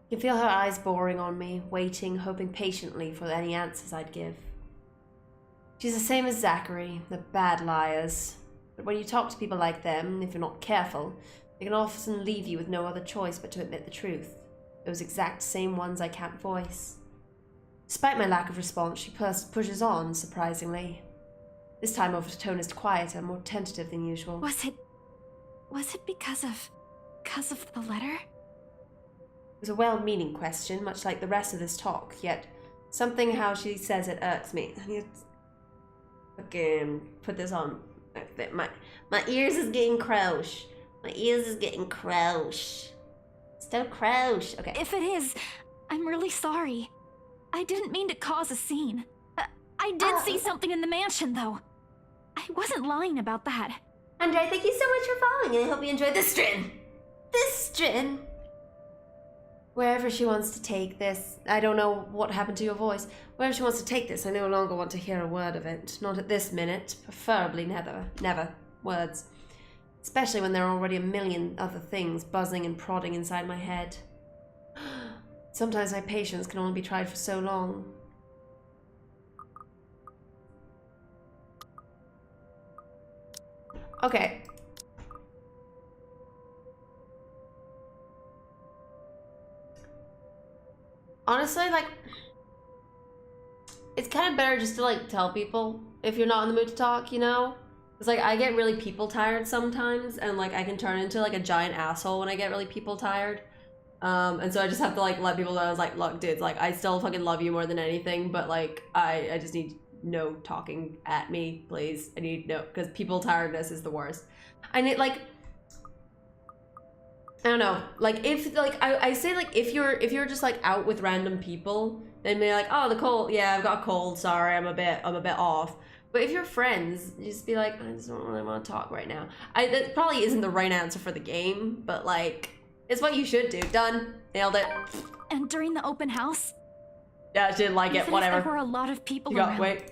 I can feel her eyes boring on me, waiting, hoping patiently for any answers I'd give. She's the same as Zachary, the bad liars. But when you talk to people like them, if you're not careful, they can often leave you with no other choice but to admit the truth. Those exact same ones I can't voice. Despite my lack of response, she pushes on, surprisingly. This time her tone is quieter, more tentative than usual. Was it because of the letter? It was a well-meaning question, much like the rest of this talk, yet something how she says it irks me. I need to fucking put this on. My ears is getting croche. My ears is getting croche. Still croche. Okay. If it is, I'm really sorry. I didn't mean to cause a scene. I did see something in the mansion, though. I wasn't lying about that. Andre, thank you so much for following, and I hope you enjoyed this strin. Wherever she wants to take this, I don't know what happened to your voice. Wherever she wants to take this, I no longer want to hear a word of it. Not at this minute. Preferably never. Words. Especially when there are already a million other things buzzing and prodding inside my head. Sometimes my patience can only be tried for so long. Okay. Honestly, like, it's kind of better just to, like, tell people if you're not in the mood to talk, you know? It's like, I get really people tired sometimes, and, like, I can turn into, like, a giant asshole when I get really people tired. And so I just have to, like, let people know, I was like, look, dudes, like, I still fucking love you more than anything, but, like, I just need no talking at me, please. I need no, because people tiredness is the worst. I need, like, I don't know, like, if, like, I say, like, if you're just, like, out with random people, then be like, oh, the cold, yeah, I've got a cold, sorry, I'm a bit off. But if you're friends, just be like, I just don't really want to talk right now. That probably isn't the right answer for the game, but, like, it's what you should do. Done. Nailed it. And during the open house? Yeah, I didn't like it, whatever. There were a lot of people around. Wait.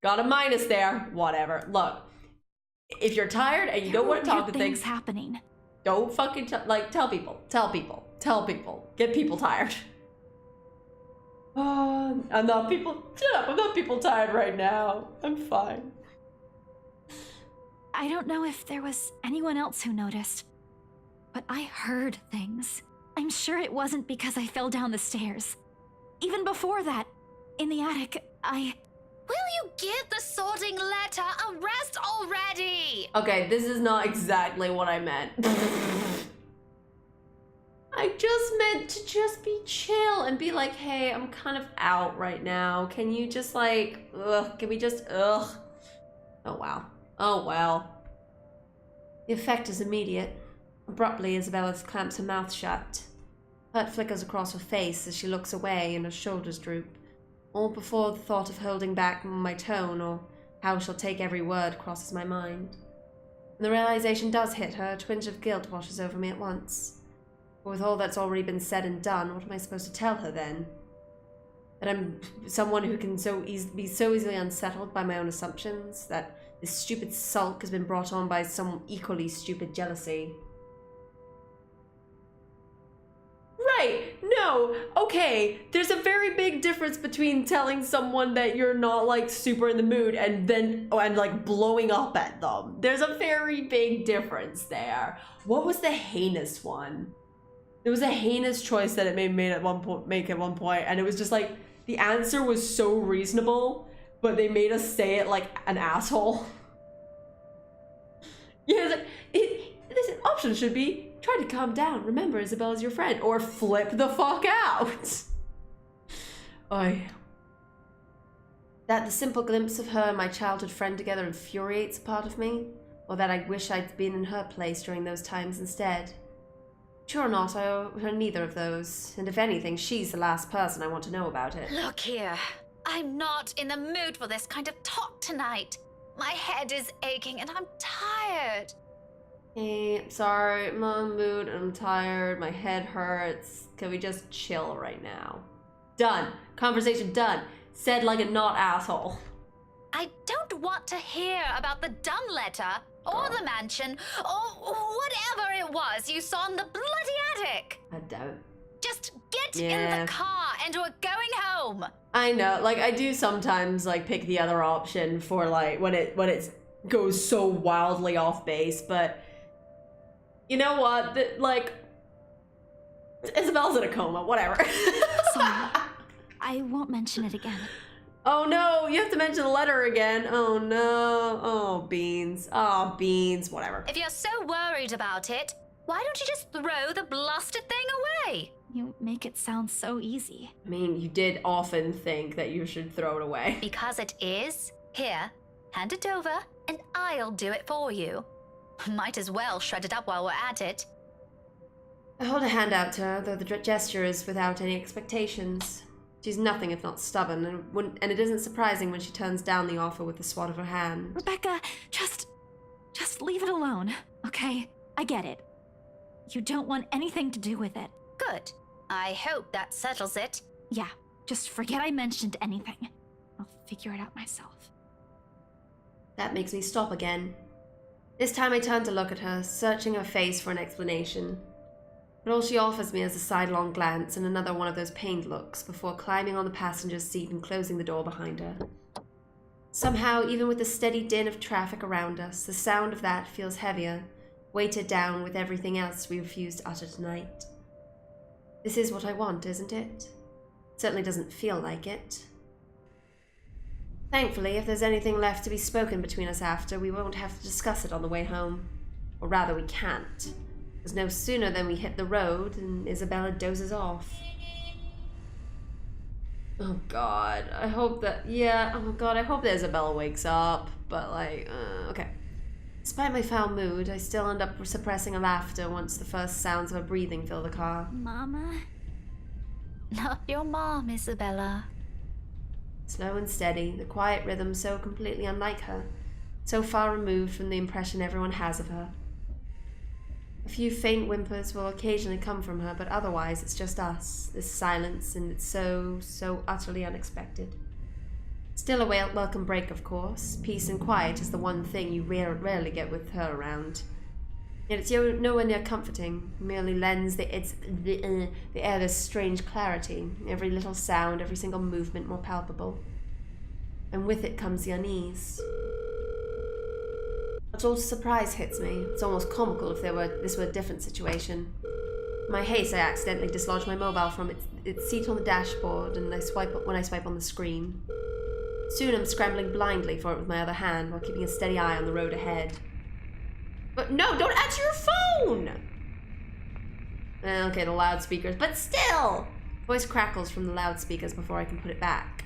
Got a minus there. Whatever. Look, if you're tired and you don't want to talk to things happening. Don't fucking tell people. Get people tired. Oh, I'm not people. Shut up. I'm not people tired right now. I'm fine. I don't know if there was anyone else who noticed, but I heard things. I'm sure it wasn't because I fell down the stairs. Even before that, in the attic, Will you give the sorting letter a rest already? Okay, this is not exactly what I meant. I just meant to just be chill and be like, hey, I'm kind of out right now. Can you just like, can we just, Oh wow. Oh well. The effect is immediate. Abruptly, Isabella clamps her mouth shut. Hurt flickers across her face as she looks away and her shoulders droop. All before the thought of holding back my tone or how she'll take every word crosses my mind. When the realization does hit her, a twinge of guilt washes over me at once. But with all that's already been said and done, what am I supposed to tell her then? That I'm someone who can be so easily unsettled by my own assumptions, that this stupid sulk has been brought on by some equally stupid jealousy. Right, no, okay, there's a very big difference between telling someone that you're not like super in the mood and like blowing up at them. There's a very big difference there. What was the heinous one? There was a heinous choice that it made at one point, and it was just like, the answer was so reasonable, but they made us say it like an asshole. Yeah, this option should be, try to calm down. Remember, Isabella's your friend. Or flip the fuck out. Oy. That the simple glimpse of her and my childhood friend together infuriates a part of me. Or that I wish I'd been in her place during those times instead. Sure not, I owe her neither of those. And if anything, she's the last person I want to know about it. Look here. I'm not in the mood for this kind of talk tonight. My head is aching and I'm tired. Hey, I'm sorry, I'm not in the mood, I'm tired, my head hurts. Can we just chill right now? Done. Conversation done. Said like a not asshole. I don't want to hear about the dumb letter, or the mansion, or whatever it was you saw in the bloody attic. I don't. Just get in the car and we're going home. I know, like I do sometimes like pick the other option for like when it goes so wildly off base, but you know what? Like Isabel's in a coma, whatever. Sorry. I won't mention it again. Oh no, you have to mention the letter again. Oh no. Oh, beans. Oh, beans. Whatever. If you're so worried about it, why don't you just throw the blasted thing away? You make it sound so easy. I mean, you did often think that you should throw it away. Because it is. Here, hand it over, and I'll do it for you. Might as well shred it up while we're at it. I hold a hand out to her, though the gesture is without any expectations. She's nothing if not stubborn, and it isn't surprising when she turns down the offer with a swat of her hand. Rebecca, just leave it alone, okay? I get it. You don't want anything to do with it. Good. I hope that settles it. Yeah, just forget I mentioned anything. I'll figure it out myself. That makes me stop again. This time I turn to look at her, searching her face for an explanation. But all she offers me is a sidelong glance and another one of those pained looks before climbing on the passenger's seat and closing the door behind her. Somehow, even with the steady din of traffic around us, the sound of that feels heavier, weighted down with everything else we refuse to utter tonight. This is what I want, isn't it? It certainly doesn't feel like it. Thankfully, if there's anything left to be spoken between us after, we won't have to discuss it on the way home. Or rather, we can't. Because no sooner than we hit the road and Isabella dozes off. Oh god, I hope that, oh god, I hope that Isabella wakes up, but like, okay. Despite my foul mood, I still end up suppressing a laughter once the first sounds of her breathing fill the car. Mama? Not your mom, Isabella. Slow and steady, the quiet rhythm so completely unlike her, so far removed from the impression everyone has of her. A few faint whimpers will occasionally come from her, but otherwise it's just us, this silence, and it's so utterly unexpected. Still a welcome break, of course. Peace and quiet is the one thing you rarely get with her around. Yet it's nowhere near comforting, it merely lends the air this strange clarity, every little sound, every single movement more palpable. And with it comes the unease. A total surprise hits me. It's almost comical if this were a different situation. In my haste, I accidentally dislodge my mobile from its seat on the dashboard, and when I swipe on the screen. Soon I'm scrambling blindly for it with my other hand while keeping a steady eye on the road ahead. But no, don't answer your phone! Okay, the loudspeakers, but still! Voice crackles from the loudspeakers before I can put it back.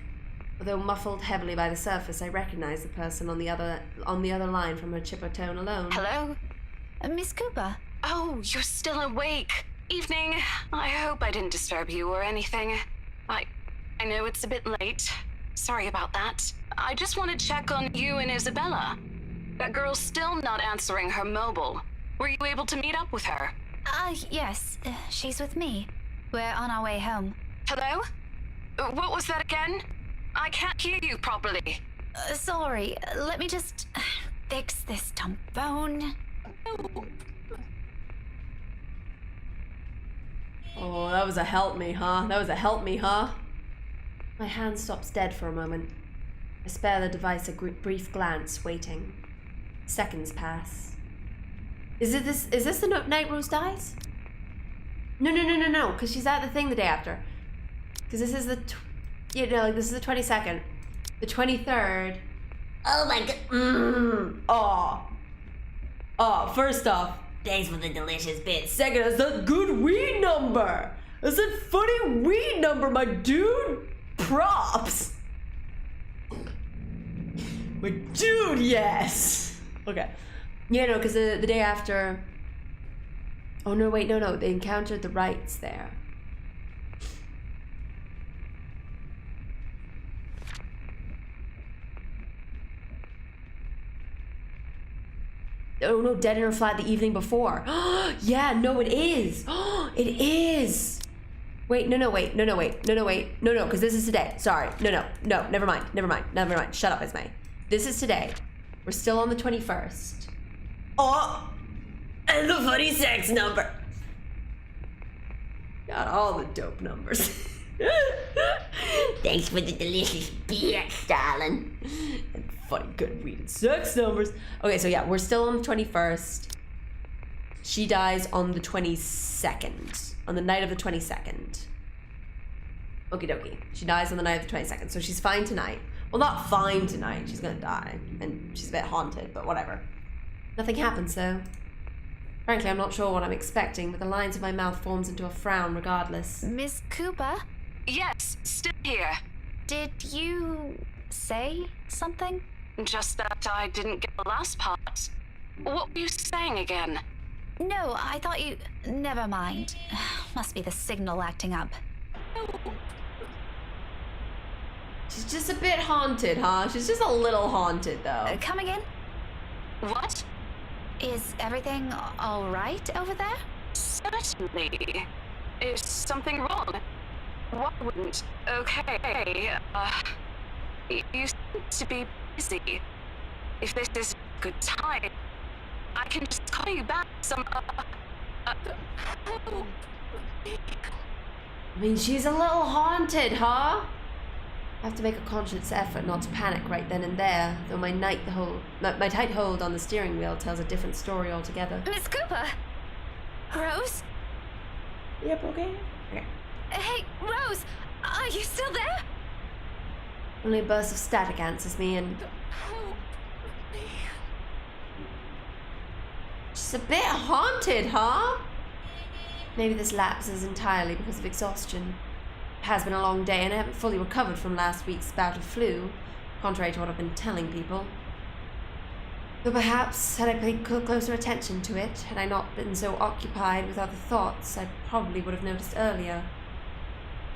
Although muffled heavily by the surface, I recognize the person on the other line from her chipper tone alone. Hello? Miss Cooper? Oh, you're still awake. Evening. I hope I didn't disturb you or anything. I know it's a bit late. Sorry about that. I just want to check on you and Isabella. That girl's still not answering her mobile. Were you able to meet up with her? Yes. She's with me. We're on our way home. Hello? What was that again? I can't hear you properly. Sorry. Let me just fix this dumb phone. Oh, that was a help me, huh? That was a help me, huh? My hand stops dead for a moment. I spare the device a brief glance, waiting. Seconds pass. Is this the night Rose dies? No, because she's at the thing the day after. Because this is the, this is the 22nd. The 23rd. Oh my god. Oh, first off, thanks for the delicious bits. Second, that's a good weed number. That's a funny weed number, my dude. Props. My dude, yes. Okay. Yeah, no, because the day after, Oh no, wait, no. They encountered the Wrights there. Oh no, dead in her flat the evening before. Yeah, no, it is. It is. Wait, no, because this is today. Sorry, no, never mind. Shut up, Esme. This is today. We're still on the 21st. Oh, and the funny sex number. Got all the dope numbers. Thanks for the delicious bitch, darling. And funny, good reading sex numbers. Okay, so yeah, we're still on the 21st. She dies on the 22nd. On the night of the 22nd. Okie dokie. She dies on the night of the 22nd. So she's fine tonight. Well, not fine tonight. She's gonna die. And she's a bit haunted, but whatever. Nothing happens though. Frankly, I'm not sure what I'm expecting, but the lines of my mouth forms into a frown regardless. Miss Cooper? Yes, still here. Did you say something? Just that I didn't get the last part. What were you saying again? No, I thought you... Never mind. Must be the signal acting up. She's just a bit haunted, huh? She's just a little haunted, though. Come again? What? Is everything all right over there? Certainly. Is something wrong? What wouldn't? Okay, you seem to be busy. If this is a good time, I can just call you back some, I mean, she's a little haunted, huh? I have to make a conscious effort not to panic right then and there, though my tight hold on the steering wheel tells a different story altogether. Miss Cooper? Rose? Yep, okay. Hey, Rose! Are you still there? Only a burst of static answers me, and she's a bit haunted, huh? Maybe this lapse is entirely because of exhaustion. It has been a long day and I haven't fully recovered from last week's bout of flu, contrary to what I've been telling people. Though perhaps, had I paid closer attention to it, had I not been so occupied with other thoughts, I probably would have noticed earlier.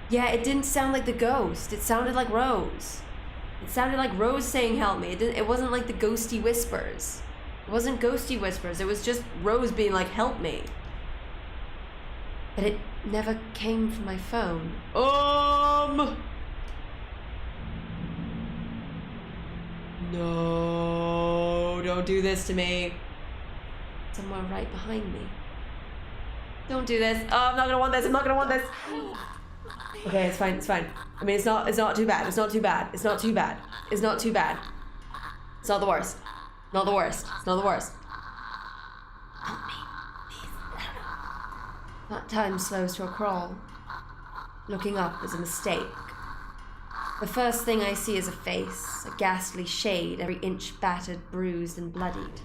Yeah, it didn't sound like the ghost. It sounded like Rose. It sounded like Rose saying help me. It wasn't like the ghosty whispers. It wasn't ghosty whispers. It was just Rose being like, help me. But it never came from my phone. No, don't do this to me. Somewhere right behind me. Don't do this. Oh, I'm not gonna want this. I'm not gonna want this. Okay, it's fine. It's fine. I mean, it's not too bad. It's not too bad. It's not too bad. It's not too bad. It's not the worst. Not the worst. It's not the worst. Help me, please. That time slows to a crawl. Looking up is a mistake. The first thing I see is a face, a ghastly shade, every inch battered, bruised, and bloodied.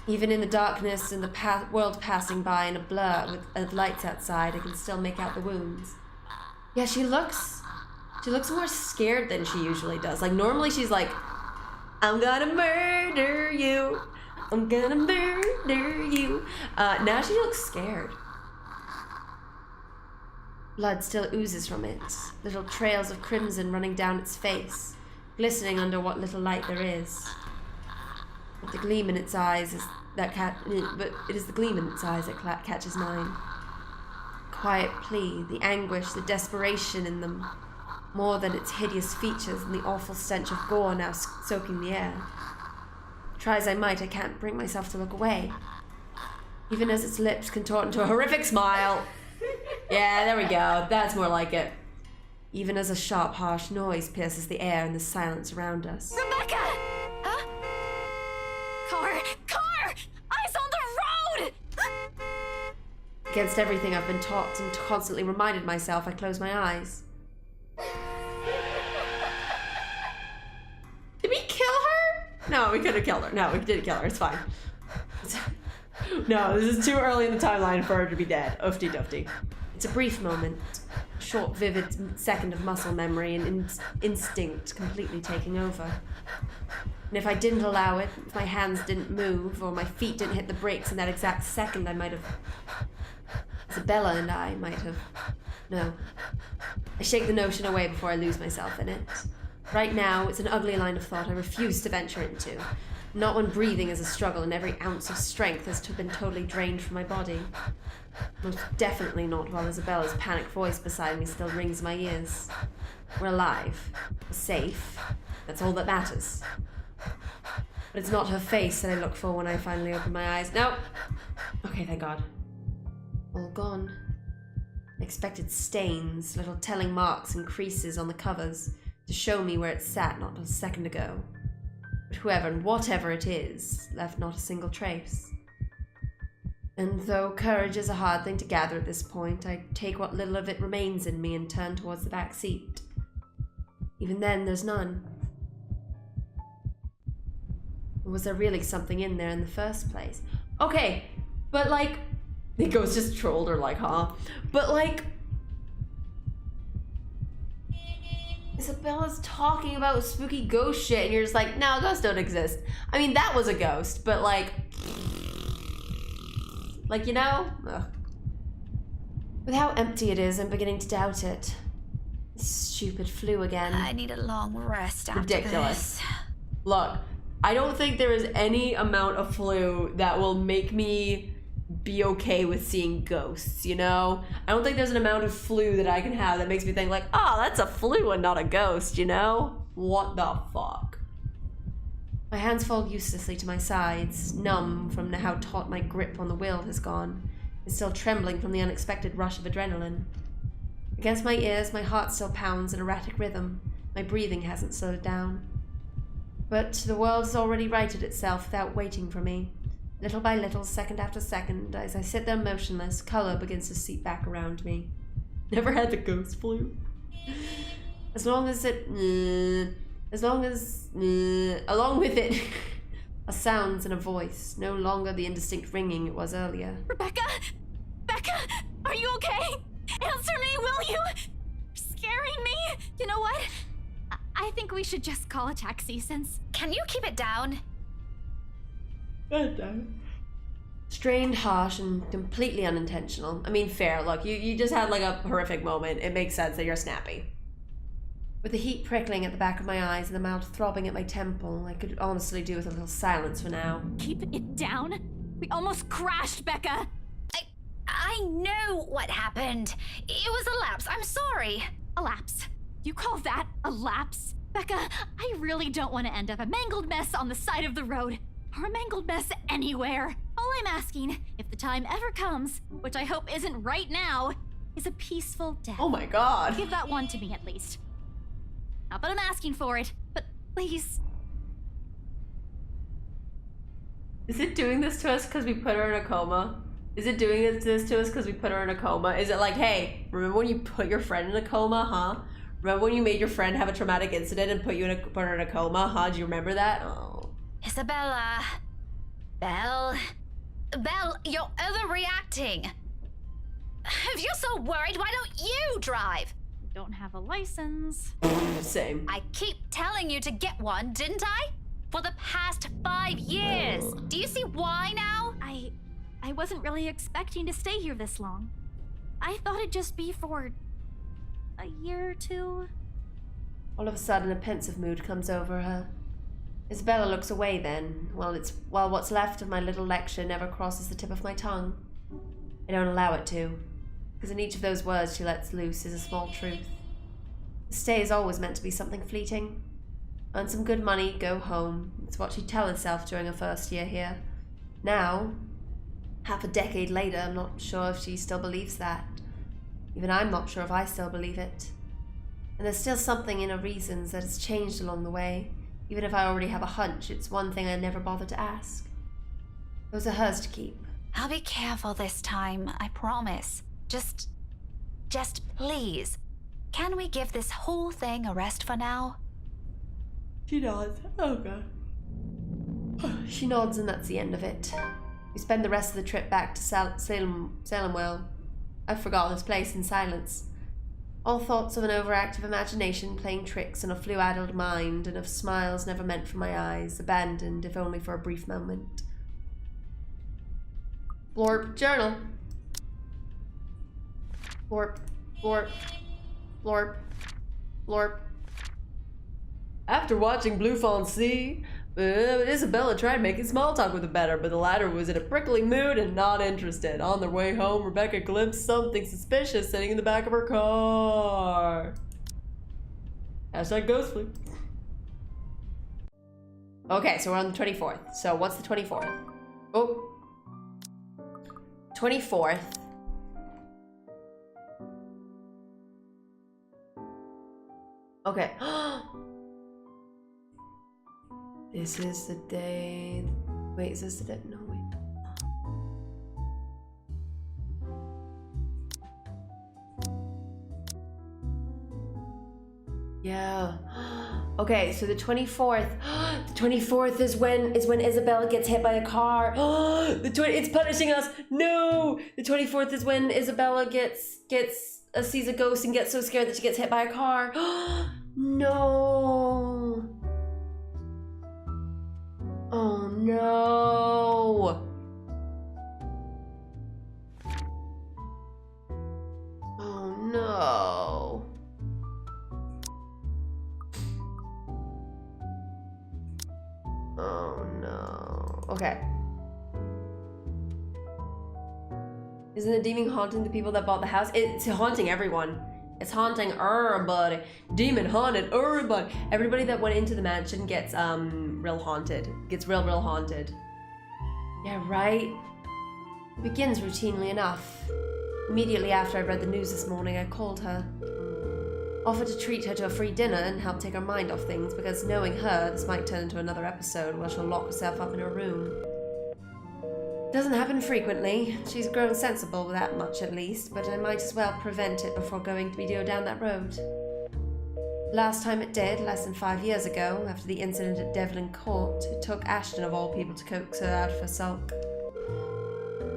Even in the darkness and the world passing by in a blur with lights outside, I can still make out the wounds. Yeah, she looks more scared than she usually does. Like, normally she's like, I'm gonna murder you. I'm gonna murder you. Now she looks scared. Blood still oozes from it, little trails of crimson running down its face, glistening under what little light there is. But the gleam in its eyes is but it is the gleam in its eyes that catches mine. Quiet plea, the anguish, the desperation in them, more than its hideous features and the awful stench of gore now soaking the air. Try as I might, I can't bring myself to look away, even as its lips contort into a horrific smile. Yeah, there we go. That's more like it. Even as a sharp, harsh noise pierces the air and the silence around us. Rebecca! Huh? Car! Eyes on the road! Against everything I've been taught and constantly reminded myself, I close my eyes. Did we kill her? No, we could have killed her. No, we didn't kill her. It's fine. No, this is too early in the timeline for her to be dead. Oofty doofty. It's a brief moment. A short, vivid second of muscle memory and instinct completely taking over. And if I didn't allow it, if my hands didn't move, or my feet didn't hit the brakes in that exact second, I might have... Isabella and I might have... No. I shake the notion away before I lose myself in it. Right now, it's an ugly line of thought I refuse to venture into. Not when breathing is a struggle and every ounce of strength has been totally drained from my body. Most definitely not while Isabella's panicked voice beside me still rings my ears. We're alive. We're safe. That's all that matters. But it's not her face that I look for when I finally open my eyes. No! Okay, thank God. All gone. I expected stains, little telling marks and creases on the covers to show me where it sat not a second ago. But whoever and whatever it is left not a single trace. And though courage is a hard thing to gather at this point, I take what little of it remains in me and turn towards the back seat. Even then, there's none. Or was there really something in there in the first place? Okay, but like, the ghost just trolled her like, huh? But like, Isabella's talking about spooky ghost shit and you're just like, no, ghosts don't exist. I mean, that was a ghost, but like, you know? Ugh. With how empty it is, I'm beginning to doubt it. Stupid flu again. I need a long rest after Ridiculous. this. Look, I don't think there is any amount of flu that will make me be okay with seeing ghosts, you know? I don't think there's an amount of flu that I can have that makes me think like, oh, that's a flu and not a ghost, you know? What the fuck? My hands fall uselessly to my sides, numb from how taut my grip on the wheel has gone, and still trembling from the unexpected rush of adrenaline. Against my ears, my heart still pounds in erratic rhythm. My breathing hasn't slowed down. But the world has already righted itself without waiting for me. Little by little, second after second, as I sit there motionless, color begins to seep back around me. Never had the ghost flu. Along with it, are sounds and a voice, no longer the indistinct ringing it was earlier. Rebecca? Becca, are you okay? Answer me, will you? You're scaring me. You know what? I think we should just call a taxi since... Can you keep it down? Strained, harsh, and completely unintentional. I mean, fair, look, you just had like a horrific moment. It makes sense that you're snappy. With the heat prickling at the back of my eyes and the mouth throbbing at my temple, I could honestly do with a little silence for now. Keep it down? We almost crashed, Becca! I know what happened. It was a lapse. I'm sorry. A lapse? You call that a lapse? Becca, I really don't want to end up a mangled mess on the side of the road. Or a mangled mess anywhere. All I'm asking, if the time ever comes, which I hope isn't right now, is a peaceful death. Oh my God. Give that one to me at least. Not that I'm asking for it, but please. Is it doing this to us because we put her in a coma? Is it doing this to us because we put her in a coma? Is it like, hey, remember when you put your friend in a coma, huh? Remember when you made your friend have a traumatic incident and put her in a coma, huh? Do you remember that? Oh. Isabella. Belle, you're overreacting. If you're so worried, why don't you drive? I don't have a license. Same. I keep telling you to get one, didn't I? For the past 5 years. Do you see why now? I wasn't really expecting to stay here this long. I thought it'd just be for a year or two. All of a sudden, a pensive mood comes over her. Isabella looks away then, while what's left of my little lecture never crosses the tip of my tongue. I don't allow it to, because in each of those words she lets loose is a small truth. The stay is always meant to be something fleeting. Earn some good money, go home. It's what she'd tell herself during her first year here. Now, half a decade later, I'm not sure if she still believes that. Even I'm not sure if I still believe it. And there's still something in her reasons that has changed along the way. Even if I already have a hunch, it's one thing I never bothered to ask. Those are hers to keep. I'll be careful this time, I promise. Just please. Can we give this whole thing a rest for now? She nods. Oh God. She nods and that's the end of it. We spend the rest of the trip back to Salem. I've forgotten this place in silence. All thoughts of an overactive imagination playing tricks on a flu-addled mind, and of smiles never meant for my eyes, abandoned if only for a brief moment. Blorp, journal. Blorp, blorp, blorp, blorp. After watching Blue Fawn Sea, Isabella tried making small talk with the better, but the latter was in a prickly mood and not interested. On their way home, Rebecca glimpsed something suspicious sitting in the back of her car. Hashtag ghostly. Okay, so we're on the 24th. So what's the 24th? Oh. 24th. Okay. This is the day. Wait, is this the day? No, wait. Yeah. Okay, so the 24th. The 24th is when Isabella gets hit by a car. It's punishing us. No. The 24th is when Isabella sees a ghost and gets so scared that she gets hit by a car. No. Oh no. Oh no. Oh no. Okay. Isn't the demon haunting the people that bought the house? It's haunting everyone. It's haunting everybody. Demon haunted everybody. Everybody that went into the mansion gets real haunted. Gets real haunted. Yeah, right? It begins routinely enough. Immediately after I read the news this morning, I called her. Offered to treat her to a free dinner and help take her mind off things, because knowing her, this might turn into another episode where she'll lock herself up in her room. Doesn't happen frequently. She's grown sensible with that much at least, but I might as well prevent it before going to go down that road. Last time it did, less than 5 years ago, after the incident at Devlin Court, it took Ashton of all people to coax her out of her sulk.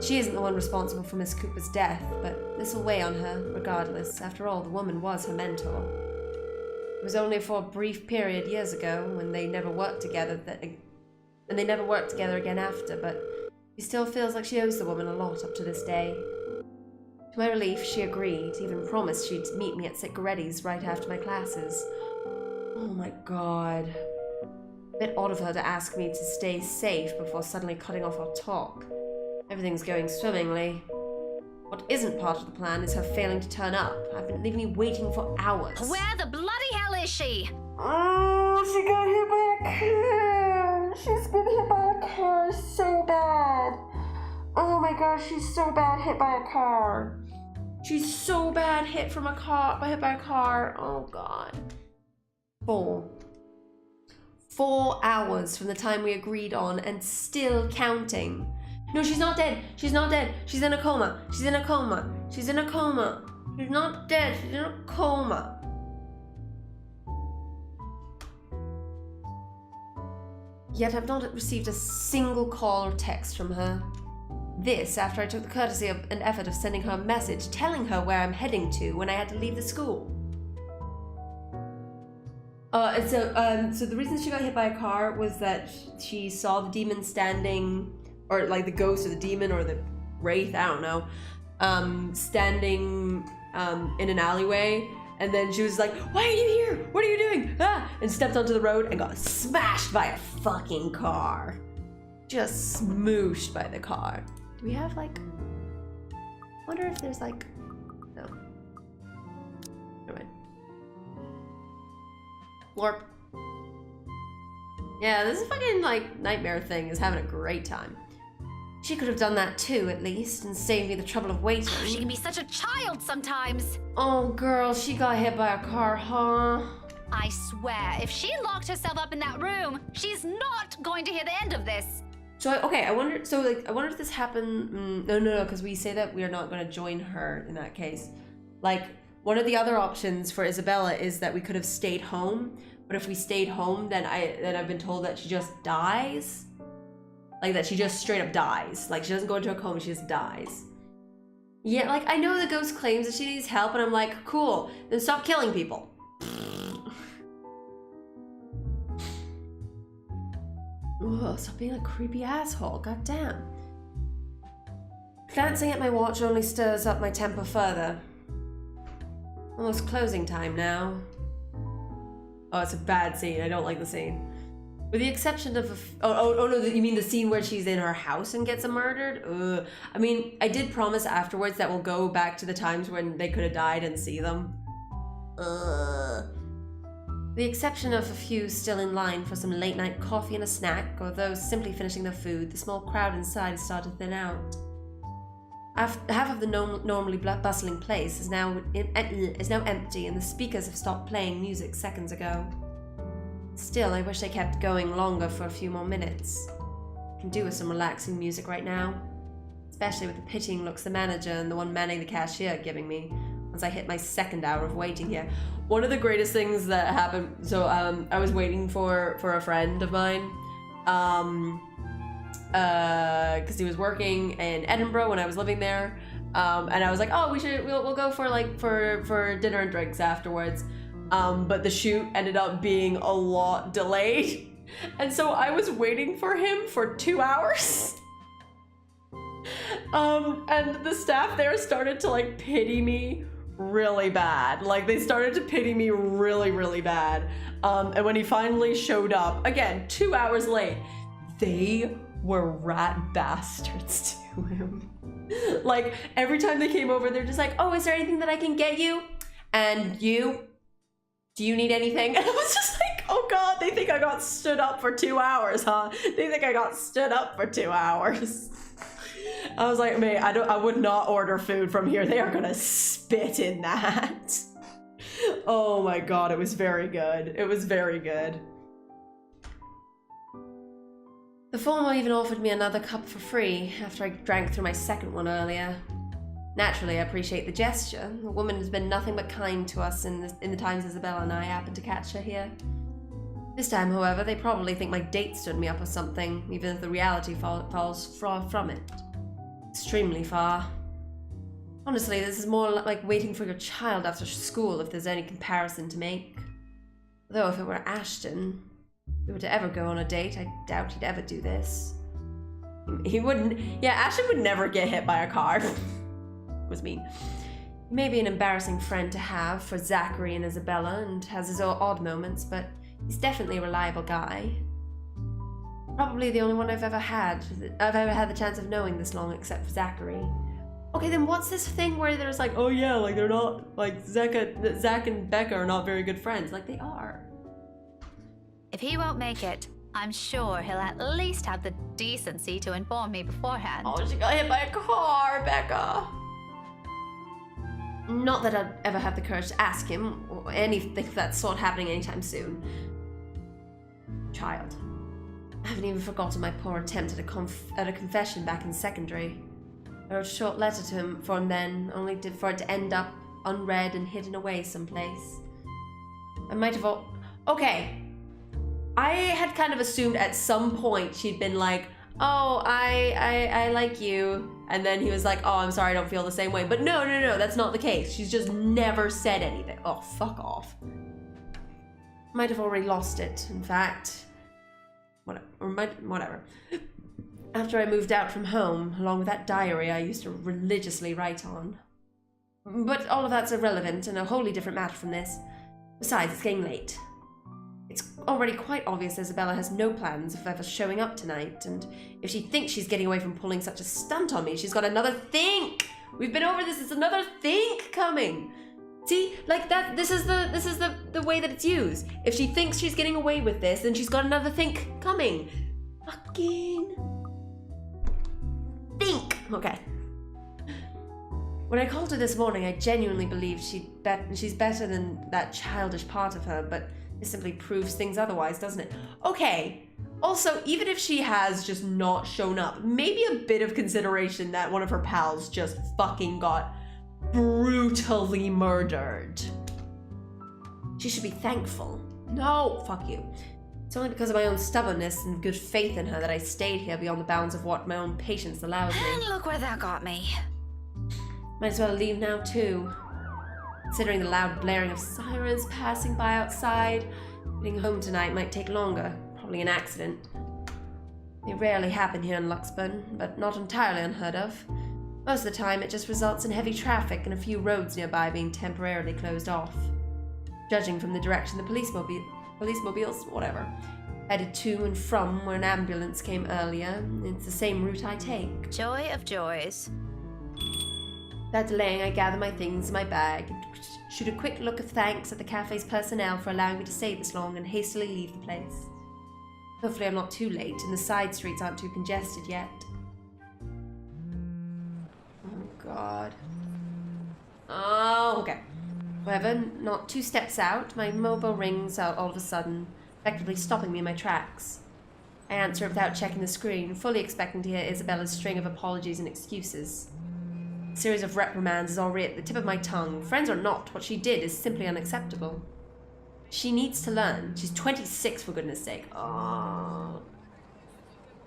She isn't the one responsible for Miss Cooper's death, but this will weigh on her, regardless. After all, the woman was her mentor. It was only for a brief period years ago, when they never worked together, and they never worked together again after, but he still feels like she owes the woman a lot up to this day. To my relief, she agreed, even promised she'd meet me at Cigaretti's right after my classes. Oh my god. A bit odd of her to ask me to stay safe before suddenly cutting off our talk. Everything's going swimmingly. What isn't part of the plan is her failing to turn up. I've been leaving me waiting for hours. Where the bloody hell is she? Oh, she got hit by a car. She's been hit by a car so bad. Oh my gosh, she's so bad hit by a car. She's so bad hit by a car. Oh god. 4 hours from the time we agreed on, and still counting. No, she's not dead. She's not dead. She's in a coma. She's in a coma. She's in a coma. She's not dead. She's in a coma. Yet I've not received a single call or text from her. This after I took the courtesy and effort of sending her a message telling her where I'm heading to when I had to leave the school. So the reason she got hit by a car was that she saw the demon standing, or like the ghost or the demon or the wraith, I don't know, standing in an alleyway, and then she was like, "Why are you here? What are you doing?" And stepped onto the road and got smashed by a fucking car. Just smooshed by the car. Do we have like, I wonder if there's like, no. Never mind. Warp. Yeah, this fucking like nightmare thing is having a great time. She could have done that too, at least, and saved me the trouble of waiting. She can be such a child sometimes. Oh, girl, she got hit by a car, huh? I swear, if she locked herself up in that room, she's not going to hear the end of this. So, okay, I wonder if this happened. No, because we say that we are not going to join her in that case. Like, one of the other options for Isabella is that we could have stayed home, but if we stayed home, then I've been told that she just dies. Like, that she just straight up dies. Like, she doesn't go into a coma, she just dies. Yeah, like, I know the ghost claims that she needs help, and I'm like, cool, then stop killing people. Ugh, stop being a creepy asshole, goddamn. Glancing at my watch only stirs up my temper further. Almost closing time now. Oh, it's a bad scene. I don't like the scene. With the exception of oh no, you mean the scene where she's in her house and gets murdered? Ugh. I mean, I did promise afterwards that we'll go back to the times when they could have died and see them. The exception of a few still in line for some late night coffee and a snack, or those simply finishing their food, the small crowd inside has started to thin out. Half of the normally bustling place is now empty, and the speakers have stopped playing music seconds ago. Still, I wish they kept going longer for a few more minutes. I can do with some relaxing music right now, especially with the pitying looks the manager and the one manning the cashier are giving me once I hit my second hour of waiting here. One of the greatest things that happened, so I was waiting for a friend of mine, because he was working in Edinburgh when I was living there, and I was like, oh, we'll go for dinner and drinks afterwards, but the shoot ended up being a lot delayed, and so I was waiting for him for 2 hours. And the staff there started to like pity me really bad. Like, they started to pity me really, really bad. And when he finally showed up, again, 2 hours late, they were rat bastards to him. Like, every time they came over, they're just like, oh, is there anything that I can get you? And you? Do you need anything? And I was just like, oh God, they think I got stood up for 2 hours, huh? They think I got stood up for 2 hours. I was like, mate, I would not order food from here. They are gonna spit in that. Oh my God, it was very good. It was very good. The former even offered me another cup for free after I drank through my second one earlier. Naturally, I appreciate the gesture. The woman has been nothing but kind to us in the times Isabella and I happened to catch her here. This time, however, they probably think my date stood me up or something, even if the reality falls far from it. Extremely far. Honestly, this is more like waiting for your child after school, if there's any comparison to make. Though if it were Ashton, if we were to ever go on a date, I doubt he'd ever do this. He wouldn't. Yeah, Ashton would never get hit by a car. Was mean. He may be an embarrassing friend to have for Zachary and Isabella, and has his odd moments, but he's definitely a reliable guy. Probably the only one I've ever had the chance of knowing this long, except for Zachary. Okay, then what's this thing where there's like, oh yeah, like they're not, like Zach and Becca are not very good friends. Like, they are. If he won't make it, I'm sure he'll at least have the decency to inform me beforehand. Oh, she got hit by a car, Becca. Not that I'd ever have the courage to ask him, or anything of that sort happening anytime soon. Child. I haven't even forgotten my poor attempt at a confession back in secondary. I wrote a short letter to him for him then, only for it to end up unread and hidden away someplace. I might have okay. I had kind of assumed at some point she'd been like, oh, I like you. And then he was like, oh, I'm sorry, I don't feel the same way. But no, that's not the case. She's just never said anything. Oh, fuck off. Might have already lost it, in fact. Whatever. After I moved out from home, along with that diary I used to religiously write on. But all of that's irrelevant and a wholly different matter from this. Besides, it's getting late. It's already quite obvious Isabella has no plans of ever showing up tonight, and if she thinks she's getting away from pulling such a stunt on me, she's got another think! We've been over this, it's another think coming! See, like that, this is the way that it's used. If she thinks she's getting away with this, then she's got another think coming. Fucking think! Okay. When I called her this morning, I genuinely believed she's better than that childish part of her, but it simply proves things otherwise, doesn't it? Okay. Also, even if she has just not shown up, maybe a bit of consideration that one of her pals just fucking got brutally murdered. She should be thankful. No, fuck you. It's only because of my own stubbornness and good faith in her that I stayed here beyond the bounds of what my own patience allows me. And look where that got me. Might as well leave now too. Considering the loud blaring of sirens passing by outside, getting home tonight might take longer. Probably an accident. They rarely happen here in Luxburn, but not entirely unheard of. Most of the time, it just results in heavy traffic and a few roads nearby being temporarily closed off. Judging from the direction the police mobiles, whatever, headed to and from where an ambulance came earlier, it's the same route I take. Joy of joys. Without delaying, I gather my things in my bag and shoot a quick look of thanks at the cafe's personnel for allowing me to stay this long and hastily leave the place. Hopefully I'm not too late and the side streets aren't too congested yet. Oh god. Oh, okay. However, not 2 steps out, my mobile rings out all of a sudden, effectively stopping me in my tracks. I answer without checking the screen, fully expecting to hear Isabella's string of apologies and excuses. A series of reprimands is already at the tip of my tongue. Friends or not, what she did is simply unacceptable. She needs to learn. She's 26, for goodness sake. Oh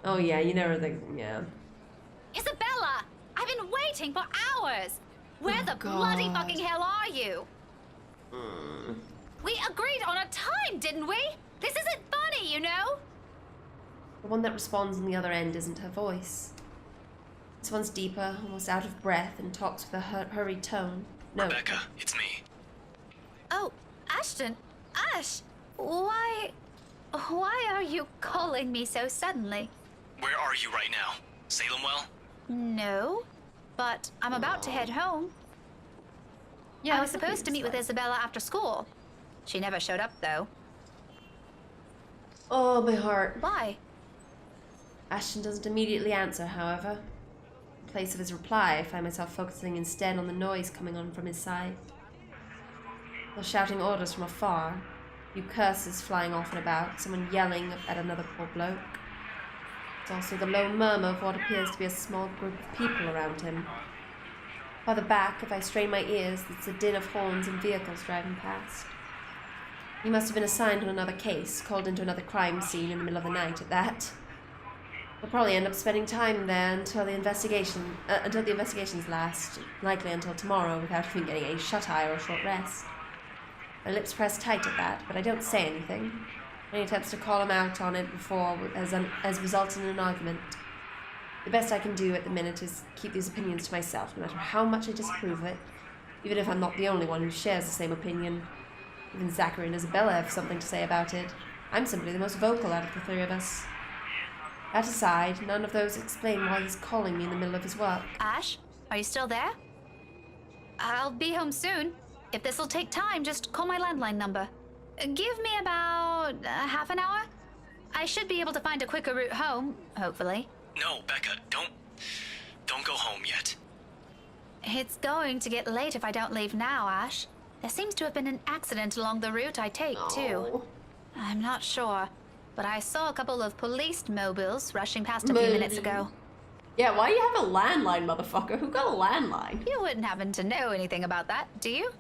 yeah, you know the yeah. Isabella! I've been waiting for hours! Where the bloody fucking hell are you? We agreed on a time, didn't we? This isn't funny, you know? The one that responds on the other end isn't her voice. This one's deeper, almost out of breath, and talks with a hurried tone. No. Rebecca, it's me. Oh, Ashton. Ash! Why are you calling me so suddenly? Where are you right now? Salem well? No, but I'm about to head home. Yeah, I was supposed to meet with Isabella after school. She never showed up, though. Oh, my heart. Why? Ashton doesn't immediately answer, however. In place of his reply, I find myself focusing instead on the noise coming on from his side. While shouting orders from afar, a few curses flying off and about, someone yelling at another poor bloke. There's also the low murmur of what appears to be a small group of people around him. Farther back, if I strain my ears, it's the din of horns and vehicles driving past. He must have been assigned on another case, called into another crime scene in the middle of the night at that. We'll probably end up spending time there until the investigations last, likely until tomorrow, without even getting a shut-eye or a short rest. My lips press tight at that, but I don't say anything. Any attempts to call him out on it before has resulted in an argument. The best I can do at the minute is keep these opinions to myself, no matter how much I disapprove of it, even if I'm not the only one who shares the same opinion. Even Zachary and Isabella have something to say about it. I'm simply the most vocal out of the 3 of us. That aside, none of those explain why he's calling me in the middle of his work. Ash, are you still there? I'll be home soon. If this'll take time, just call my landline number. Give me about half an hour. I should be able to find a quicker route home, hopefully. No, Becca, don't go home yet. It's going to get late if I don't leave now, Ash. There seems to have been an accident along the route I take, too. I'm not sure, but I saw a couple of police mobiles rushing past a few minutes ago. Yeah, why do you have a landline, motherfucker? Who got a landline? You wouldn't happen to know anything about that, do you?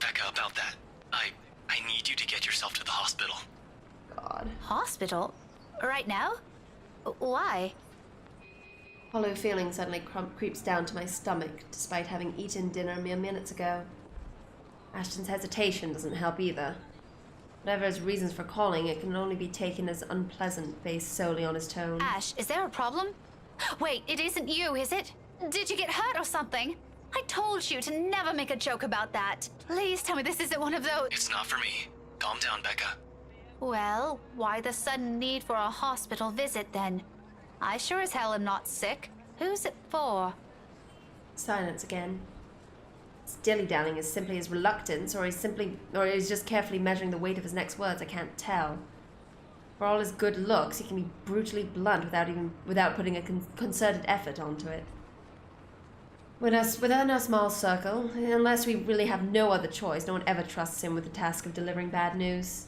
Becca, about that. I need you to get yourself to the hospital. God. Hospital? Right now? Why? Hollow feeling suddenly creeps down to my stomach, despite having eaten dinner mere minutes ago. Ashton's hesitation doesn't help either. Whatever his reasons for calling, it can only be taken as unpleasant based solely on his tone. Ash, is there a problem? Wait, it isn't you, is it? Did you get hurt or something? I told you to never make a joke about that. Please tell me this isn't one of those— It's not for me. Calm down, Becca. Well, why the sudden need for a hospital visit then? I sure as hell am not sick. Who's it for? Silence again. His dilly-dallying is simply his reluctance, or he's just carefully measuring the weight of his next words, I can't tell. For all his good looks, he can be brutally blunt without putting a concerted effort onto it. Within our small circle, unless we really have no other choice, no one ever trusts him with the task of delivering bad news.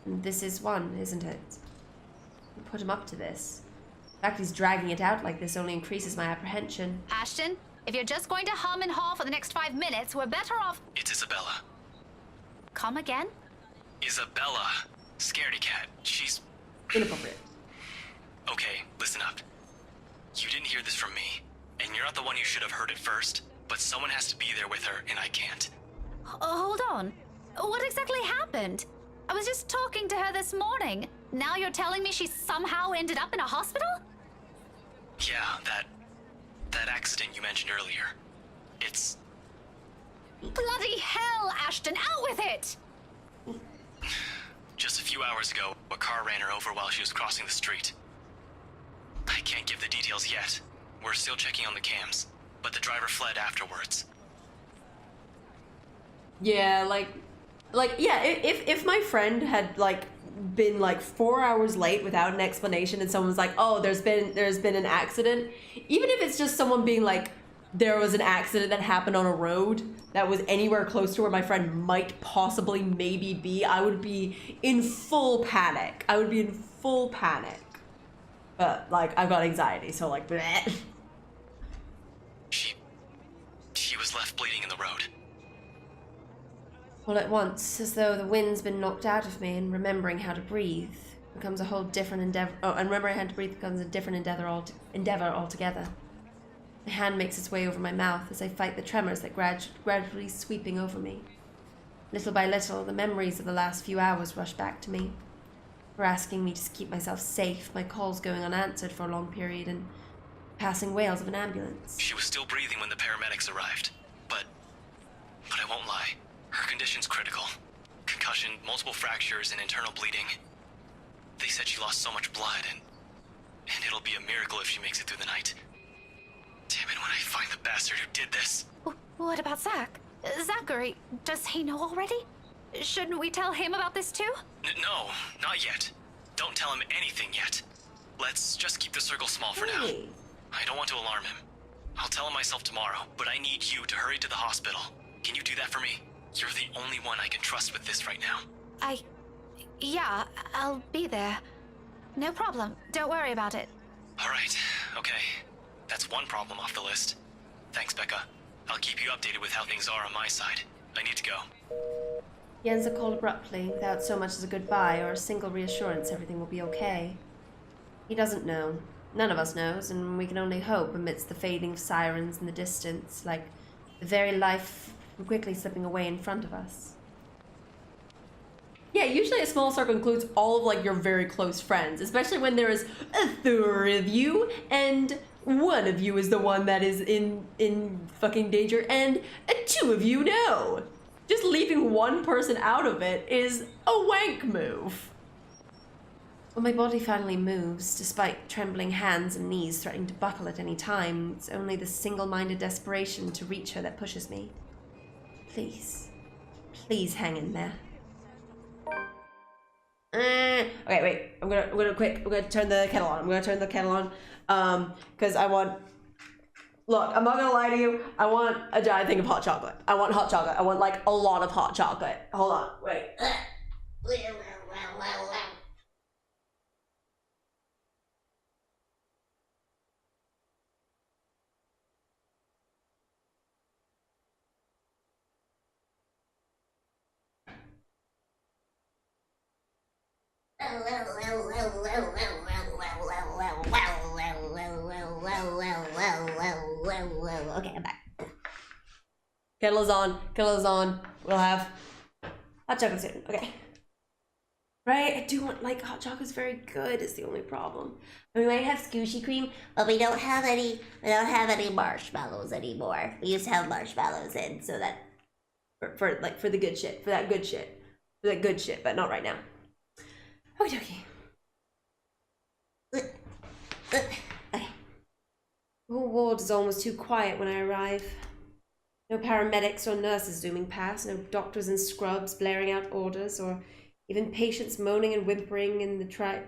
And this is one, isn't it? We put him up to this. The fact he's dragging it out like this only increases my apprehension. Ashton, if you're just going to hum and haw for the next 5 minutes, we're better off— It's Isabella. Come again? Isabella. Scaredy cat. She's... Inappropriate. Okay, listen up. You didn't hear this from me, and you're not the one who should have heard it first, but Someone has to be there with her, and I can't. Hold on. What exactly happened? I was just talking to her this morning. Now you're telling me she somehow ended up in a hospital? Yeah, that accident you mentioned earlier. It's... Bloody hell, Ashton, out with it! Just a few hours ago, a car ran her over while she was crossing the street. I can't give the details yet. We're still checking on the cams, but the driver fled afterwards. Yeah, yeah, if my friend had like been like 4 hours late without an explanation and someone's like, oh, there's been an accident, even if it's just someone being like, there was an accident that happened on a road that was anywhere close to where my friend might possibly maybe be, I would be in full panic. I would be in full panic. But like, I've got anxiety, so like, bleh. She was left bleeding in the road. All at once, as though the wind's been knocked out of me, and remembering how to breathe becomes a whole different endeavor. Oh, and remembering how to breathe becomes a different endeavor altogether. My hand makes its way over my mouth as I fight the tremors that gradually sweeping over me. Little by little, the memories of the last few hours rush back to me. For asking me to keep myself safe, my calls going unanswered for a long period, and passing wails of an ambulance. She was still breathing when the paramedics arrived, but I won't lie. Her condition's critical. Concussion, multiple fractures, and internal bleeding. They said she lost so much blood, and it'll be a miracle if she makes it through the night. Damn it, when I find the bastard who did this. What about Zach? Zachary, does he know already? Shouldn't we tell him about this too? No, not yet. Don't tell him anything yet. Let's just keep the circle small for now. I don't want to alarm him. I'll tell him myself tomorrow, but I need you to hurry to the hospital. Can you do that for me? You're the only one I can trust with this right now. Yeah, I'll be there. No problem. Don't worry about it. All right, okay. That's one problem off the list. Thanks, Becca. I'll keep you updated with how things are on my side. I need to go. He ends the call abruptly, without so much as a goodbye or a single reassurance everything will be okay. He doesn't know. None of us knows, and we can only hope amidst the fading of sirens in the distance, like the very life quickly slipping away in front of us. Yeah, usually a small circle includes all of like your very close friends, especially when there is a third of you and one of you is the one that is in fucking danger and two of you know. Just leaving one person out of it is a wank move. When my body finally moves, despite trembling hands and knees threatening to buckle at any time, it's only the single-minded desperation to reach her that pushes me. Please. Please hang in there. Okay, wait. I'm gonna turn the kettle on. I'm gonna turn the kettle on. Because I want... Look, I'm not gonna lie to you. I want a giant thing of hot chocolate. I want hot chocolate. I want, like, a lot of hot chocolate. Hold on. Wait. Okay, I'm back. Kettle is on. Kettle is on. We'll have hot chocolate soon. Okay. Right? I do want, like, hot chocolate's very good is the only problem. And we might have squishy cream, but we don't have any marshmallows anymore. We used to have marshmallows in, so that for the good shit, for that good shit, but not right now. Okie dokie. Okay. The whole ward is almost too quiet when I arrive. No paramedics or nurses zooming past, no doctors in scrubs blaring out orders, or even patients moaning and whimpering in the triaging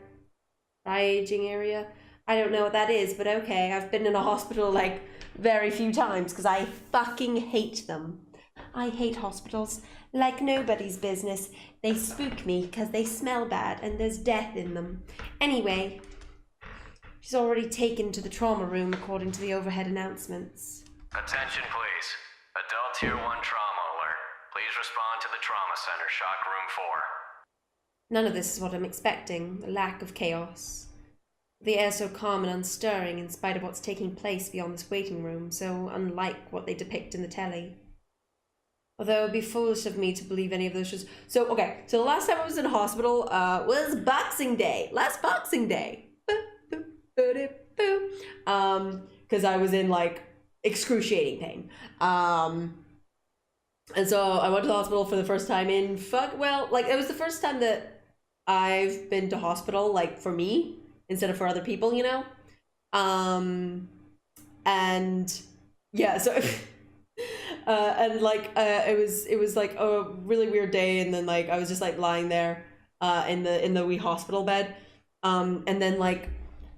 area. I don't know what that is, but okay, I've been in a hospital like very few times because I fucking hate them. I hate hospitals like nobody's business. They spook me because they smell bad and there's death in them. Anyway, she's already taken to the trauma room according to the overhead announcements. Attention please. Adult Tier 1 trauma alert. Please respond to the trauma center, shock room 4. None of this is what I'm expecting. A lack of chaos. The air so calm and unstirring in spite of what's taking place beyond this waiting room, so unlike what they depict in the telly. Although it would be foolish of me to believe any of those shows. So, okay, so the last time I was in a hospital was Boxing Day. Last Boxing Day. Because I was in, like, excruciating pain. And so I went to the hospital for the first time in it was the first time that I've been to hospital, like, for me, instead of for other people, you know? And yeah, so it was like a really weird day, and then like I was just like lying there in the wee hospital bed, and then like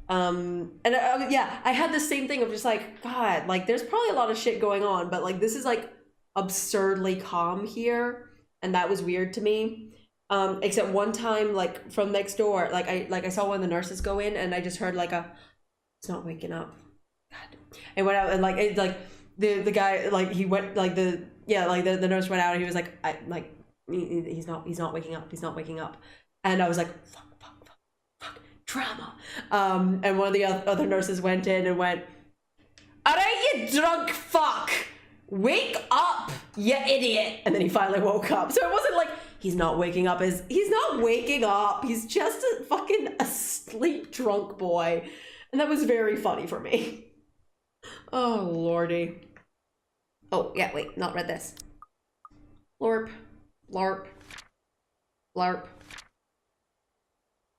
I had the same thing of just like, God, like there's probably a lot of shit going on, but like this is like absurdly calm here, and that was weird to me. Except one time, like from next door, like I saw one of the nurses go in, and I just heard like it's not waking up. God. And went out, and like it, like the guy, like he went, like the nurse went out, and he was like, he's not waking up, he's not waking up, and I was like, fuck, drama. And one of the other nurses went in and went, all right, you drunk fuck, wake up, you idiot. And then he finally woke up. So it wasn't like he's not waking up, he's not waking up, he's just a fucking asleep drunk boy. And that was very funny for me. Oh lordy. Oh yeah, wait, not read this. Lorp, larp, larp.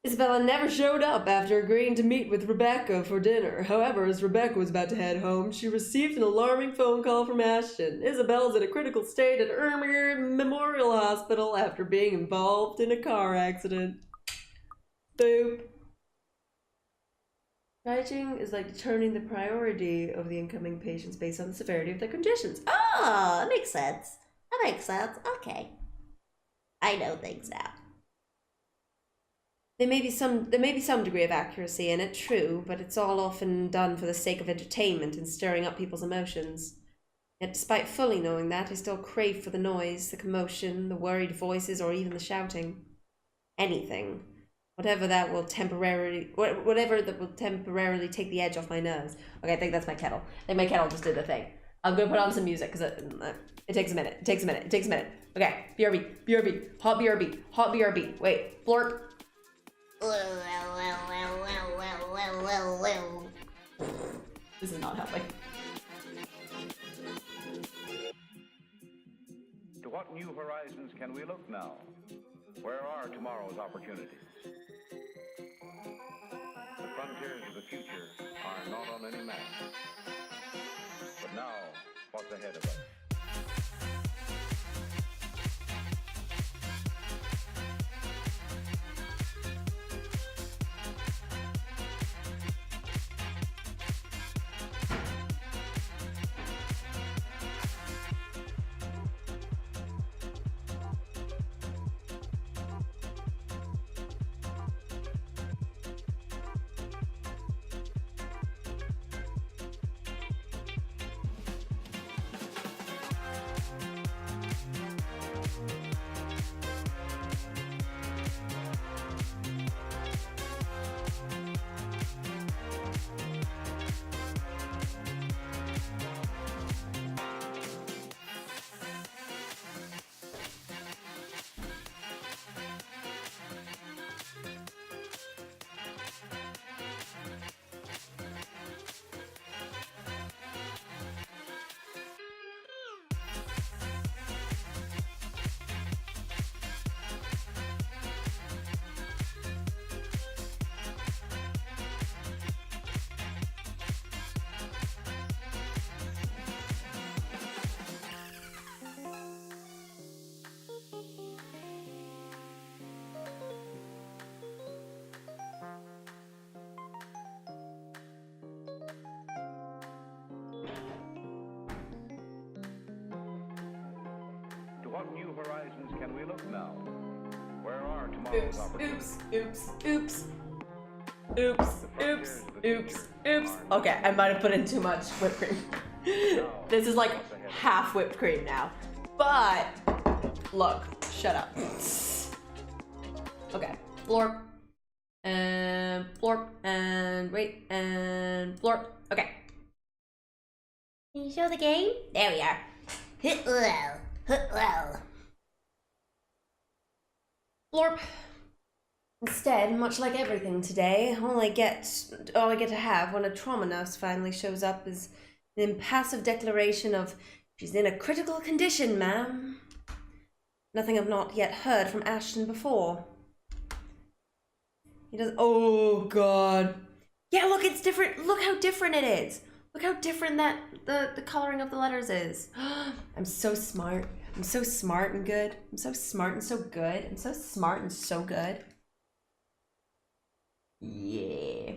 Isabella never showed up after agreeing to meet with Rebecca for dinner. However, as Rebecca was about to head home, she received an alarming phone call from Ashton. Isabella's in a critical state at Ermere Memorial Hospital after being involved in a car accident. Boop. Triaging is like determining the priority of the incoming patients based on the severity of their conditions. Oh, that makes sense. That makes sense. Okay. I know things now. There may be some degree of accuracy in it, true, but it's all often done for the sake of entertainment and stirring up people's emotions. Yet despite fully knowing that, I still crave for the noise, the commotion, the worried voices, or even the shouting. Anything. Whatever that will temporarily take the edge off my nerves. Okay, I think that's my kettle. I think my kettle just did the thing. I'm gonna put on some music because it takes a minute. It takes a minute. It takes a minute. Okay, BRB, hot BRB. Wait, florp. This is not helping. To what new horizons can we look now? Where are tomorrow's opportunities? The frontiers of the future are not on any map. But now, what's ahead of us? What new horizons can we look now? Where are tomorrow's opportunities? Oops. Okay, I might have put in too much whipped cream. This is like half whipped cream now. But, look, shut up. Okay, florp. florp, and wait, and florp. Okay. Can you show the game? There we are. Hit low. Hit low. Florp. Instead, much like everything today, all I get to have when a trauma nurse finally shows up is an impassive declaration of, "She's in a critical condition, ma'am." Nothing I've not yet heard from Ashton before. He does. Oh God. Yeah, look, it's different. Look how different it is. Look how different that the coloring of the letters is. I'm so smart. I'm so smart and good. I'm so smart and so good. I'm so smart and so good. Yeah.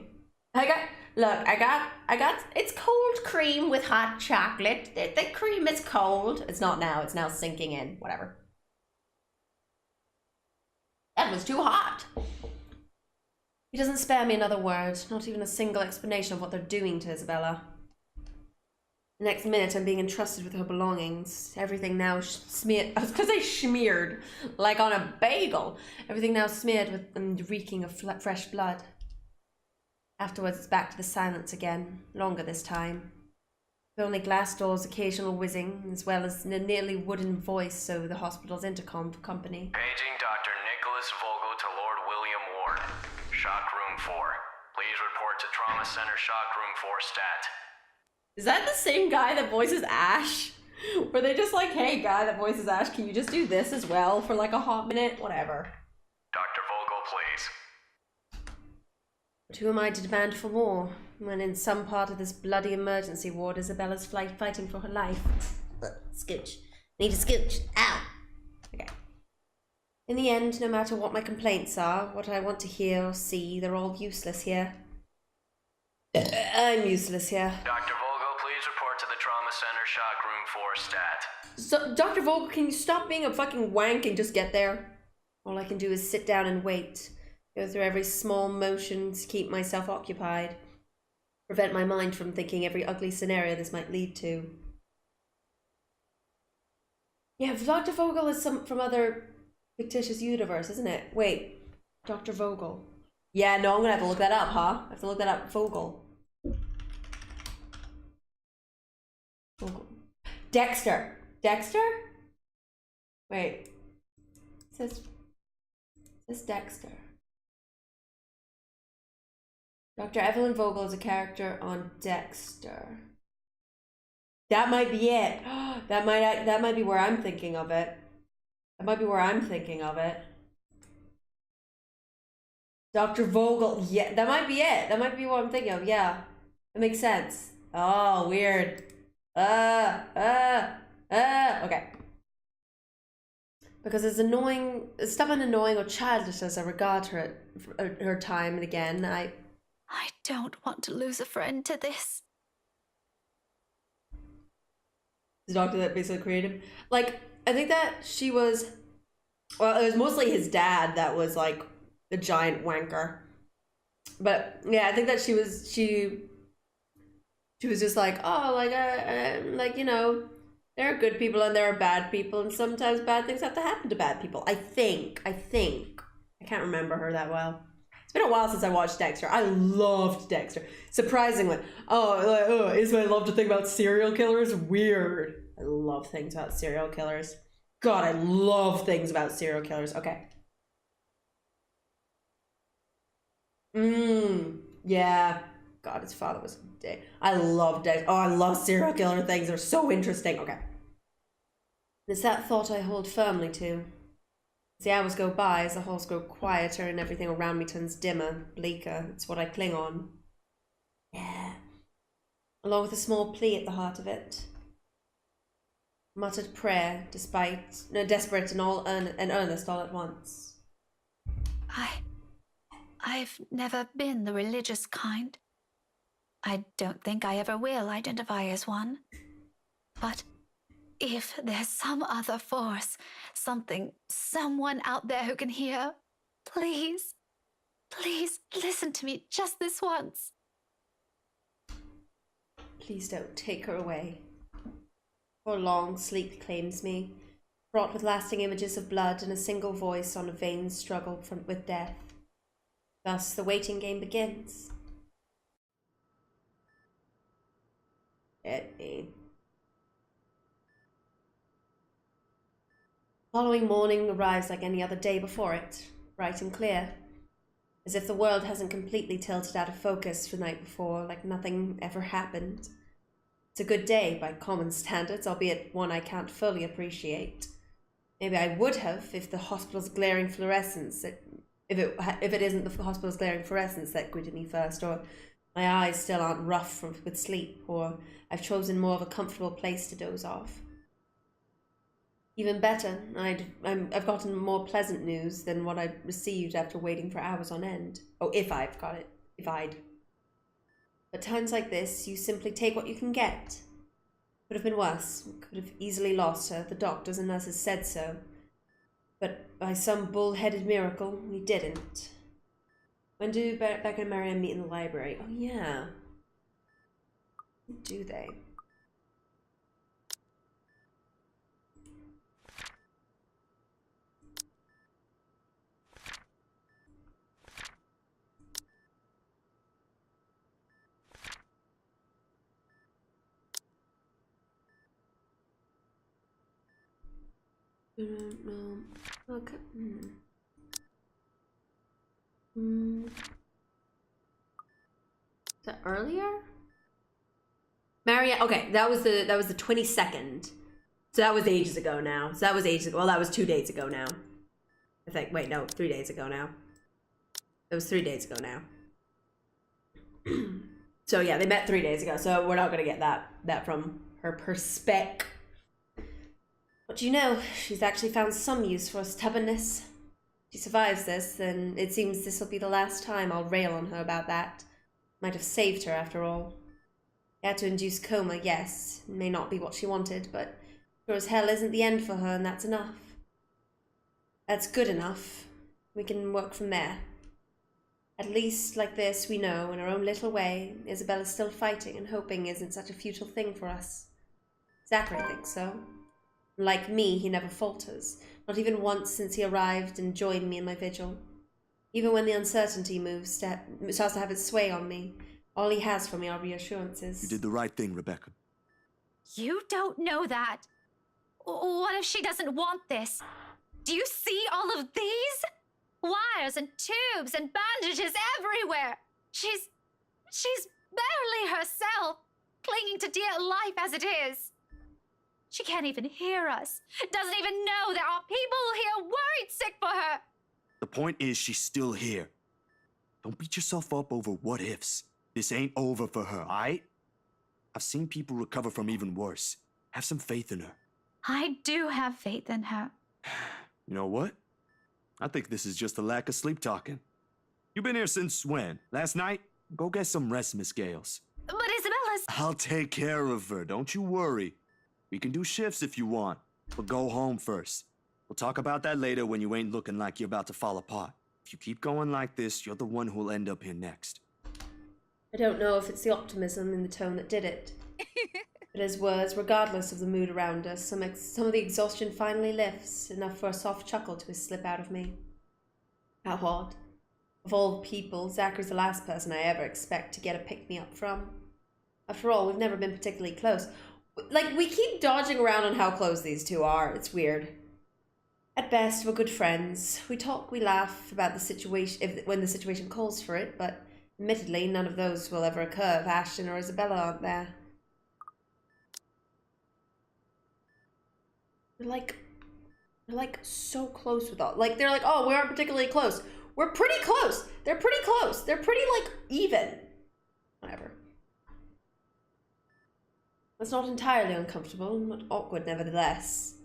I got, it's cold cream with hot chocolate. The cream is cold. It's not now, it's now sinking in. Whatever. That was too hot. He doesn't spare me another word, not even a single explanation of what they're doing to Isabella. The next minute, I'm being entrusted with her belongings. Everything now smeared. I was gonna say smeared, like on a bagel. Everything now smeared with and reeking of fresh blood. Afterwards, it's back to the silence again, longer this time. With only glass doors, occasional whizzing, as well as a nearly wooden voice over the hospital's intercom company. Paging Dr. Nicholas Vogel to Lord William Ward. Shock Room 4. Please report to Trauma Center Shock Room 4 stat. Is that the same guy that voices Ash? Were they just like, hey guy that voices Ash, can you just do this as well for like a hot minute? Whatever. Dr. Vogel, please. But who am I to demand for more, when in some part of this bloody emergency ward, Isabella's fighting for her life? Scooch. Need a scooch. Ow! Okay. In the end, no matter what my complaints are, what I want to hear or see, they're all useless here. I'm useless here. Dr. Vogel, please report to the Trauma Center Shock Room 4 stat. So, Dr. Vogel, can you stop being a fucking wank and just get there? All I can do is sit down and wait. Go through every small motion to keep myself occupied. Prevent my mind from thinking every ugly scenario this might lead to. Yeah, Dr. Vogel is from other fictitious universe, isn't it? Wait, Dr. Vogel. Yeah, no, I'm gonna have to look that up, huh? I have to look that up. Vogel. Vogel. Dexter. Dexter? Wait. It says Dexter. Dr. Evelyn Vogel is a character on Dexter. That might be it. That might be where I'm thinking of it. That might be where I'm thinking of it. Dr. Vogel. Yeah, that might be it. That might be what I'm thinking of. Yeah. That makes sense. Oh, weird. Okay. Because as annoying, stubborn, annoying, or childish as I regard her time and again, I don't want to lose a friend to this. The doctor that basically created him. Like, I think that she was, well, it was mostly his dad that was like the giant wanker. But yeah, I think that she was just like, oh, like, you know, there are good people and there are bad people, and sometimes bad things have to happen to bad people. I think. I can't remember her that well. It's been a while since I watched Dexter. I loved Dexter. Surprisingly. Is my love to think about serial killers? Weird. I love things about serial killers. God, I love things about serial killers. Okay. Yeah. God, his father was dead. I love Dexter. Oh, I love serial killer things. They're so interesting. Okay. It's that thought I hold firmly to. As the hours go by, as the halls grow quieter and everything around me turns dimmer, bleaker, it's what I cling on. Yeah. Along with a small plea at the heart of it. Muttered prayer, desperate and earnest all at once. I've never been the religious kind. I don't think I ever will identify as one. But if there's some other force, someone out there who can hear, please listen to me just this once. Please don't take her away. For long sleep claims me, fraught with lasting images of blood and a single voice on a vain struggle with death. Thus, the waiting game begins. Hit me. Following morning arrives like any other day before it, bright and clear. As if the world hasn't completely tilted out of focus the night before, like nothing ever happened. It's a good day by common standards, albeit one I can't fully appreciate. Maybe I would have if the hospital's glaring fluorescence, if it isn't the hospital's glaring fluorescence that greeted me first, or my eyes still aren't rough with sleep, or I've chosen more of a comfortable place to doze off. Even better, I've gotten more pleasant news than what I'd received after waiting for hours on end. Oh, if I've got it. If I'd. But times like this, you simply take what you can get. Could have been worse. Could have easily lost her. The doctors and nurses said so. But by some bull-headed miracle, we didn't. When do Becca and Marianne meet in the library? Oh, yeah. Do they? No. Okay. Is that earlier? Marianne. Okay, that was the 22nd. So that was ages ago now. So that was ages ago. Well, that was 2 days ago now. I think. Wait, no, 3 days ago now. It was 3 days ago now. So yeah, they met 3 days ago. So we're not gonna get that from her perspective. But you know, she's actually found some use for her stubbornness. If she survives this, then it seems this will be the last time I'll rail on her about that. Might have saved her after all. He had to induce coma, yes. It may not be what she wanted, but sure as hell isn't the end for her, and that's enough. That's good enough. We can work from there. At least, like this, we know, in our own little way, Isabella's still fighting, and hoping isn't such a futile thing for us. Zachary thinks so. Like me, he never falters, not even once since he arrived and joined me in my vigil. Even when the uncertainty starts to have its sway on me, all he has for me are reassurances. You did the right thing, Rebecca. You don't know that. What if she doesn't want this? Do you see all of these? Wires and tubes and bandages everywhere. She's barely herself, clinging to dear life as it is. She can't even hear us. Doesn't even know there are people here worried sick for her. The point is she's still here. Don't beat yourself up over what ifs. This ain't over for her, alright? I've seen people recover from even worse. Have some faith in her. I do have faith in her. You know what? I think this is just a lack of sleep talking. You've been here since when? Last night? Go get some rest, Miss Gales. But Isabella's... I'll take care of her, don't you worry. We can do shifts if you want, but go home first. We'll talk about that later when you ain't looking like you're about to fall apart. If you keep going like this, you're the one who'll end up here next. I don't know if it's the optimism in the tone that did it. But as was, regardless of the mood around us, some of the exhaustion finally lifts, enough for a soft chuckle to slip out of me. How odd. Of all people, Zachary's the last person I ever expect to get a pick-me-up from. After all, we've never been particularly close. Like, we keep dodging around on how close these two are. It's weird. At best, we're good friends. We talk, we laugh about the situation when the situation calls for it, but admittedly, none of those will ever occur if Ashton or Isabella aren't there. They're like so close with all. Like, they're like, oh, we aren't particularly close. We're pretty close. They're pretty close. They're pretty, like, even. Whatever. That's not entirely uncomfortable, but awkward nevertheless.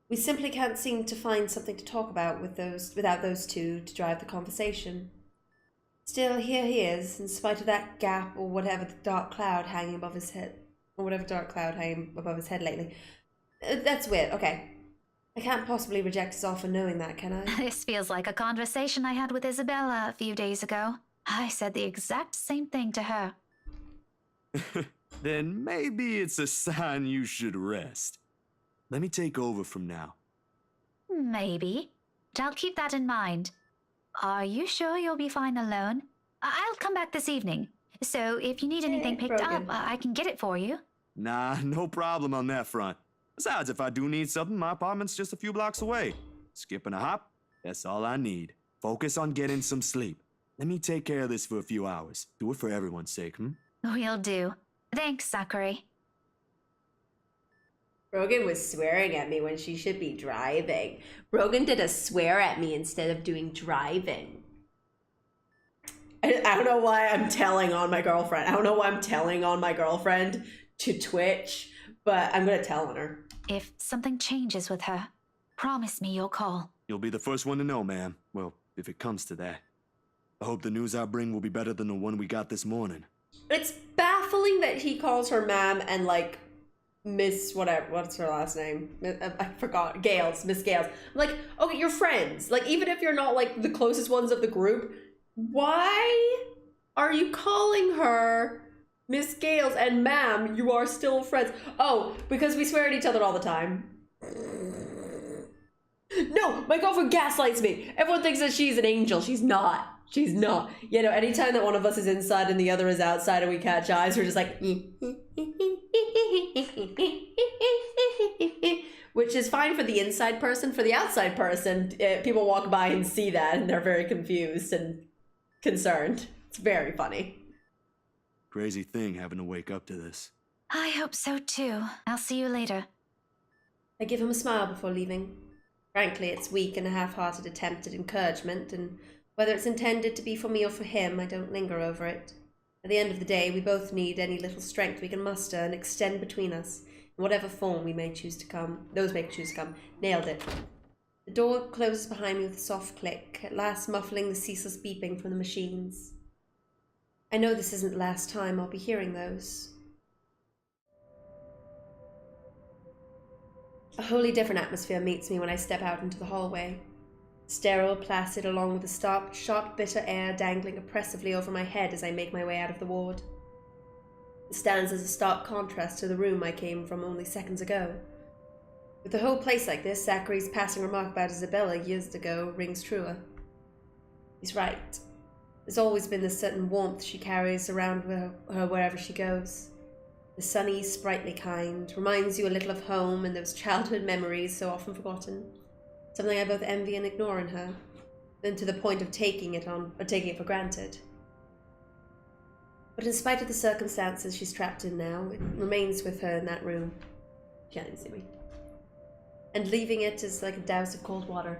We simply can't seem to find something to talk about without those two to drive the conversation. Still, here he is, in spite of that gap or whatever the dark cloud hanging above his head. Or whatever dark cloud hanging above his head lately. That's weird, okay. I can't possibly reject his offer knowing that, can I? This feels like a conversation I had with Isabella a few days ago. I said the exact same thing to her. Then maybe it's a sign you should rest. Let me take over from now. Maybe. But I'll keep that in mind. Are you sure you'll be fine alone? I'll come back this evening. So if you need anything picked up, I can get it for you. Nah, no problem on that front. Besides, if I do need something, my apartment's just a few blocks away. Skip and a hop, that's all I need. Focus on getting some sleep. Let me take care of this for a few hours. Do it for everyone's sake, Will do. Thanks, Sakura. Brogan was swearing at me when she should be driving. Brogan did a swear at me instead of doing driving. I don't know why I'm telling on my girlfriend. I don't know why I'm telling on my girlfriend to Twitch, but I'm gonna tell on her. If something changes with her, promise me you'll call. You'll be the first one to know, ma'am. Well, if it comes to that. I hope the news I bring will be better than the one we got this morning. It's baffling that he calls her ma'am and like Miss whatever, what's her last name? I forgot. Miss Gales. I'm like, okay, you're friends. Like, even if you're not like the closest ones of the group, why are you calling her Miss Gales and ma'am? You are still friends. Oh, because we swear at each other all the time. No, my girlfriend gaslights me. Everyone thinks that she's an angel. She's not. She's not. You know, anytime that one of us is inside and the other is outside and we catch eyes, we're just like, which is fine for the inside person. For the outside person, people walk by and see that and they're very confused and concerned. It's very funny. Crazy thing having to wake up to this. I hope so too. I'll see you later. I give him a smile before leaving. Frankly, it's weak and a half-hearted attempt at encouragement, and whether it's intended to be for me or for him, I don't linger over it. At the end of the day, we both need any little strength we can muster and extend between us, in whatever form we may choose to come. Those may choose to come. Nailed it. The door closes behind me with a soft click, at last muffling the ceaseless beeping from the machines. I know this isn't the last time I'll be hearing those. A wholly different atmosphere meets me when I step out into the hallway. Sterile, placid, along with the sharp, bitter air dangling oppressively over my head as I make my way out of the ward. It stands as a stark contrast to the room I came from only seconds ago. With the whole place like this, Zachary's passing remark about Isabella years ago rings truer. He's right. There's always been this certain warmth she carries around her wherever she goes. The sunny, sprightly kind, reminds you a little of home and those childhood memories so often forgotten. Something I both envy and ignore in her, and to the point of taking it for granted. But in spite of the circumstances she's trapped in now, it remains with her in that room. She can't even see me. And leaving it is like a douse of cold water.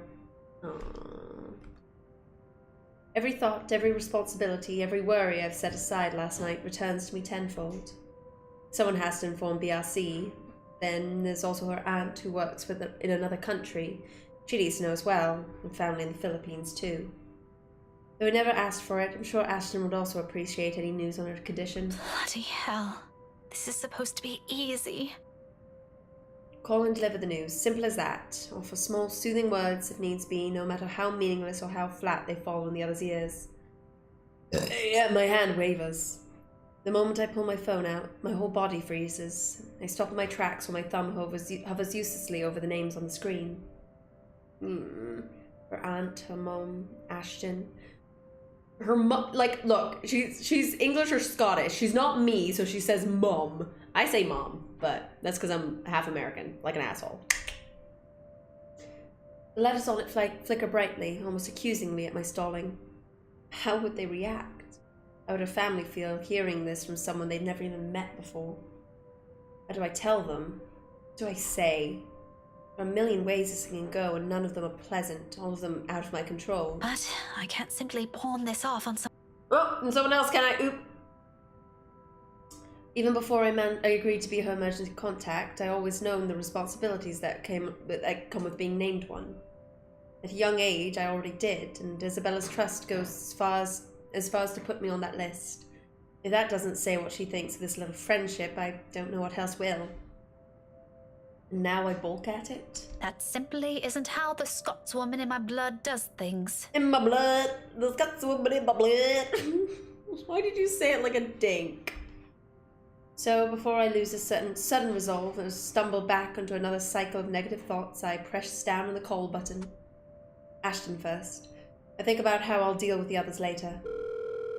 Aww. Every thought, every responsibility, every worry I've set aside last night returns to me tenfold. Someone has to inform BRC. Then there's also her aunt who works in another country. She needs to know as well, and family in the Philippines too. Though I never asked for it, I'm sure Ashton would also appreciate any news on her condition. Bloody hell. This is supposed to be easy. Call and deliver the news, simple as that. Offer small, soothing words if needs be, no matter how meaningless or how flat they fall in the other's ears. Yeah, my hand wavers. The moment I pull my phone out, my whole body freezes. I stop in my tracks while my thumb hovers uselessly over the names on the screen. Her aunt, her mom, Ashton. Her mom, like, look, she's English or Scottish. She's not me, so she says mom. I say mom, but that's because I'm half American, like an asshole. The letters on it flicker brightly, almost accusingly at my stalling. How would they react? How would her family feel hearing this from someone they'd never even met before? How do I tell them? What do I say? There are a million ways this can go, and none of them are pleasant, all of them out of my control. But I can't simply pawn this off on Oh, and someone else, can I? Oop. Even before I agreed to be her emergency contact, I always known the responsibilities that come with being named one. At a young age, I already did, and Isabella's trust goes as far as to put me on that list. If that doesn't say what she thinks of this little friendship, I don't know what else will. And now I balk at it? That simply isn't how the Scotswoman in my blood does things. In my blood, the Scotswoman in my blood. Why did you say it like a dink? So before I lose a sudden resolve and stumble back into another cycle of negative thoughts, I press down on the call button. Ashton first. I think about how I'll deal with the others later.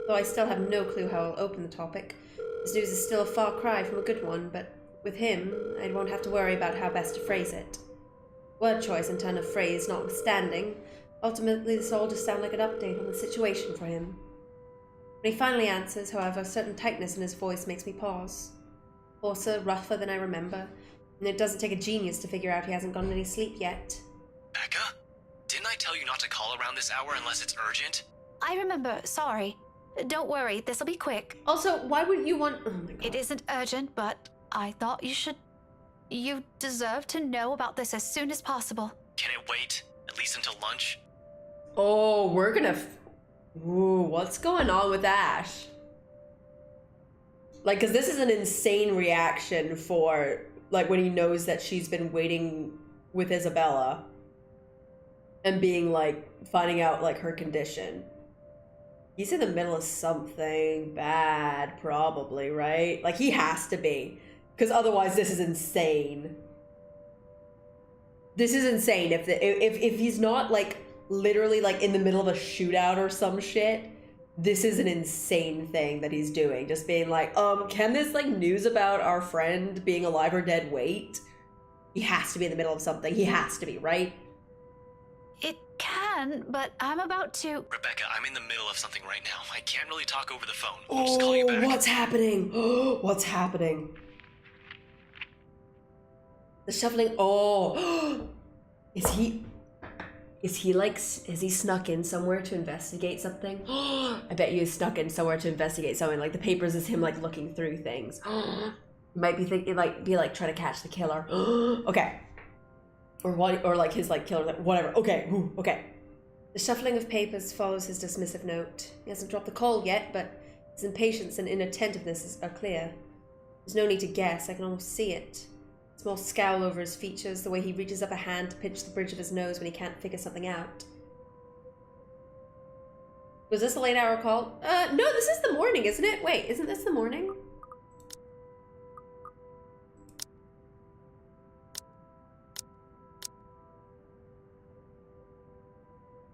Though I still have no clue how I'll open the topic. This news is still a far cry from a good one, but with him, I won't have to worry about how best to phrase it. Word choice and turn of phrase notwithstanding, ultimately this all just sounds like an update on the situation for him. When he finally answers, however, a certain tightness in his voice makes me pause. Hoarser, rougher than I remember, and it doesn't take a genius to figure out he hasn't gotten any sleep yet. Becca? Didn't I tell you not to call around this hour unless it's urgent? I remember, sorry. Don't worry, this'll be quick. Also, why wouldn't you want— oh my god. It isn't urgent, but I thought you should... You deserve to know about this as soon as possible. Can it wait? At least until lunch? Oh, we're gonna... Ooh, what's going on with Ash? Like, because this is an insane reaction for, like, when he knows that she's been waiting with Isabella and being, like, finding out, like, her condition. He's in the middle of something bad, probably, right? Like, he has to be. Because otherwise, this is insane. This is insane. If he's not, like, literally, like, in the middle of a shootout or some shit, this is an insane thing that he's doing. Just being like, can this, like, news about our friend being alive or dead wait? He has to be in the middle of something. He has to be, right? It can, but I'm about to... Rebecca, I'm in the middle of something right now. I can't really talk over the phone. I'll just call you back. What's happening? What's happening? The shuffling. Oh, is he like, has he snuck in somewhere to investigate something? I bet you snuck in somewhere to investigate something. Like the papers is him like looking through things. Might be thinking, like, be like trying to catch the killer. Okay. Or what? Or like his like killer, whatever. Okay. Okay. The shuffling of papers follows his dismissive note. He hasn't dropped the call yet, but his impatience and inattentiveness are clear. There's no need to guess. I can almost see it. Small scowl over his features, the way he reaches up a hand to pinch the bridge of his nose when he can't figure something out. Was this a late hour call? No, this is the morning, isn't it? Wait, isn't this the morning?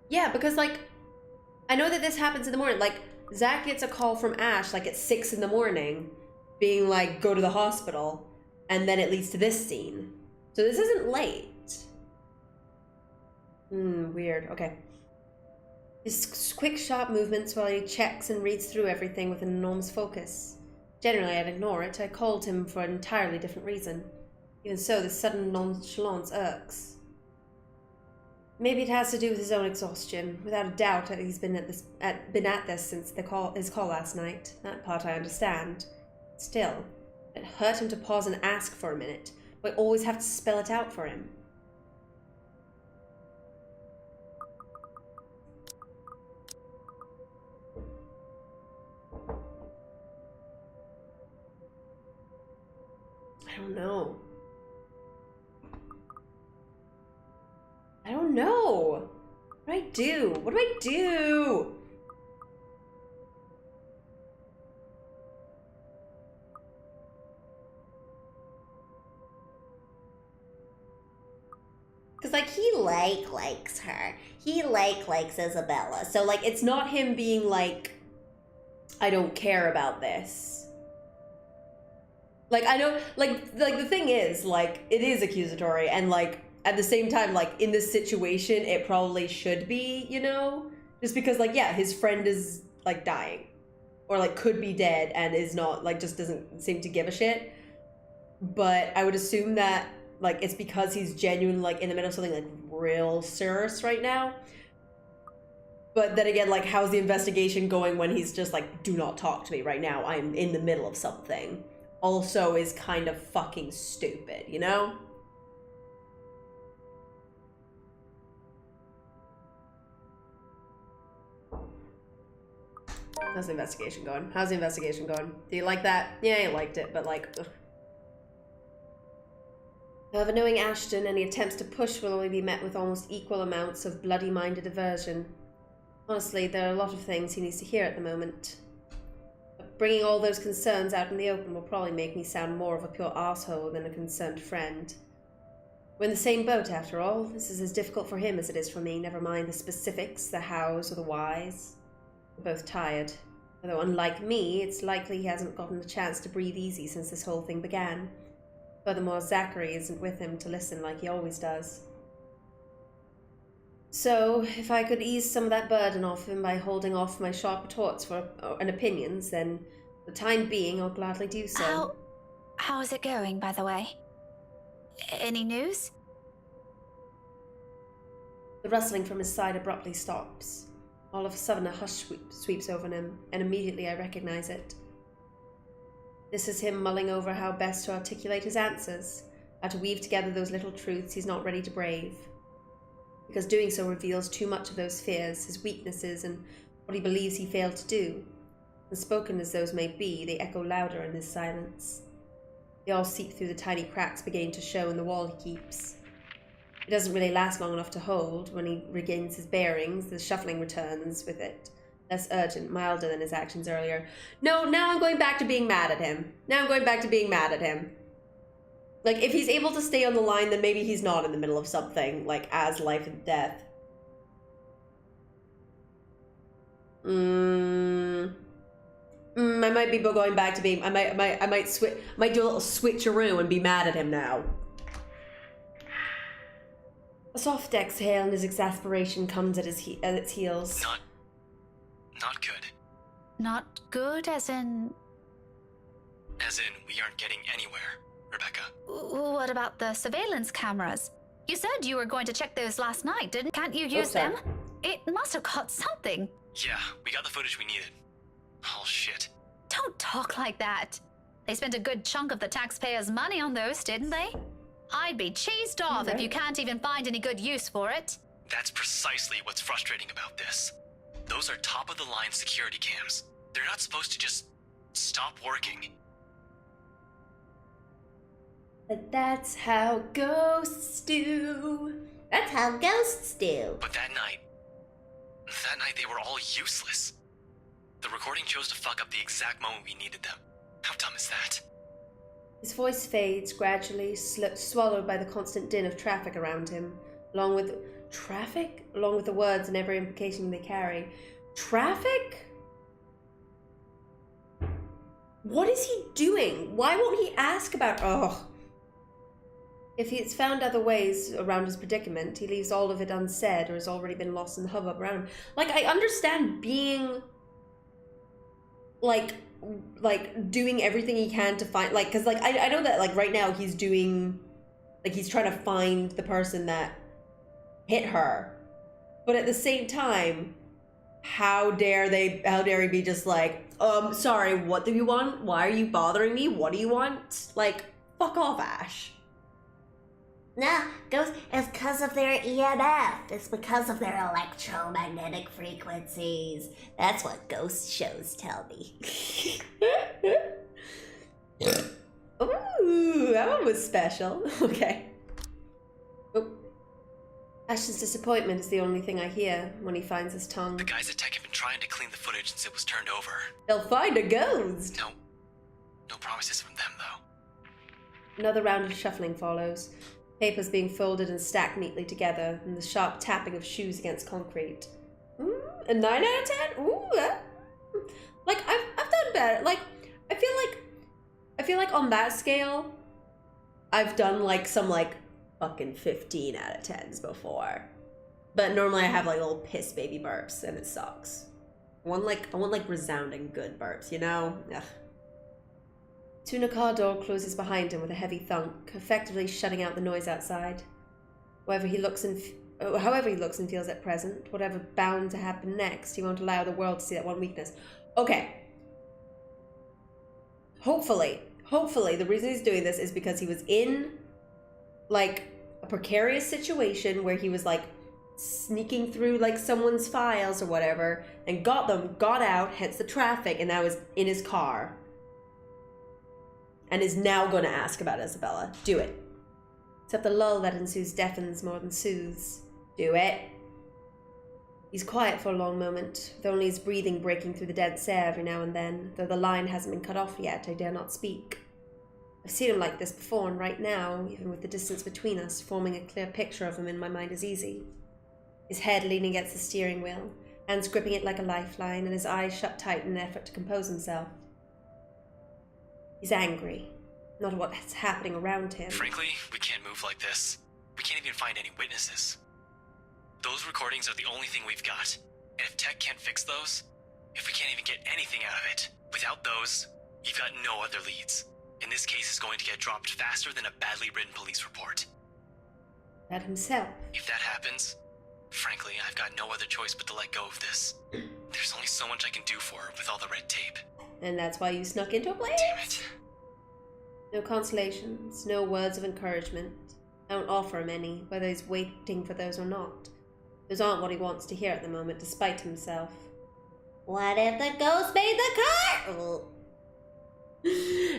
Yeah, because, like, I know that this happens in the morning. Like, Zach gets a call from Ash, like, at 6 in the morning, being like, go to the hospital. And then it leads to this scene. So this isn't late. Weird. Okay. His quick, sharp movements while he checks and reads through everything with an enormous focus. Generally, I'd ignore it. I called him for an entirely different reason. Even so, this sudden nonchalance irks. Maybe it has to do with his own exhaustion. Without a doubt, he's been at this since his call last night. That part I understand. Still, it hurt him to pause and ask for a minute. We always have to spell it out for him. I don't know. I don't know. What do I do? What do I do? Because, like, he likes her. He likes Isabella. So, like, it's not him being like, I don't care about this. Like, I know, like the thing is, like, it is accusatory. And, like, at the same time, like, in this situation, it probably should be, you know? Just because, like, yeah, his friend is, like, dying. Or, like, could be dead and is not, like, just doesn't seem to give a shit. But I would assume that, like, it's because he's genuinely, like, in the middle of something, like, real serious right now. But then again, like, how's the investigation going when he's just like, do not talk to me right now, I'm in the middle of something. Also is kind of fucking stupid, you know? How's the investigation going? How's the investigation going? Do you like that? Yeah, you liked it, but like, ugh. However, knowing Ashton, any attempts to push will only be met with almost equal amounts of bloody-minded aversion. Honestly, there are a lot of things he needs to hear at the moment. But bringing all those concerns out in the open will probably make me sound more of a pure arsehole than a concerned friend. We're in the same boat, after all. This is as difficult for him as it is for me, never mind the specifics, the hows or the whys. We're both tired. Although unlike me, it's likely he hasn't gotten a chance to breathe easy since this whole thing began. Furthermore, Zachary isn't with him to listen like he always does. So, if I could ease some of that burden off him by holding off my sharp retorts and opinions, then for the time being, I'll gladly do so. How is it going, by the way? Any news? The rustling from his side abruptly stops. All of a sudden, a hush sweeps over him, and immediately I recognize it. This is him mulling over how best to articulate his answers, how to weave together those little truths he's not ready to brave. Because doing so reveals too much of those fears, his weaknesses, and what he believes he failed to do. Unspoken as those may be, they echo louder in this silence. They all seep through the tiny cracks beginning to show in the wall he keeps. It doesn't really last long enough to hold. When he regains his bearings, the shuffling returns with it. Less urgent, milder than his actions earlier. No, now I'm going back to being mad at him. Like, if he's able to stay on the line, then maybe he's not in the middle of something, like, as life and death. I might be going back to being, I might do a little switcheroo and be mad at him now. A soft exhale and his exasperation comes at its heels. Not good. Not good, as in... As in, we aren't getting anywhere, Rebecca. What about the surveillance cameras? You said you were going to check those last night, didn't? Can't you use them? It must have caught something. Yeah, we got the footage we needed. Oh, shit. Don't talk like that. They spent a good chunk of the taxpayers' money on those, didn't they? I'd be cheesed off if you can't even find any good use for it. That's precisely what's frustrating about this. Those are top-of-the-line security cams. They're not supposed to just stop working. But that's how ghosts do. That's how ghosts do. But that night they were all useless. The recording chose to fuck up the exact moment we needed them. How dumb is that? His voice fades, gradually swallowed by the constant din of traffic around him, along with the words and every implication they carry. Traffic? What is he doing? Why won't he ask about... Oh. If he's found other ways around his predicament, he leaves all of it unsaid or has already been lost in the hubbub around. Like, I understand being... Like doing everything he can to find, like, because, like, I know that, like, right now he's doing, like, he's trying to find the person that hit her, but at the same time, how dare he be just like, sorry, what do you want? Why are you bothering me? What do you want? Like, fuck off, Ash. Nah, ghosts, it's because of their EMF. It's because of their electromagnetic frequencies. That's what ghost shows tell me. Ooh, that one was special. Okay. Oh. Ashton's disappointment is the only thing I hear when he finds his tongue. The guys at Tech have been trying to clean the footage since it was turned over. They'll find a ghost. No promises from them, though. Another round of shuffling follows. Papers being folded and stacked neatly together, and the sharp tapping of shoes against concrete. A 9 out of 10? Ooh, like, I've done better. Like, I feel like on that scale, I've done, like, some, like, fucking 15 out of 10s before. But normally I have, like, little piss baby burps, and it sucks. I want, like, resounding good burps, you know? Ugh. Soon a car door closes behind him with a heavy thunk, effectively shutting out the noise outside. However he looks and feels at present, whatever bound to happen next, he won't allow the world to see that one weakness. Okay. Hopefully, the reason he's doing this is because he was in, like, a precarious situation where he was, like, sneaking through, like, someone's files or whatever, and got out, hence the traffic, and now is in his car. And is now going to ask about Isabella. Do it. Except the lull that ensues deafens more than soothes. Do it. He's quiet for a long moment, with only his breathing breaking through the dense air every now and then. Though the line hasn't been cut off yet, I dare not speak. I've seen him like this before, and right now, even with the distance between us, forming a clear picture of him in my mind is easy. His head leaning against the steering wheel, hands gripping it like a lifeline, and his eyes shut tight in an effort to compose himself. He's angry, not at what's happening around him. Frankly, we can't move like this. We can't even find any witnesses. Those recordings are the only thing we've got. And if tech can't fix those, if we can't even get anything out of it, without those, you've got no other leads. And this case is going to get dropped faster than a badly written police report. That himself. If that happens, frankly, I've got no other choice but to let go of this. There's only so much I can do for her with all the red tape. And that's why you snuck into a place? Damn it. No consolations, no words of encouragement. I don't offer him any, whether he's waiting for those or not. Those aren't what he wants to hear at the moment, despite himself. What if the ghost made the car? Oh.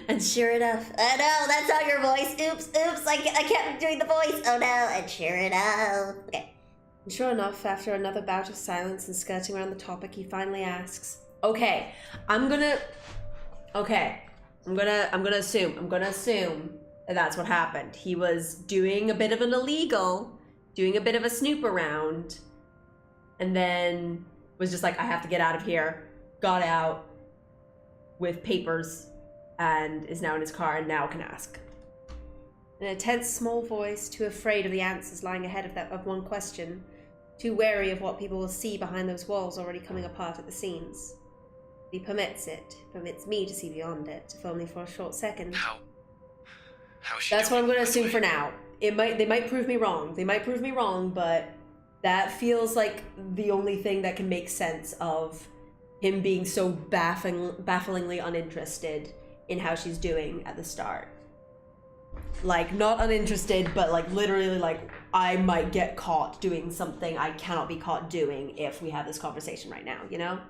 And sure enough, oh no, that's not your voice. Oops, I kept doing the voice. Oh no, and sure enough. Okay. And sure enough, after another bout of silence and skirting around the topic, he finally asks, okay, I'm gonna assume that that's what happened. He was doing a bit of an illegal, doing a bit of a snoop around, and then was just like, I have to get out of here. Got out with papers and is now in his car and now can ask. In a tense, small voice, too afraid of the answers lying ahead of one question, too wary of what people will see behind those walls already coming apart at the seams. He permits me to see beyond it, if only for a short second. How is she That's what doing, I'm going to by the assume way? for now. They might prove me wrong, but that feels like the only thing that can make sense of him being so bafflingly uninterested in how she's doing at the start. Like, not uninterested, but like literally like, I might get caught doing something I cannot be caught doing if we have this conversation right now, you know?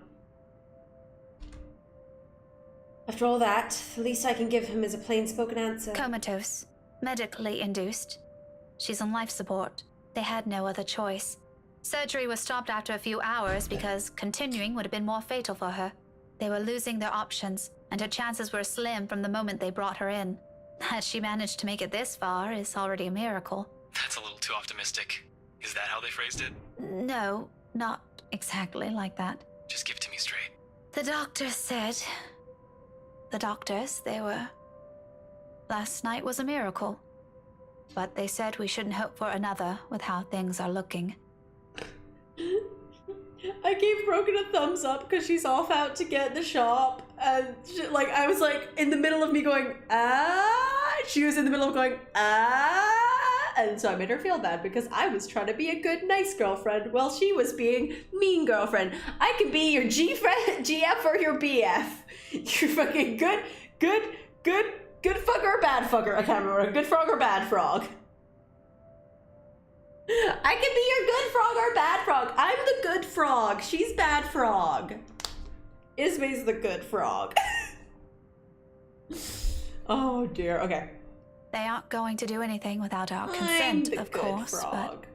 After all that, the least I can give him is a plain-spoken answer. Comatose. Medically induced. She's on life support. They had no other choice. Surgery was stopped after a few hours because continuing would have been more fatal for her. They were losing their options, and her chances were slim from the moment they brought her in. That she managed to make it this far is already a miracle. That's a little too optimistic. Is that how they phrased it? No, not exactly like that. Just give it to me straight. The doctors said... they were... Last night was a miracle. But they said we shouldn't hope for another with how things are looking. I gave Broken a thumbs up because she's off out to get the shop, and like I was like in the middle of me going she was in the middle of going and so I made her feel bad because I was trying to be a good, nice girlfriend while she was being mean girlfriend. I could be your GF or your BF. You're fucking good fucker or bad fucker. I can't remember. Good frog or bad frog. I can be your good frog or bad frog. I'm the good frog. She's bad frog. Ismay's the good frog. Oh dear. Okay. They aren't going to do anything without our consent, I'm the of good course, frog.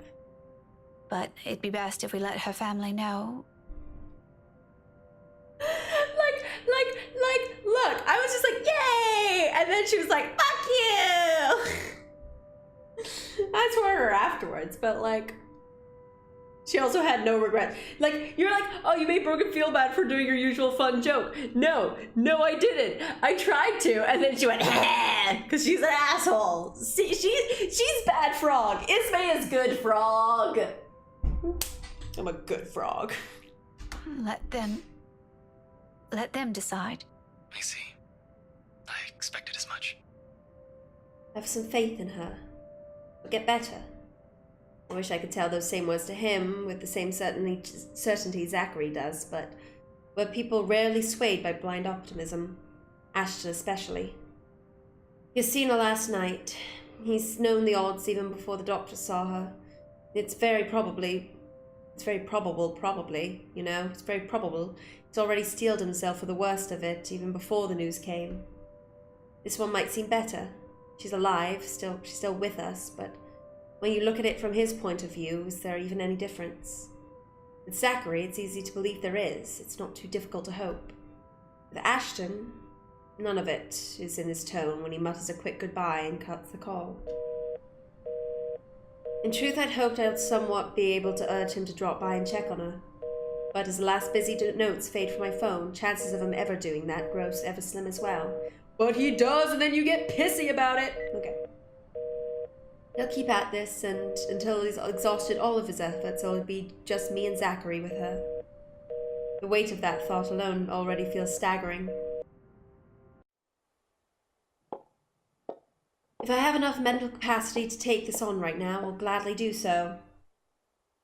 but it'd be best if we let her family know. Look, I was just like, yay! And then she was like, fuck you! I swore at her afterwards, but like, she also had no regrets. Like, you're like, oh, you made Brogan feel bad for doing your usual fun joke. No, I didn't. I tried to, and then she went, because she's an asshole. See, she's bad frog. Ismay is good frog. I'm a good frog. Let them decide. I see. I expected as much. Have some faith in her. It'll get better. I wish I could tell those same words to him with the same certainty Zachary does, but we're people rarely swayed by blind optimism. Ashton especially. He's seen her last night. He's known the odds even before the doctor saw her. It's very probable, you know, it's very probable he's already steeled himself for the worst of it, even before the news came. This one might seem better. She's alive, she's still with us, but when you look at it from his point of view, is there even any difference? With Zachary, it's easy to believe there is. It's not too difficult to hope. With Ashton, None of it is in his tone when he mutters a quick goodbye and cuts the call. In truth, I'd hoped I'd somewhat be able to urge him to drop by and check on her. But as the last busy notes fade from my phone, chances of him ever doing that grow ever slim as well. But he does, and then you get pissy about it. Okay. He'll keep at this, and until he's exhausted all of his efforts, it'll be just me and Zachary with her. The weight of that thought alone already feels staggering. If I have enough mental capacity to take this on right now, I'll gladly do so.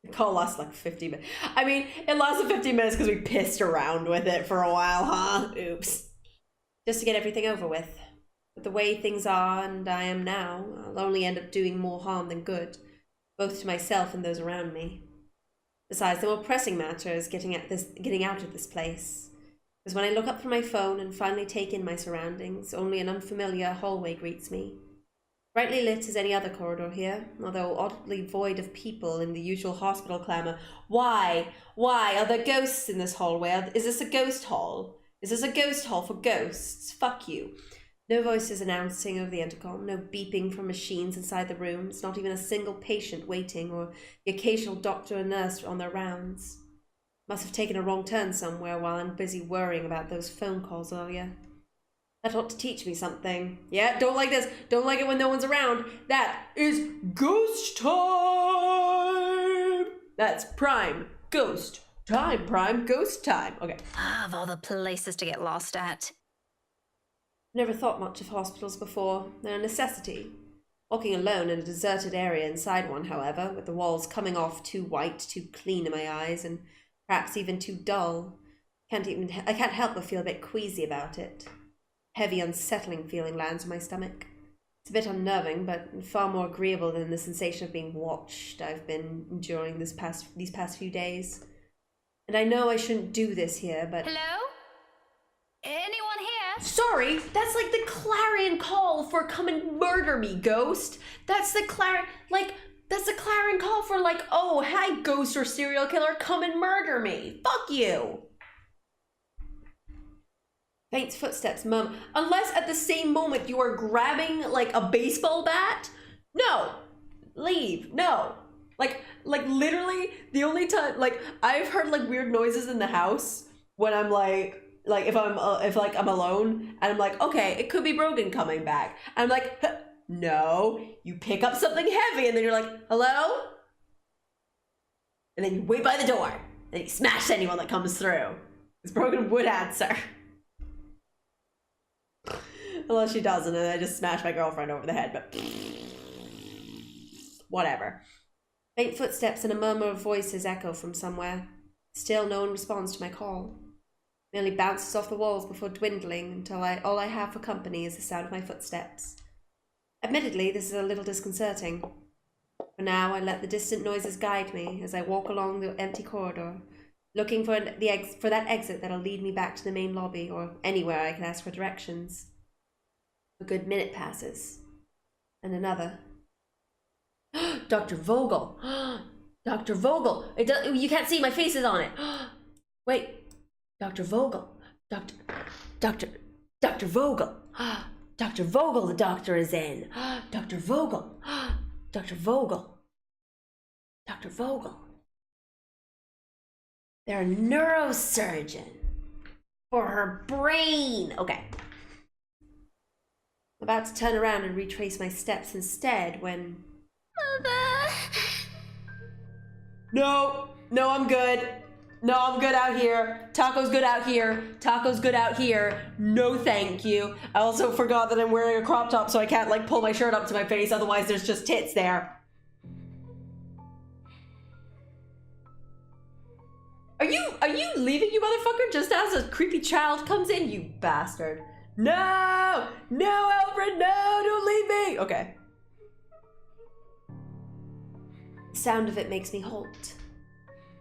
The call lasts like 50 minutes. I mean, it lasted 15 minutes because we pissed around with it for a while, huh? Oops. Just to get everything over with. But the way things are, and I am now, I'll only end up doing more harm than good, both to myself and those around me. Besides, the more pressing matter is getting out of this place. Because when I look up from my phone and finally take in my surroundings, only an unfamiliar hallway greets me. Brightly lit as any other corridor here, although oddly void of people in the usual hospital clamour. Why? Why? Are there ghosts in this hallway? Is this a ghost hall? Is this a ghost hall for ghosts? Fuck you. No voices announcing over the intercom, no beeping from machines inside the rooms, not even a single patient waiting or the occasional doctor or nurse on their rounds. Must have taken a wrong turn somewhere while I'm busy worrying about those phone calls earlier. That ought to teach me something. Yeah, don't like this. Don't like it when no one's around. That is ghost time! That's prime ghost time. Prime ghost time. Okay. Of all the places to get lost at. Never thought much of hospitals before. They're a necessity. Walking alone in a deserted area inside one, however, with the walls coming off too white, too clean in my eyes, and perhaps even too dull. I can't help but feel a bit queasy about it. Heavy, unsettling feeling lands on my stomach. It's a bit unnerving, but far more agreeable than the sensation of being watched I've been enduring these past few days. And I know I shouldn't do this here, but... Hello? Anyone here? Sorry, that's like the clarion call for come and murder me, ghost. That's the clarion call for like, oh, hi, ghost or serial killer, come and murder me. Fuck you. Faint footsteps mum. Unless at the same moment you are grabbing like a baseball bat. No. Leave. No. Like literally the only time, like I've heard like weird noises in the house when I'm like if I'm alone and I'm like, okay, it could be Brogan coming back. And I'm like, huh. No, you pick up something heavy and then you're like, hello? And then you wait by the door and you smash anyone that comes through. Because Brogan would answer. Unless she doesn't, and I just smash my girlfriend over the head, but whatever. Faint footsteps and a murmur of voices echo from somewhere. Still no one responds to my call. Merely bounces off the walls before dwindling until all I have for company is the sound of my footsteps. Admittedly, this is a little disconcerting. For now, I let the distant noises guide me as I walk along the empty corridor, looking for that exit that'll lead me back to the main lobby or anywhere I can ask for directions. A good minute passes. And another. Dr. Vogel! Dr. Vogel! You can't see, my face is on it! Wait. Dr. Vogel. Dr. Vogel! Dr. Vogel, the doctor is in! Dr. Vogel! Dr. Vogel! Dr. Vogel! They're a neurosurgeon. For her brain! Okay. About to turn around and retrace my steps instead when... Mother! No, I'm good. No, I'm good out here. Taco's good out here. Taco's good out here. No, thank you. I also forgot that I'm wearing a crop top, so I can't like pull my shirt up to my face. Otherwise, there's just tits there. Are you leaving, you motherfucker? Just as a creepy child comes in, you bastard. No! No, Alfred, no! Don't leave me! Okay. The sound of it makes me halt.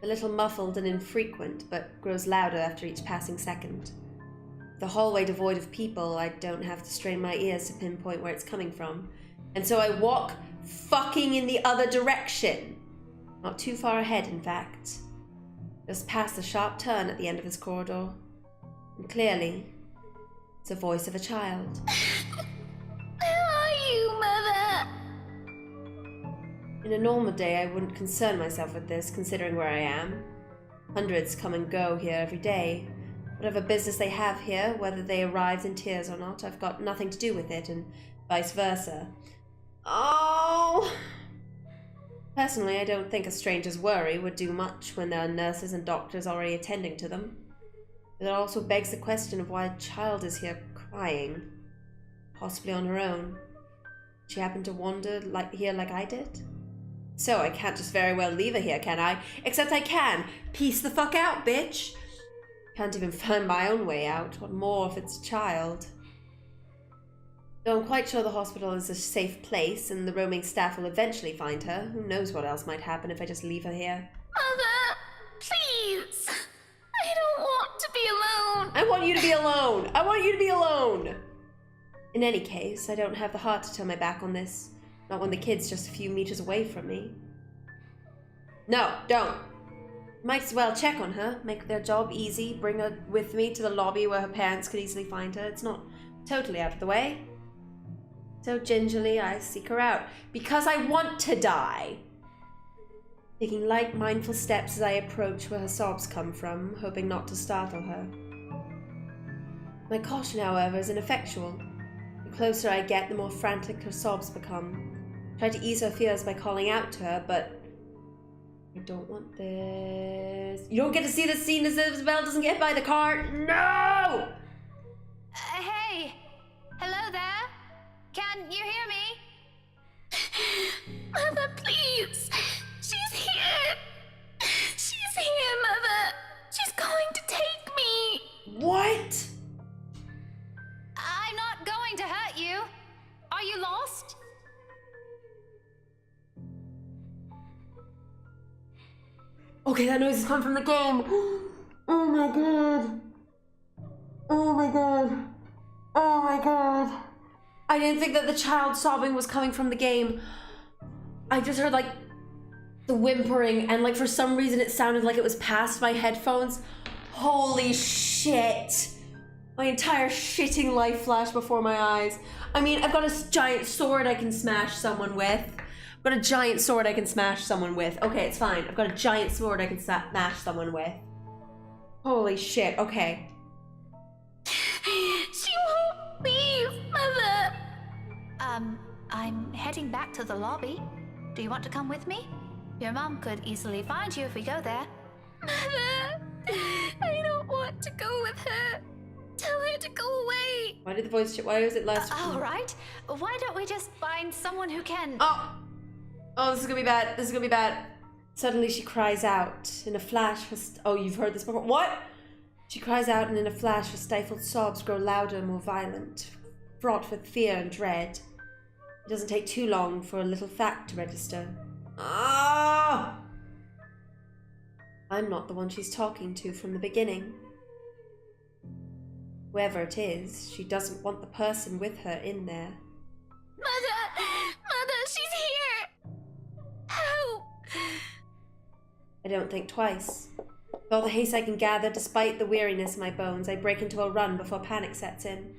A little muffled and infrequent, but grows louder after each passing second. The hallway devoid of people, I don't have to strain my ears to pinpoint where it's coming from. And so I walk fucking in the other direction. Not too far ahead, in fact. Just past the sharp turn at the end of this corridor. And clearly, It's the voice of a child. Where are you, Mother? In a normal day, I wouldn't concern myself with this, considering where I am. Hundreds come and go here every day. Whatever business they have here, whether they arrived in tears or not, I've got nothing to do with it, and vice versa. Oh! Personally, I don't think a stranger's worry would do much when there are nurses and doctors already attending to them. But it also begs the question of why a child is here crying, possibly on her own. She happened to wander here like I did? So I can't just very well leave her here, can I? Except I can! Peace the fuck out, bitch! Can't even find my own way out. What more if it's a child? Though I'm quite sure the hospital is a safe place and the roaming staff will eventually find her. Who knows what else might happen if I just leave her here? Mother, please. I don't want to be alone. I want you to be alone! I want you to be alone! In any case, I don't have the heart to turn my back on this. Not when the kid's just a few meters away from me. No, don't. Might as well check on her, make their job easy, bring her with me to the lobby where her parents could easily find her. It's not totally out of the way. So gingerly, I seek her out, because I want to die. Taking light, mindful steps as I approach where her sobs come from, hoping not to startle her. My caution, however, is ineffectual. The closer I get, the more frantic her sobs become. Try to ease her fears by calling out to her, but I don't want this. You don't get to see this scene as Isabel doesn't get by the car. No! Hey! Hello there? Can you hear me? Mother, please. She's here. She's here, Mother. She's going to take me. What? I'm not going to hurt you. Are you lost? Okay, that noise is coming from the game. Oh my god. Oh my god. Oh my god. I didn't think that the child sobbing was coming from the game. I just heard like the whimpering and like for some reason it sounded like it was past my headphones. Holy shit. My entire shitting life flashed before my eyes. I mean, I've got a giant sword I can smash someone with. I've got a giant sword I can smash someone with. Okay, it's fine. I've got a giant sword I can smash someone with. Holy shit, okay. She won't leave, Mother. I'm heading back to the lobby. Do you want to come with me? Your mom could easily find you if we go there. Mother, I don't want to go with her. Tell her to go away. Why did the voice why was it last? All right. Why don't we just find someone who can... Oh, this is gonna be bad. This is gonna be bad. Suddenly she cries out. In a flash, oh, you've heard this before. What? She cries out and in a flash her stifled sobs grow louder and more violent, fraught with fear and dread. It doesn't take too long for a little fact to register. Ah! I'm not the one she's talking to from the beginning. Whoever it is, she doesn't want the person with her in there. Mother, she's here. Help. I don't think twice. With all the haste I can gather, despite the weariness in my bones, I break into a run before panic sets in.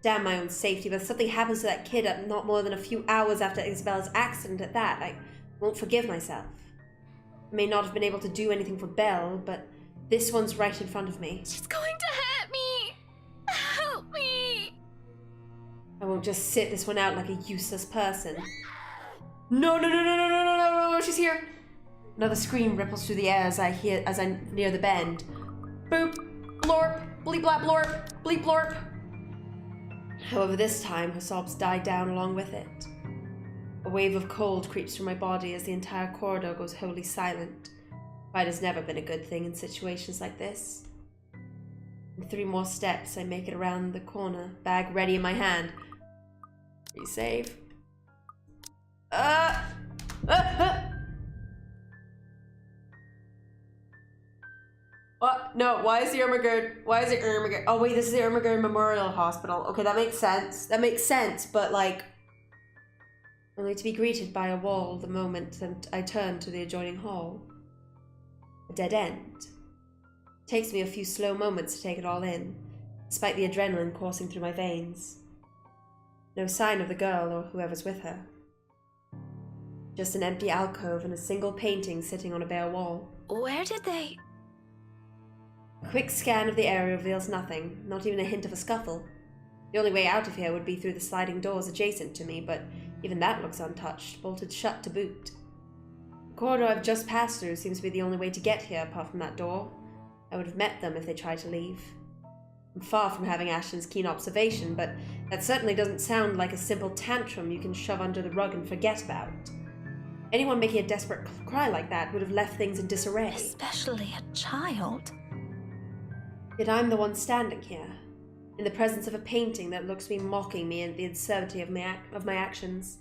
Damn my own safety, but if something happens to that kid at not more than a few hours after Isabella's accident at that, I won't forgive myself. I may not have been able to do anything for Belle, but this one's right in front of me. She's going to hurt me. Help me. I won't just sit this one out like a useless person. No, she's here. Another scream ripples through the air as I near the bend. Boop, blorp, bleep blap blorp, bleep blorp. However, this time her sobs die down along with it. A wave of cold creeps through my body as the entire corridor goes wholly silent. Quiet has never been a good thing in situations like this. In 3 more steps, I make it around the corner, bag ready in my hand. Are you safe? What? No, why is the Ermagerd? Why is it Ermagerd? Oh wait, this is the Ermagerd Memorial Hospital. Okay, that makes sense. That makes sense, but like... only to be greeted by a wall the moment that I turn to the adjoining hall. A dead end. It takes me a few slow moments to take it all in. despite the adrenaline coursing through my veins. No sign of the girl or whoever's with her. Just an empty alcove and a single painting sitting on a bare wall. Where did they... A quick scan of the area reveals nothing, not even a hint of a scuffle. The only way out of here would be through the sliding doors adjacent to me, but even that looks untouched, bolted shut to boot. The corridor I've just passed through seems to be the only way to get here apart from that door. I would have met them if they tried to leave. I'm far from having Ashton's keen observation, but that certainly doesn't sound like a simple tantrum you can shove under the rug and forget about. Anyone making a desperate cry like that would have left things in disarray. Especially a child. Yet I'm the one standing here, in the presence of a painting that looks to be mocking me and the absurdity of my actions.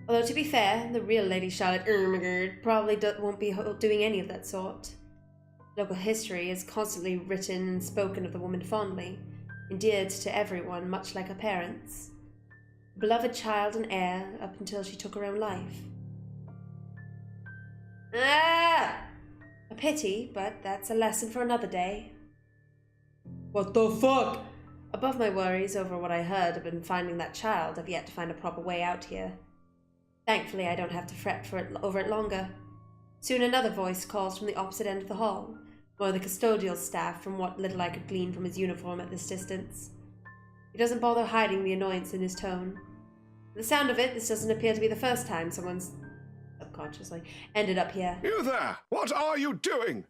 Although, to be fair, the real Lady Charlotte Ermagerd probably won't be doing any of that sort. Local history is constantly written and spoken of the woman fondly, endeared to everyone, much like her parents. A beloved child and heir up until she took her own life. Ah! A pity, but that's a lesson for another day. What the fuck? Above my worries over what I heard of finding that child, I've yet to find a proper way out here. Thankfully, I don't have to fret over it longer. Soon another voice calls from the opposite end of the hall, one of the custodial staff, from what little I could glean from his uniform at this distance. He doesn't bother hiding the annoyance in his tone. The sound of it, this doesn't appear to be the first time someone's subconsciously ended up here. You there! What are you doing?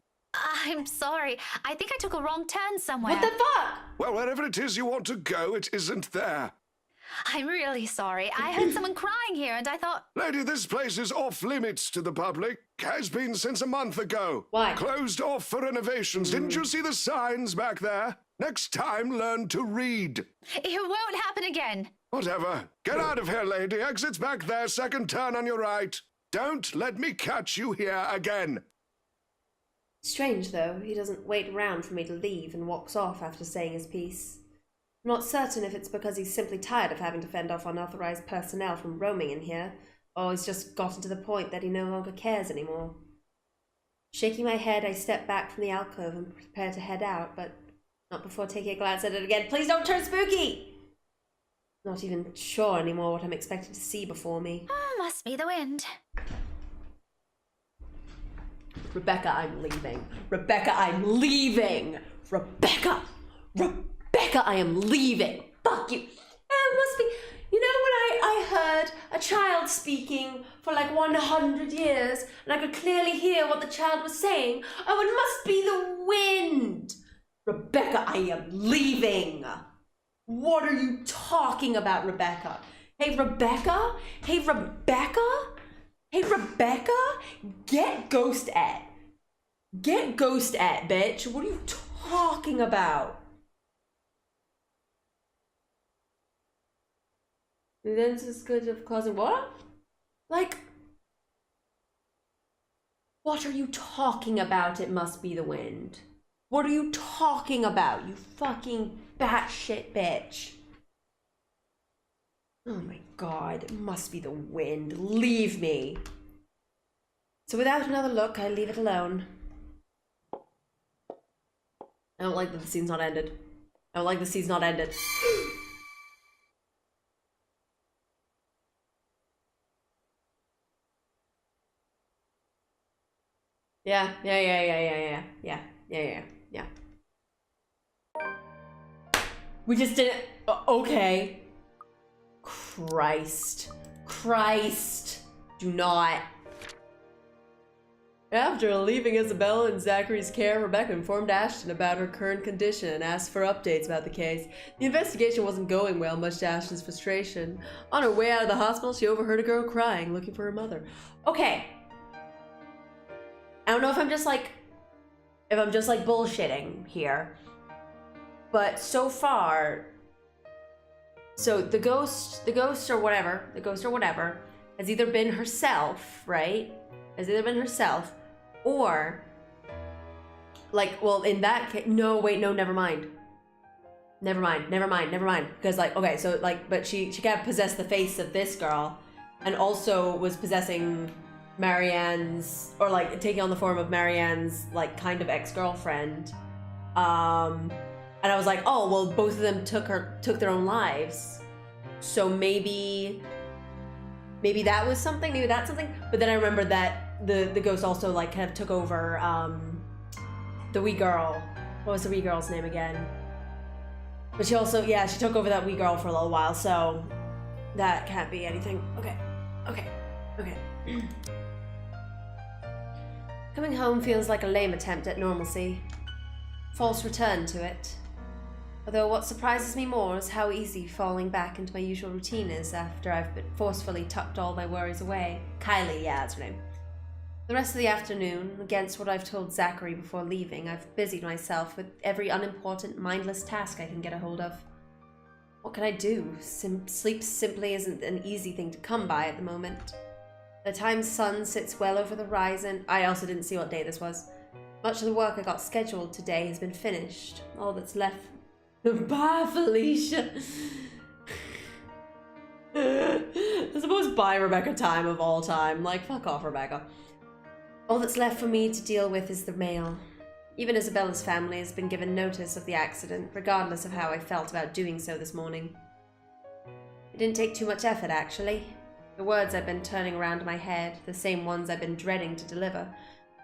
I'm sorry. I think I took a wrong turn somewhere. What the fuck? Well, wherever it is you want to go, it isn't there. I'm really sorry. I heard someone crying here and I thought... Lady, this place is off limits to the public. Has been since a month ago. Why? Closed off for renovations. Didn't you see the signs back there? Next time, learn to read. It won't happen again. Whatever. Get out of here, lady. Exit's back there, second turn on your right. Don't let me catch you here again. Strange, though, he doesn't wait around for me to leave and walks off after saying his piece. I'm not certain if it's because he's simply tired of having to fend off unauthorized personnel from roaming in here, or he's just gotten to the point that he no longer cares anymore. Shaking my head, I step back from the alcove and prepare to head out, but not before taking a glance at it again. Please don't turn spooky! Not even sure anymore what I'm expected to see before me. Oh, must be the wind. Rebecca, I'm leaving. Rebecca, I'm leaving! Rebecca! Rebecca, I am leaving! Fuck you! It must be... You know when I heard a child speaking for like 100 years and I could clearly hear what the child was saying? Oh, it must be the wind! Rebecca, I am leaving! What are you talking about, Rebecca? Hey, Rebecca? Hey, Rebecca? Hey, Rebecca? Get ghost at. Get ghost at, bitch. What are you talking about? And then it's just good of causing what? Like, what are you talking about? It must be the wind. What are you talking about, you fucking batshit bitch? Oh my god, it must be the wind. Leave me. So without another look, I leave it alone. I don't like that the scene's not ended. I don't like the scene's not ended. Yeah. We just did it. Okay. Christ. Do not. After leaving Isabella in Zachary's care, Rebecca informed Ashton about her current condition and asked for updates about the case. The investigation wasn't going well, much to Ashton's frustration. On her way out of the hospital, she overheard a girl crying, looking for her mother. Okay. I don't know if I'm just like bullshitting here, but so far, so the ghost or whatever has either been herself, right? Has either been herself, or like, well, in that case, no, wait, no, never mind. Because like, okay, so like, but she kind of possessed the face of this girl, and also was possessing Marianne's, or like taking on the form of Marianne's like kind of ex-girlfriend. And I was like, oh, well, both of them took their own lives. So maybe that was something, maybe that's something. But then I remembered that the ghost also like kind of took over the wee girl. What was the wee girl's name again? But she also, yeah, she took over that wee girl for a little while, so that can't be anything. Okay. Coming home feels like a lame attempt at normalcy. False return to it. Although what surprises me more is how easy falling back into my usual routine is after I've been forcefully tucked all my worries away. Kylie, yeah, that's her name. The rest of the afternoon, against what I've told Zachary before leaving, I've busied myself with every unimportant, mindless task I can get a hold of. What can I do? Sleep simply isn't an easy thing to come by at the moment. The time sun sits well over the horizon. I also didn't see what day this was. Much of the work I got scheduled today has been finished. All that's left... Bye, Felicia! It's the most bye Rebecca time of all time. Like, fuck off, Rebecca. All that's left for me to deal with is the mail. Even Isabella's family has been given notice of the accident, regardless of how I felt about doing so this morning. It didn't take too much effort, actually. The words I've been turning around in my head, the same ones I've been dreading to deliver,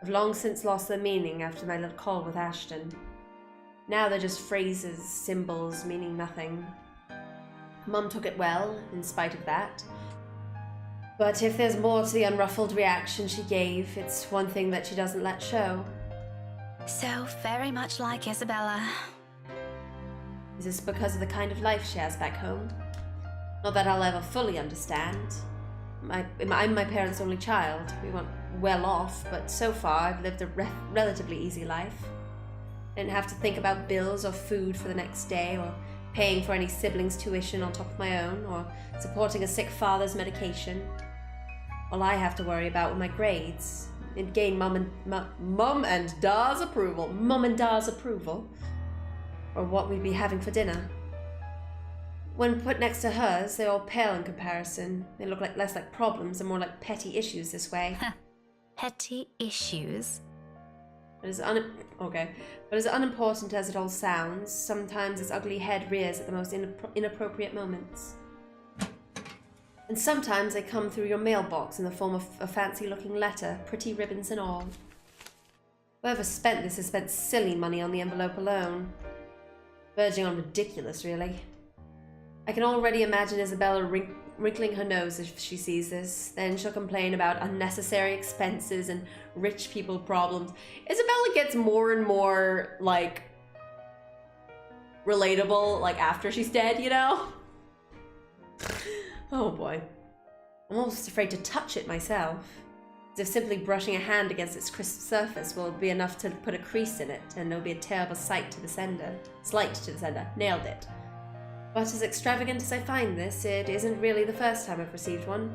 have long since lost their meaning after my little call with Ashton. Now they're just phrases, symbols, meaning nothing. Mum took it well, in spite of that. But if there's more to the unruffled reaction she gave, it's one thing that she doesn't let show. So very much like Isabella. Is this because of the kind of life she has back home? Not that I'll ever fully understand. I'm my parents' only child. We weren't well off, but so far I've lived a relatively easy life. I didn't have to think about bills or food for the next day, or paying for any siblings' tuition on top of my own, or supporting a sick father's medication. All I have to worry about are my grades, and gain Mum and Da's approval, or what we'd be having for dinner. When put next to hers, they all pale in comparison. They look less like problems and more like petty issues this way. Petty issues? But as unimportant as it all sounds, sometimes its ugly head rears at the most inappropriate moments. And sometimes they come through your mailbox in the form of a fancy-looking letter, pretty ribbons and all. Whoever spent this has spent silly money on the envelope alone. Verging on ridiculous, really. I can already imagine Isabella wrinkling her nose if she sees this. Then she'll complain about unnecessary expenses and rich people problems. Isabella gets more and more, like, relatable, like, after she's dead, you know? Oh boy. I'm almost afraid to touch it myself. As if simply brushing a hand against its crisp surface will be enough to put a crease in it, and it'll be a terrible sight to the sender. Slight to the sender. Nailed it. But as extravagant as I find this, it isn't really the first time I've received one.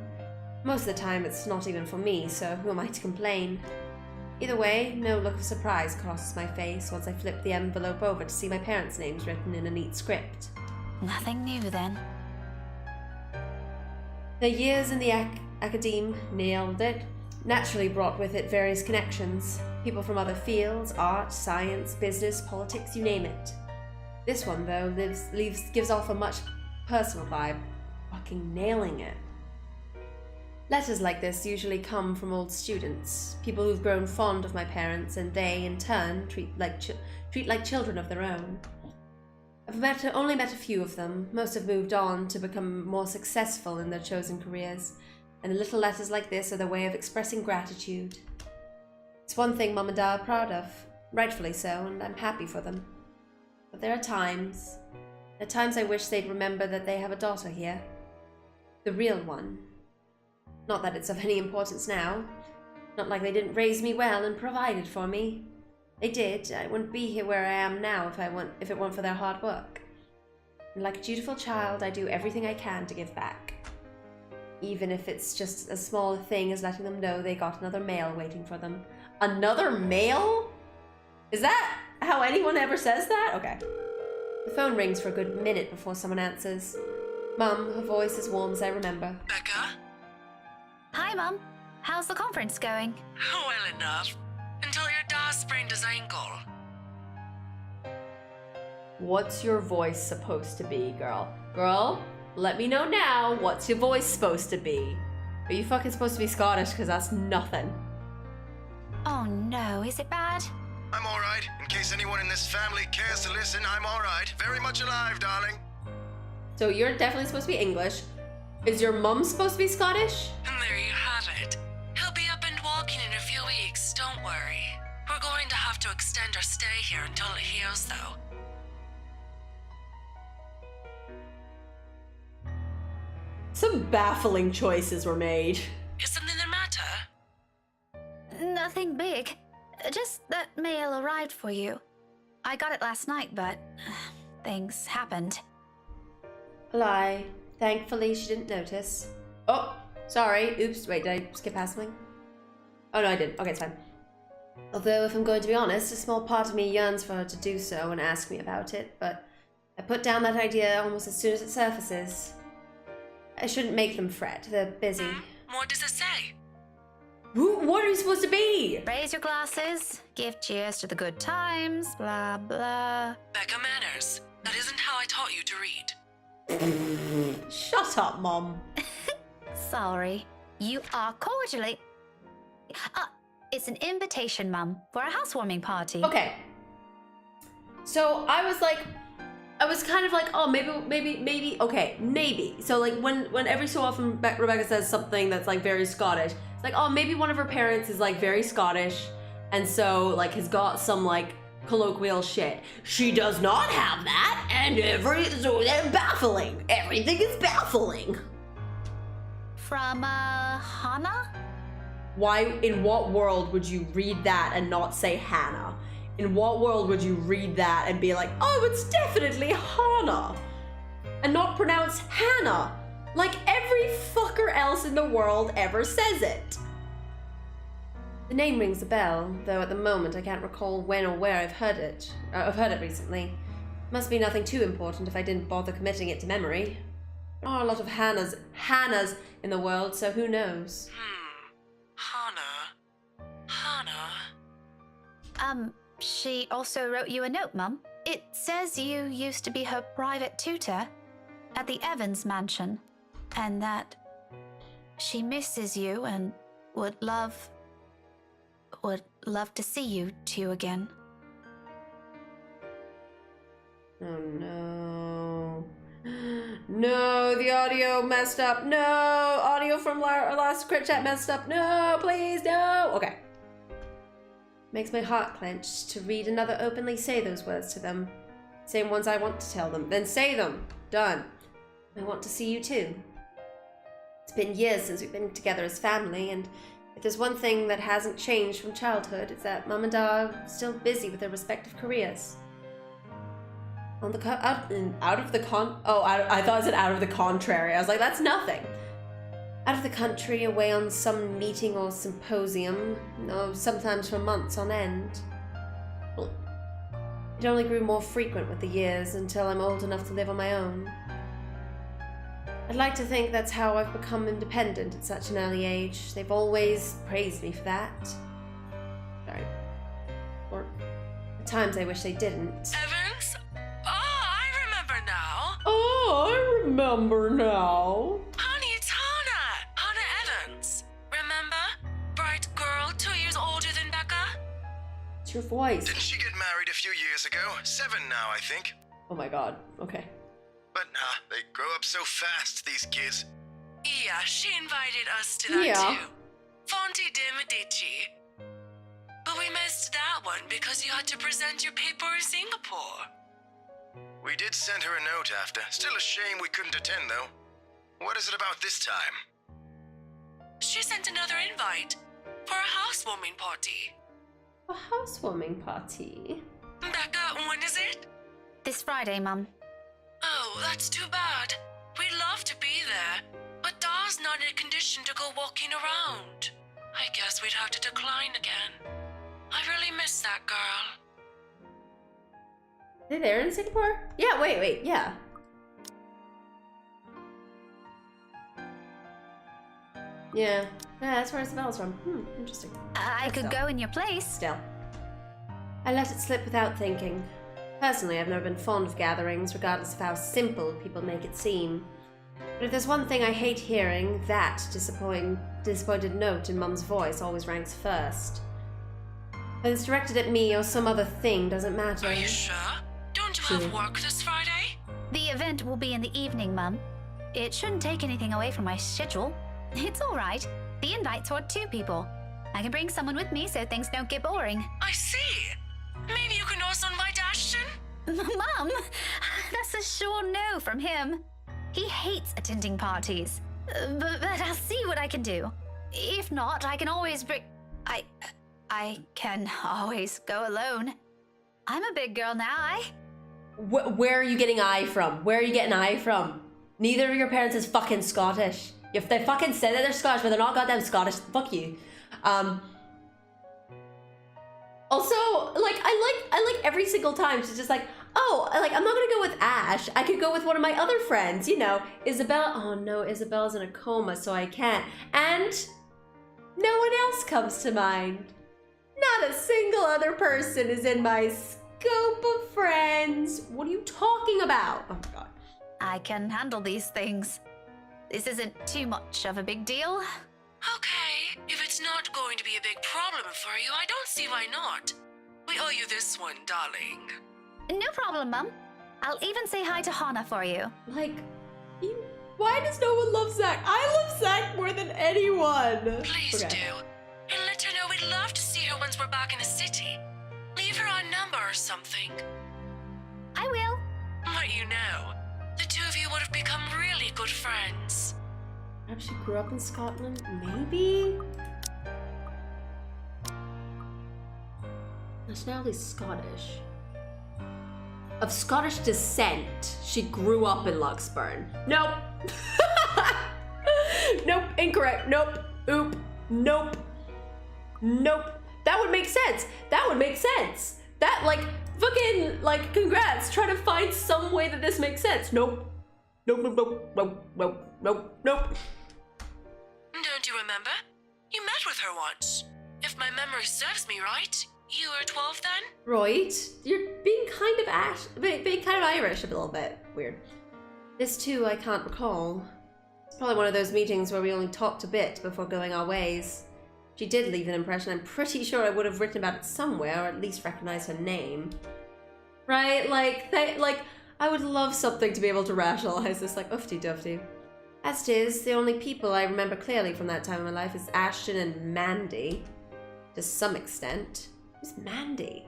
Most of the time it's not even for me, so who am I to complain? Either way, no look of surprise crosses my face once I flip the envelope over to see my parents' names written in a neat script. Nothing new then. Their years in the academe, nailed it, naturally brought with it various connections. People from other fields, art, science, business, politics, you name it. This one, though, gives off a much personal vibe. Fucking nailing it. Letters like this usually come from old students, people who've grown fond of my parents, and they, in turn, treat like children of their own. I've only met a few of them. Most have moved on to become more successful in their chosen careers, and little letters like this are their way of expressing gratitude. It's one thing Mum and Dad are proud of, rightfully so, and I'm happy for them. But there are times I wish they'd remember that they have a daughter here. The real one. Not that it's of any importance now. Not like they didn't raise me well and provided for me. They did. I wouldn't be here where I am now if it weren't for their hard work. And like a dutiful child, I do everything I can to give back. Even if it's just as small a thing as letting them know they got another mail waiting for them. Another mail? Is that how anyone ever says that? Okay. The phone rings for a good minute before someone answers. Mum, her voice as warm as I remember. Becca? Hi, Mum. How's the conference going? Well enough. Until your dad sprained his ankle. What's your voice supposed to be, girl? Girl, let me know now. What's your voice supposed to be? Are you fucking supposed to be Scottish? Because that's nothing. Oh no, is it bad? I'm alright. In case anyone in this family cares to listen, I'm alright. Very much alive, darling. So you're definitely supposed to be English. Is your mum supposed to be Scottish? And there you have it. He'll be up and walking in a few weeks, don't worry. We're going to have to extend our stay here until it heals, though. Some baffling choices were made. Is something the matter? Nothing big. Just that mail arrived for you. I got it last night, but things happened. Lie. Thankfully, she didn't notice. Oh, sorry. Oops. Wait, did I skip past something? Oh, no, I didn't. Okay, it's fine. Although, if I'm going to be honest, a small part of me yearns for her to do so and ask me about it, but I put down that idea almost as soon as it surfaces. I shouldn't make them fret. They're busy. What does it say? What are you supposed to be? Raise your glasses, give cheers to the good times, blah, blah. Becca manners. That isn't how I taught you to read. Shut up, Mom. Sorry. You are cordially... it's an invitation, Mum, for a housewarming party. Okay. So I was kind of like, oh, maybe, okay, maybe. So like when every so often Rebecca says something that's like very Scottish, it's like, oh, maybe one of her parents is like very Scottish and so like has got some like colloquial shit. She does not have that, and so they're baffling. Everything is baffling. From, Hannah? Why, in what world would you read that and not say Hannah? In what world would you read that and be like, oh, it's definitely Hannah, and not pronounce Hannah like every fucker else in the world ever says it? The name rings a bell, though at the moment I can't recall when or where I've heard it recently. Must be nothing too important if I didn't bother committing it to memory. There are a lot of Hannahs in the world, so who knows? Hannah. She also wrote you a note, Mum. It says you used to be her private tutor at the Evans mansion, and that she misses you and would love to see you two again. Oh no. No, the audio messed up. No, audio from our last crit chat messed up. No, please, no. Okay. Makes my heart clench to read another openly say those words to them. Same ones I want to tell them. Then say them. Done. I want to see you too. It's been years since we've been together as family, and if there's one thing that hasn't changed from childhood, it's that Mum and Dad are still busy with their respective careers. I thought it said out of the contrary. I was like, that's nothing. Out of the country, away on some meeting or symposium, sometimes for months on end. Well, it only grew more frequent with the years until I'm old enough to live on my own. I'd like to think that's how I've become independent at such an early age. They've always praised me for that. Sorry. Or at times I wish they didn't. Evans? Oh, I remember now. Oh, I remember now. Honey, it's Hannah. Hannah Evans. Remember? Bright girl, 2 years older than Becca. It's your voice. Didn't she get married a few years ago? 7 now, I think. Oh my god. Okay. But they grow up so fast, these kids. Yeah, she invited us to that too. Fonte de Medici. But we missed that one because you had to present your paper in Singapore. We did send her a note after. Still a shame we couldn't attend, though. What is it about this time? She sent another invite for a housewarming party. A housewarming party? Becca, when is it? This Friday, Mum. Oh, that's too bad. We'd love to be there, but Da's not in a condition to go walking around. I guess we'd have to decline again. I really miss that girl. Are they there in Singapore? Yeah, wait, yeah. Yeah, that's where Isabel's from. Interesting. I could go in your place. Still. I let it slip without thinking. Personally, I've never been fond of gatherings, regardless of how simple people make it seem. But if there's one thing I hate hearing, that disappointed note in Mum's voice always ranks first. Whether it's directed at me or some other thing doesn't matter. Are you sure? Don't you have work this Friday? The event will be in the evening, Mum. It shouldn't take anything away from my schedule. It's all right. The invite's for 2 people. I can bring someone with me so things don't get boring. I see. Maybe you can also invite Ashton? Mum, that's a sure no from him. He hates attending parties. But I'll see what I can do. If not, I can always bring... I can always go alone. I'm a big girl now, Where are you getting I from? Where are you getting I from? Neither of your parents is fucking Scottish. If they fucking say that they're Scottish, but they're not goddamn Scottish, fuck you. Also, like, I like every single time she's just like, oh, like, I'm not gonna go with Ash. I could go with one of my other friends, you know, Isabel. Oh no, Isabel's in a coma, so I can't. And no one else comes to mind. Not a single other person is in my scope of friends. What are you talking about? Oh my god. I can handle these things. This isn't too much of a big deal. Okay, if it's not going to be a big problem for you, I don't see why not. We owe you this one, darling. No problem, Mum. I'll even say hi to Hana for you. Like, why does no one love Zach? I love Zach more than anyone. Please do. And let her know we'd love to see her once we're back in the city. Leave her our number or something. I will. But you know, the 2 of you would have become really good friends. Perhaps she grew up in Scotland? Maybe? Nationality Scottish. Of Scottish descent, she grew up in Luxburn. Nope. Nope, incorrect. Nope. Oop. Nope. Nope. That would make sense. That would make sense. That, like, fucking, like, congrats. Try to find some way that this makes sense. Nope. Nope, nope, nope, nope, nope, nope, nope. Don't you remember? You met with her once. If my memory serves me right, you were 12 then? Right. You're being kind of being kind of Irish a little bit. Weird. This too I can't recall. It's probably one of those meetings where we only talked a bit before going our ways. She did leave an impression. I'm pretty sure I would have written about it somewhere, or at least recognized her name. Right? Like, I would love something to be able to rationalize this, like, oofty dufty. As it is, the only people I remember clearly from that time in my life is Ashton and Mandy. To some extent. Who's Mandy?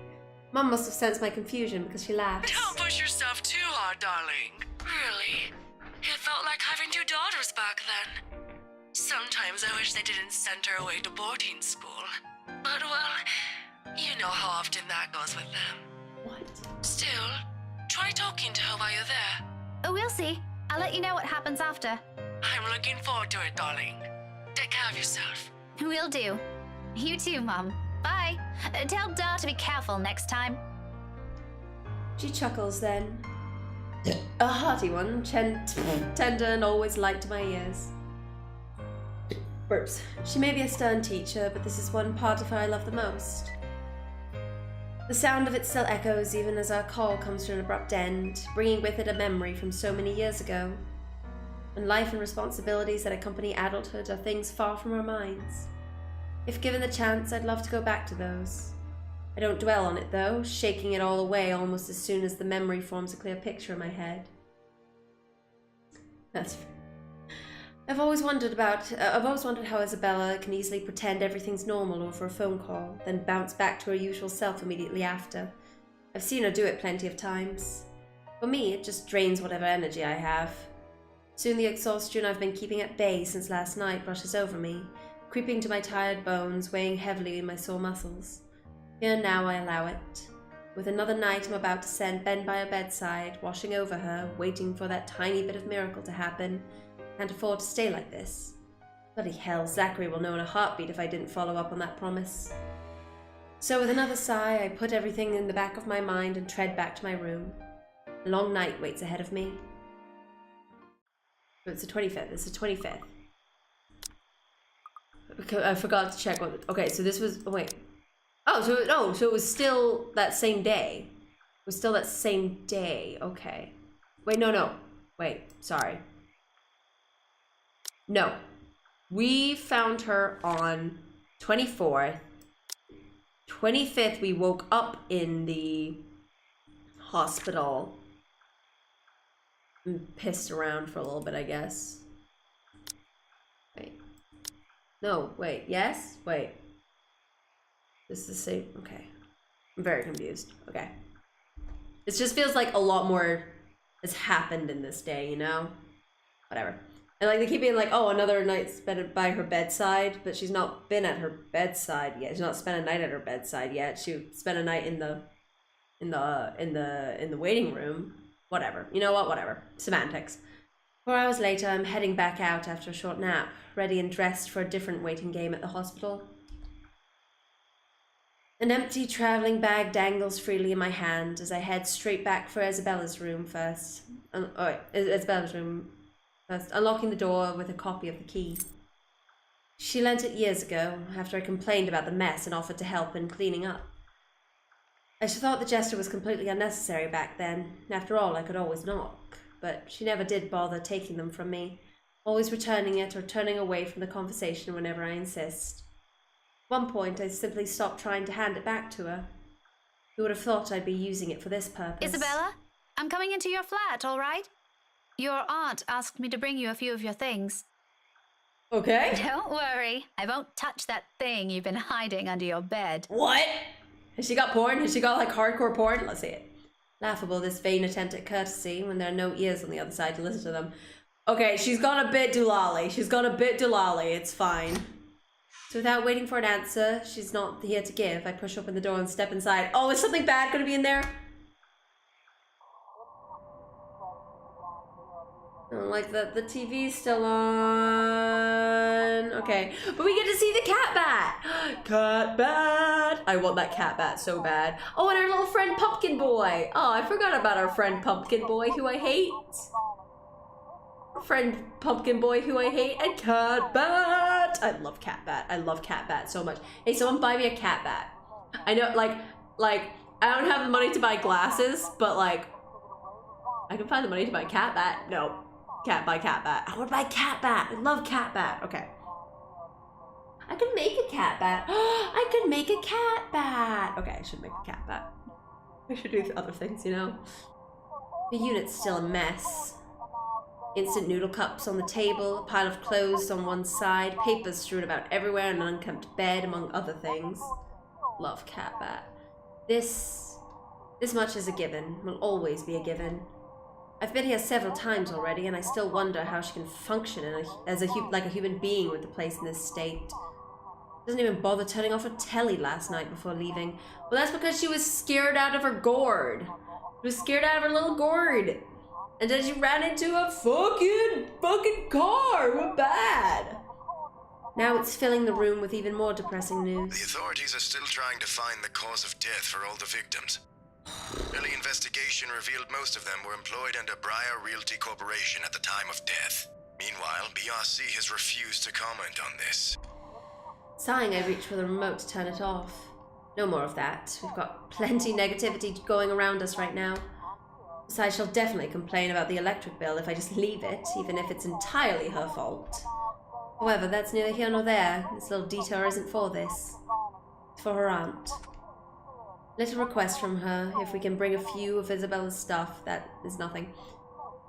Mum must have sensed my confusion because she laughed. Don't push yourself too hard, darling. Really. It felt like having 2 daughters back then. Sometimes I wish they didn't send her away to boarding school. But, well, you know how often that goes with them. What? Still, try talking to her while you're there. Oh, we'll see. I'll let you know what happens after. I'm looking forward to it, darling. Take care of yourself. Will do. You too, Mum. Bye. Tell Dar to be careful next time. She chuckles then. A hearty one, tender and always light to my ears. Burps. She may be a stern teacher, but this is one part of her I love the most. The sound of it still echoes even as our call comes to an abrupt end, bringing with it a memory from so many years ago. When life and responsibilities that accompany adulthood are things far from our minds. If given the chance, I'd love to go back to those. I don't dwell on it though, shaking it all away almost as soon as the memory forms a clear picture in my head. That's fair. I've always wondered how Isabella can easily pretend everything's normal over a phone call, then bounce back to her usual self immediately after. I've seen her do it plenty of times. For me, it just drains whatever energy I have. Soon the exhaustion I've been keeping at bay since last night brushes over me, creeping to my tired bones, weighing heavily in my sore muscles. Here now I allow it. With another night I'm about to bend by her bedside, washing over her, waiting for that tiny bit of miracle to happen. Can't afford to stay like this. Bloody hell, Zachary will know in a heartbeat if I didn't follow up on that promise. So with another sigh, I put everything in the back of my mind and tread back to my room. A long night waits ahead of me. Oh, it's the 25th. It's the 25th. I forgot to check what... Okay, so this was... Oh, wait. Oh, so it was still that same day. was still that same day. Okay. Wait, no. Wait, sorry. No. We found her on 24th. 25th, we woke up in the hospital. And pissed around for a little bit, I guess. Wait. No, wait. Yes? Wait. This is the same. Okay. I'm very confused. Okay. This just feels like a lot more has happened in this day, you know? Whatever. And like they keep being like, oh, another night spent by her bedside, but she's not been at her bedside yet. She's not spent a night at her bedside yet. She spent a night in the waiting room. Whatever. You know what? Whatever. Semantics. 4 hours later, I'm heading back out after a short nap, ready and dressed for a different waiting game at the hospital. An empty traveling bag dangles freely in my hand as I head straight back for Isabella's room first. Isabella's room first, unlocking the door with a copy of the key. She lent it years ago, after I complained about the mess and offered to help in cleaning up. I thought the gesture was completely unnecessary back then. After all, I could always knock, but she never did bother taking them from me, always returning it or turning away from the conversation whenever I insist. At one point, I simply stopped trying to hand it back to her. Who would have thought I'd be using it for this purpose? Isabella, I'm coming into your flat, all right? Your aunt asked me to bring you a few of your things. Okay. Don't worry. I won't touch that thing you've been hiding under your bed. What? Has she got porn? Has she got like hardcore porn? Let's see it. Laughable, this vain attempt at courtesy when there are no ears on the other side to listen to them. Okay, she's gone a bit doolally. It's fine. So without waiting for an answer, she's not here to give. I push open the door and step inside. Oh, is something bad gonna be in there? Oh, like the TV's still on. Okay, but we get to see the cat bat. Cat bat. I want that cat bat so bad. Oh, and our little friend Pumpkin Boy. Oh, I forgot about our friend Pumpkin Boy, who I hate. Friend Pumpkin Boy, who I hate, and Cat Bat. I love Cat Bat. I love Cat Bat so much. Hey, someone buy me a Cat Bat. I know, like I don't have the money to buy glasses, but like I can find the money to buy Cat Bat. No. Can't buy Cat Bat. I would buy Cat Bat. I love Cat Bat. Okay. I could make a Cat Bat. I could make a Cat Bat. Okay, I should make a Cat Bat. I should do other things, you know? The unit's still a mess. Instant noodle cups on the table, a pile of clothes on one side, papers strewn about everywhere, and an unkempt bed, among other things. Love Cat Bat. This much is a given. Will always be a given. I've been here several times already, and I still wonder how she can function like a human being with the place in this state. Doesn't even bother turning off her telly last night before leaving. Well, that's because she was scared out of her gourd. She was scared out of her little gourd. And then she ran into a fucking car. We're bad. Now it's filling the room with even more depressing news. The authorities are still trying to find the cause of death for all the victims. Early investigation revealed most of them were employed under Briar Realty Corporation at the time of death. Meanwhile, BRC has refused to comment on this. Sighing, I reach for the remote to turn it off. No more of that. We've got plenty negativity going around us right now. Besides, she'll definitely complain about the electric bill if I just leave it, even if it's entirely her fault. However, that's neither here nor there. This little detour isn't for this. It's for her aunt. Little request from her, if we can bring a few of Isabella's stuff. That is nothing.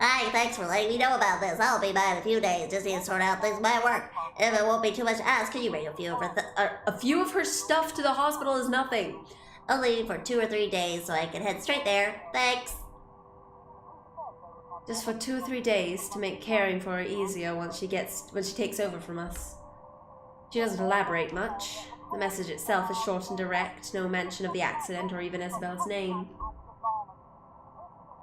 Hi, thanks for letting me know about this. I'll be by in a few days. Just need to sort out things by work. If it won't be too much to ask, can you bring a few of her a few of her stuff to the hospital is nothing. Only for 2 or 3 days, so I can head straight there. Thanks. Just for 2 or 3 days to make caring for her easier when she takes over from us. She doesn't elaborate much. The message itself is short and direct, no mention of the accident or even Isabella's name.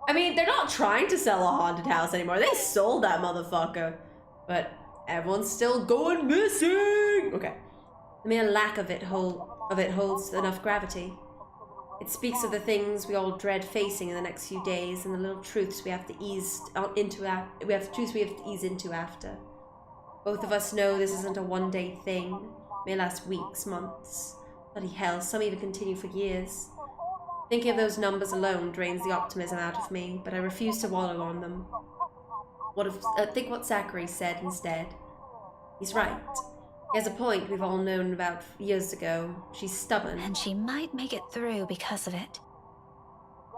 I mean, they're not trying to sell a haunted house anymore. They sold that motherfucker. But everyone's still going missing! Okay. The mere lack of it holds enough gravity. It speaks of the things we all dread facing in the next few days and the little truths we have to ease into after. Both of us know this isn't a one-day thing. May last weeks, months. Bloody hell, some even continue for years. Thinking of those numbers alone drains the optimism out of me, but I refuse to wallow on them. Think what Zachary said instead. He's right. He has a point we've all known about years ago. She's stubborn. And she might make it through because of it.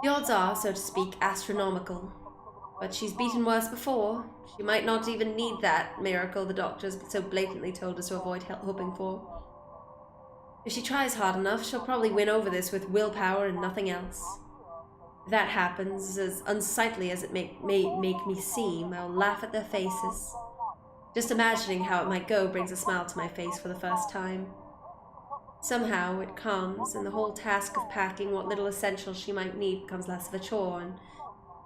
The odds are, so to speak, astronomical. But she's beaten worse before. She might not even need that miracle the doctors so blatantly told us to avoid hoping for. If she tries hard enough, she'll probably win over this with willpower and nothing else. If that happens, as unsightly as it may make me seem, I'll laugh at their faces. Just imagining how it might go brings a smile to my face for the first time. Somehow it calms, and the whole task of packing what little essentials she might need becomes less of a chore, and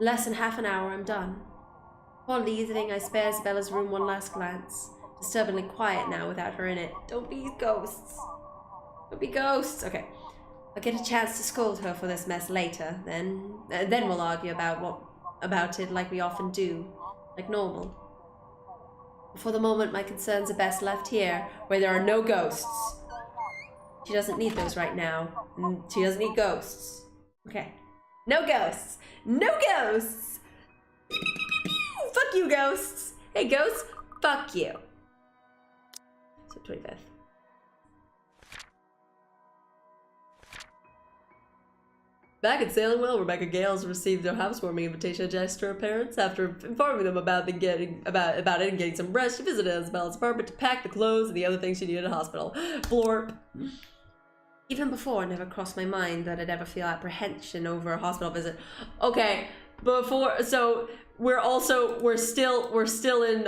in less than half an hour I'm done. Before leaving, I spare Isabella's room one last glance. Disturbingly quiet now without her in it. Don't be ghosts. Don't be ghosts. Okay. I'll get a chance to scold her for this mess later, then we'll argue about it like we often do, like normal. But for the moment, my concerns are best left here, where there are no ghosts. She doesn't need those right now. She doesn't need ghosts. Okay. No ghosts. No ghosts! Fuck you, ghosts! Hey, ghosts, fuck you. So 25th. Back at Sailing Well, Rebecca Gales received their housewarming invitation addressed to her parents. After informing them about it and getting some rest, she visited Isabella's apartment to pack the clothes and the other things she needed at hospital. Blorp. Even before, it never crossed my mind that I'd ever feel apprehension over a hospital visit. Okay, before, so we're still in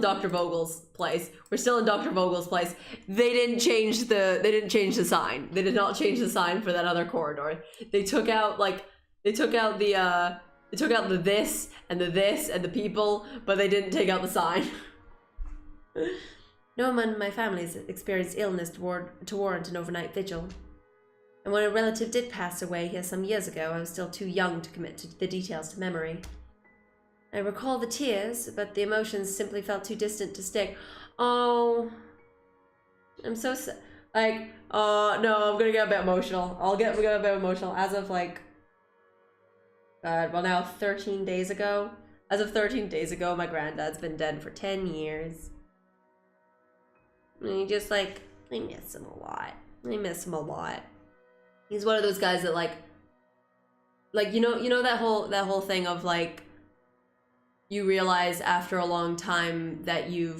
Dr. Vogel's place. We're still in Dr. Vogel's place. They didn't change the sign. They did not change the sign for that other corridor. They took out the this and the this and the people, but they didn't take out the sign. No one in my family has experienced illness to warrant an overnight vigil. And when a relative did pass away here some years ago, I was still too young to commit to the details to memory. I recall the tears, but the emotions simply felt too distant to stick. Oh, I'm so sad. Like, no, I'm gonna get a bit emotional. I'm gonna get a bit emotional. As of like, well now 13 days ago. As of 13 days ago, my granddad's been dead for 10 years. And just like, I miss him a lot. I miss him a lot. He's one of those guys that like you know that whole thing of like, you realize after a long time that you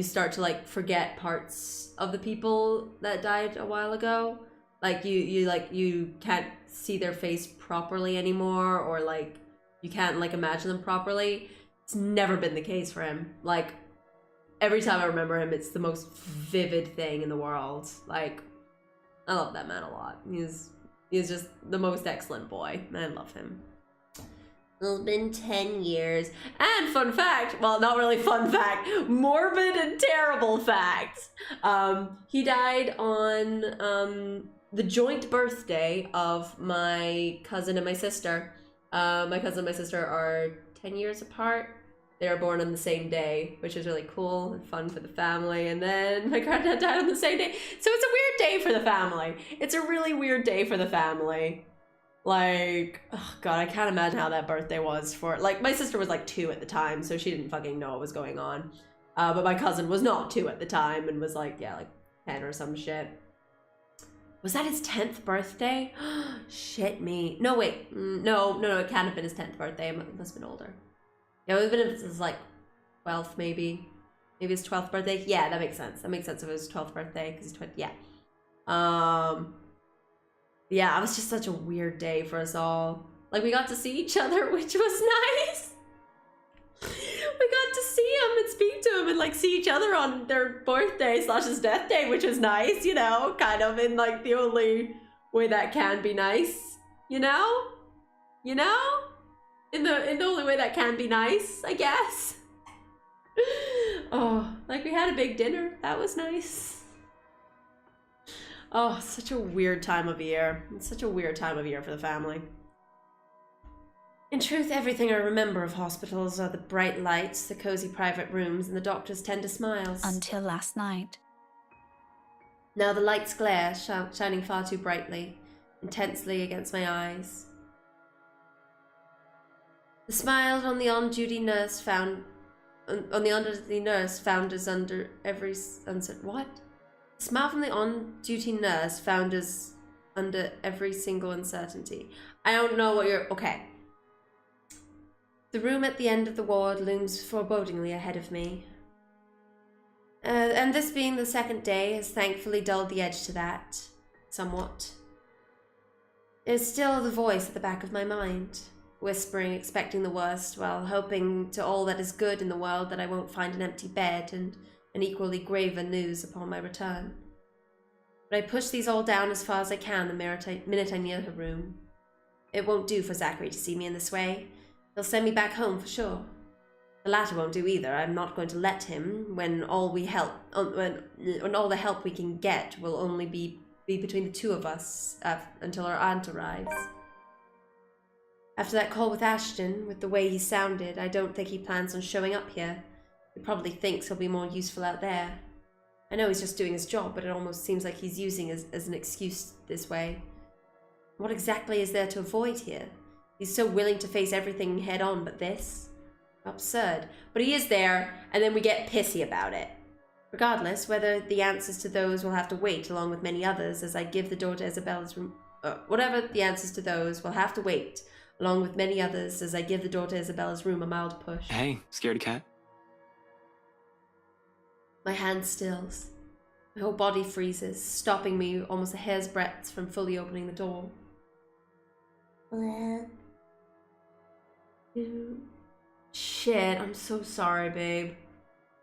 start to like forget parts of the people that died a while ago. Like you can't see their face properly anymore, or like you can't like imagine them properly. It's never been the case for him. Like every time I remember him, it's the most vivid thing in the world. Like, I love that man a lot. He's just the most excellent boy. I love him. It's been 10 years. And fun fact, well, not really fun fact, morbid and terrible fact. He died on the joint birthday of my cousin and my sister. My cousin and my sister are 10 years apart. They were born on the same day, which is really cool and fun for the family. And then my granddad died on the same day. So it's a weird day for the family. It's a really weird day for the family. Like, oh God, I can't imagine how that birthday was for, like, my sister was like 2 at the time, so she didn't fucking know what was going on. But my cousin was not 2 at the time and was like, yeah, like 10 or some shit. Was that his 10th birthday? Shit me. No, wait. No, it can't have been his 10th birthday. It must have been older. Yeah, it would have been if it was like 12th maybe. Maybe his 12th birthday. Yeah, that makes sense. That makes sense if it was his 12th birthday, because he's 20, yeah. Yeah, it was just such a weird day for us all. Like, we got to see each other, which was nice. We got to see him and speak to him and like see each other on their birthday / his death day, which was nice, you know, kind of in like the only way that can be nice, you know? You know? In the only way that can be nice, I guess. Oh, like we had a big dinner. That was nice. Oh, such a weird time of year. It's such a weird time of year for the family. In truth, everything I remember of hospitals are the bright lights, the cozy private rooms, and the doctor's tender smiles. Until last night. Now the lights glare, shining far too brightly. intensely against my eyes. The smile on the on-duty nurse found us under every what? The smile from the on-duty nurse found us under every single uncertainty. I don't know what you're... Okay. The room at the end of the ward looms forebodingly ahead of me. And this being the second day has thankfully dulled the edge to that, somewhat. It is still the voice at the back of my mind, whispering, expecting the worst, while hoping to all that is good in the world that I won't find an empty bed and an equally graver news upon my return. But I push these all down as far as I can the minute I near her room. It won't do for Zachary to see me in this way. He'll send me back home for sure. The latter won't do either. I'm not going to let him when all the help we can get will only be between the two of us until our aunt arrives. After that call with Ashton, with the way he sounded, I don't think he plans on showing up here. He probably thinks he'll be more useful out there. I know he's just doing his job, but it almost seems like he's using it as an excuse this way. What exactly is there to avoid here? He's so willing to face everything head on, but this? Absurd. But he is there, and then we get pissy about it. Regardless, whether the answers to those will have to wait along with many others as I give the door to Isabella's room... whatever the answers to those will have to wait along with many others as I give the door to Isabella's room a mild push. Hey, scaredy cat. My hand stills. My whole body freezes, stopping me almost a hair's breadth from fully opening the door. Shit, I'm so sorry, babe.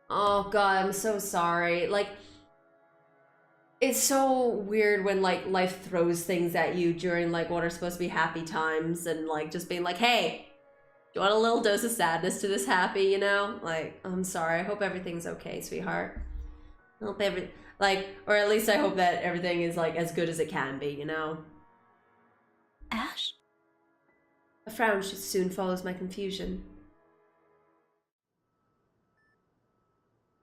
Oh god, I'm so sorry. Like, it's so weird when like life throws things at you during like what are supposed to be happy times and like just being like, hey, do you want a little dose of sadness to this happy, you know? Like, I'm sorry. I hope everything's okay, sweetheart. I hope or at least I hope that everything is like as good as it can be, you know? Ash? A frown soon follows my confusion.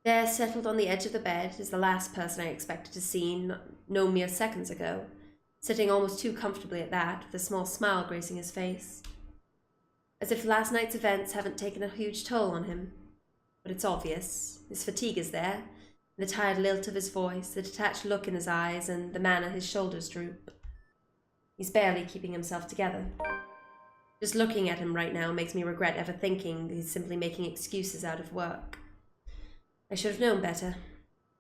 There, settled on the edge of the bed, is the last person I expected to see no mere seconds ago, sitting almost too comfortably at that, with a small smile gracing his face. As if last night's events haven't taken a huge toll on him. But it's obvious. His fatigue is there, the tired lilt of his voice, the detached look in his eyes, and the manner his shoulders droop. He's barely keeping himself together. Just looking at him right now makes me regret ever thinking he's simply making excuses out of work. I should have known better.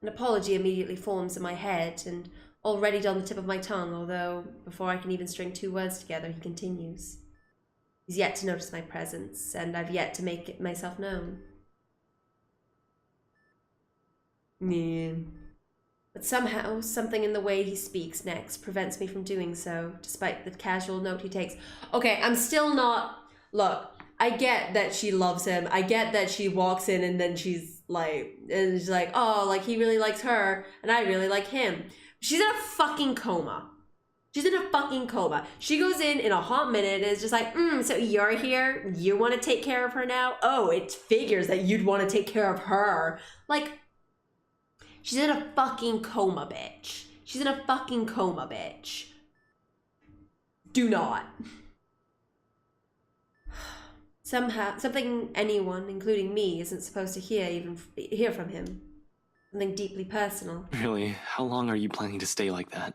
An apology immediately forms in my head and already on the tip of my tongue, although before I can even string two words together, he continues. He's yet to notice my presence, and I've yet to make it myself known. Yeah. But somehow, something in the way he speaks next prevents me from doing so, despite the casual note he takes. Okay, I'm still not... Look, I get that she loves him. I get that she walks in and then she's like, oh, like he really likes her and I really like him. She's in a fucking coma. She's in a fucking coma. She goes in a hot minute and is just like, so you're here? You want to take care of her now? Oh, it figures that you'd want to take care of her. Like, she's in a fucking coma, bitch. She's in a fucking coma, bitch. Do not. Somehow, something anyone, including me, isn't supposed to hear from him. Something deeply personal. Really, how long are you planning to stay like that?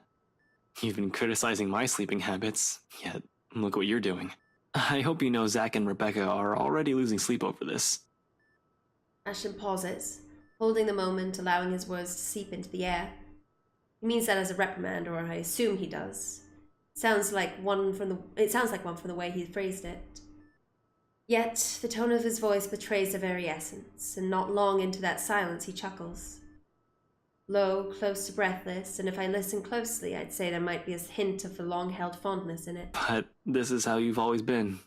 You've been criticizing my sleeping habits, yet look what you're doing. I hope you know Zach and Rebecca are already losing sleep over this. Ashton pauses, holding the moment, allowing his words to seep into the air. He means that as a reprimand, or I assume he does. It sounds like one from the way he phrased it. Yet, the tone of his voice betrays the very essence, and not long into that silence he chuckles. Low, close to breathless, and if I listen closely, I'd say there might be a hint of the long-held fondness in it. But this is how you've always been,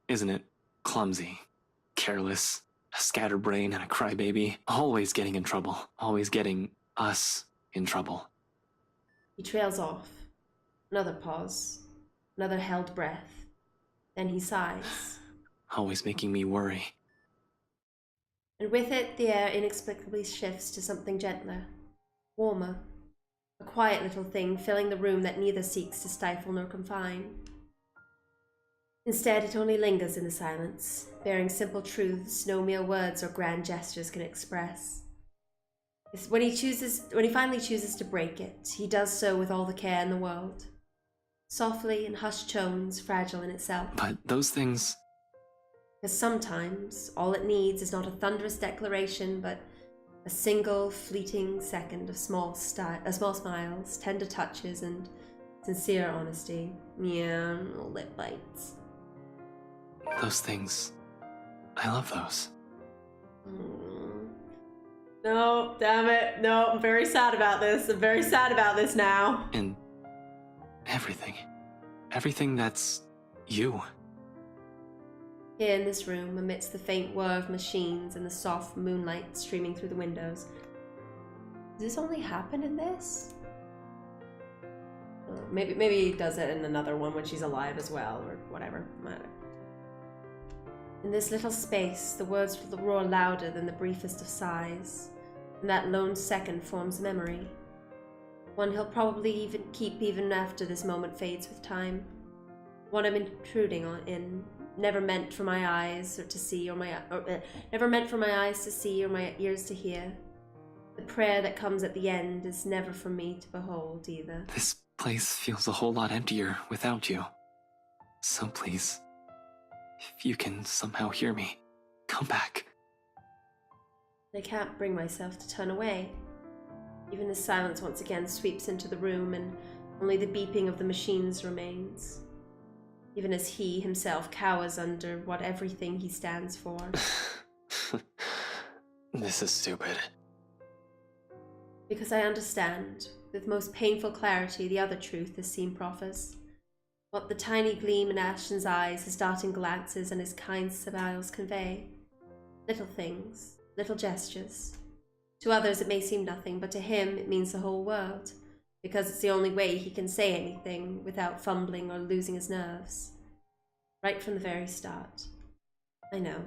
isn't it? Clumsy, careless, a scatterbrain and a crybaby, always getting in trouble, always getting us in trouble. He trails off. Another pause, another held breath. Then he sighs. Always making me worry. And with it, the air inexplicably shifts to something gentler, warmer, A quiet little thing filling the room that neither seeks to stifle nor confine. Instead, it only lingers in the silence, bearing simple truths no mere words or grand gestures can express. When he finally chooses to break it, he does so with all the care in the world. Softly in hushed tones, fragile in itself. But those things... Because sometimes, all it needs is not a thunderous declaration, but a single fleeting second of small smiles, tender touches, and sincere honesty. Yeah, little lip bites. Those things... I love those. No, damn it. No, I'm very sad about this. I'm very sad about this now. And everything. Everything that's you. Here in this room, amidst the faint whir of machines and the soft moonlight streaming through the windows. Does this only happen in this? Maybe he does it in another one when she's alive as well, or whatever. In this little space, the words roar louder than the briefest of sighs, and that lone second forms memory. One he'll probably keep even after this moment fades with time. One I'm intruding in, never meant for my eyes to see or my ears to hear. The prayer that comes at the end is never for me to behold either. This place feels a whole lot emptier without you. So please, if you can somehow hear me, come back. I can't bring myself to turn away. Even as silence once again sweeps into the room and only the beeping of the machines remains. Even as he himself cowers under what everything he stands for. This is stupid. Because I understand, with most painful clarity, the other truth this scene proffers. What the tiny gleam in Ashton's eyes, his darting glances, and his kind smiles convey. Little things, little gestures. To others it may seem nothing, but to him it means the whole world, because it's the only way he can say anything without fumbling or losing his nerves. Right from the very start. I know.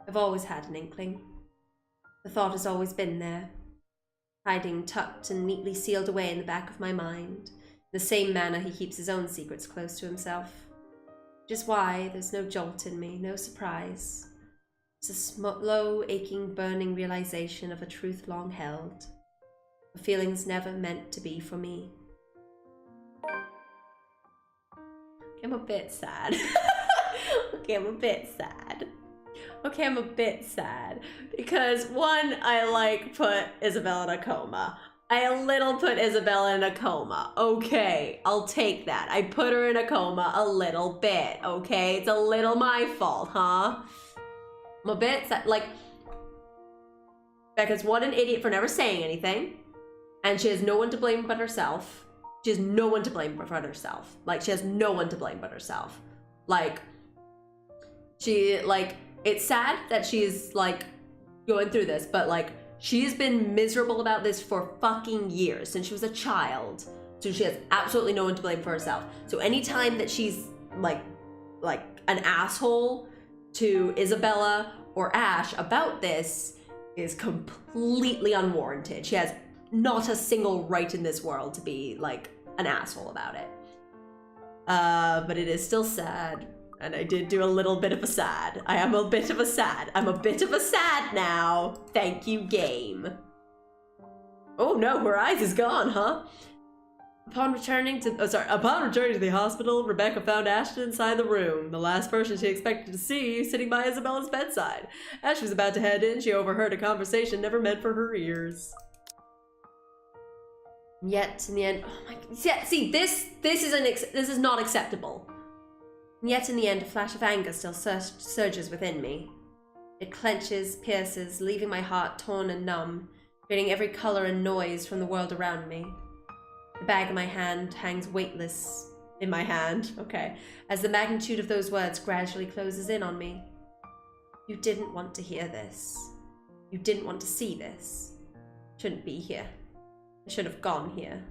I've always had an inkling. The thought has always been there, hiding tucked and neatly sealed away in the back of my mind, in the same manner he keeps his own secrets close to himself. Which is why there's no jolt in me, no surprise. It's a slow, aching, burning realization of a truth long held. A feeling's never meant to be for me. I'm a bit sad. I'm a bit sad. Because one, I put Isabella in a coma. I a little put Isabella in a coma. Okay, I'll take that. I put her in a coma a little bit, okay? It's a little my fault, huh? I'm a bit sad. Becca's one, an idiot for never saying anything. And she has no one to blame but herself. She has no one to blame but herself. She has no one to blame but herself. It's sad that she's, going through this, but, she's been miserable about this for fucking years, since she was a child. So she has absolutely no one to blame for herself. So anytime that she's, an asshole to Isabella or Ash about this is completely unwarranted. She has not a single right in this world to be, an asshole about it. But it is still sad. And I did do a little bit of a sad. I am a bit of a sad. I'm a bit of a sad now. Thank you, game. Oh no, her eyes is gone, huh? Upon returning to the hospital, Rebecca found Ashton inside the room, the last person she expected to see sitting by Isabella's bedside. As she was about to head in, she overheard a conversation never meant for her ears. Yet, in the end, oh my, yeah, see, this is not acceptable. And yet, in the end, a flash of anger still surges within me. It clenches, pierces, leaving my heart torn and numb, creating every color and noise from the world around me. The bag in my hand hangs weightless in my hand, okay, as the magnitude of those words gradually closes in on me. You didn't want to hear this. You didn't want to see this. Shouldn't be here. I should have gone here.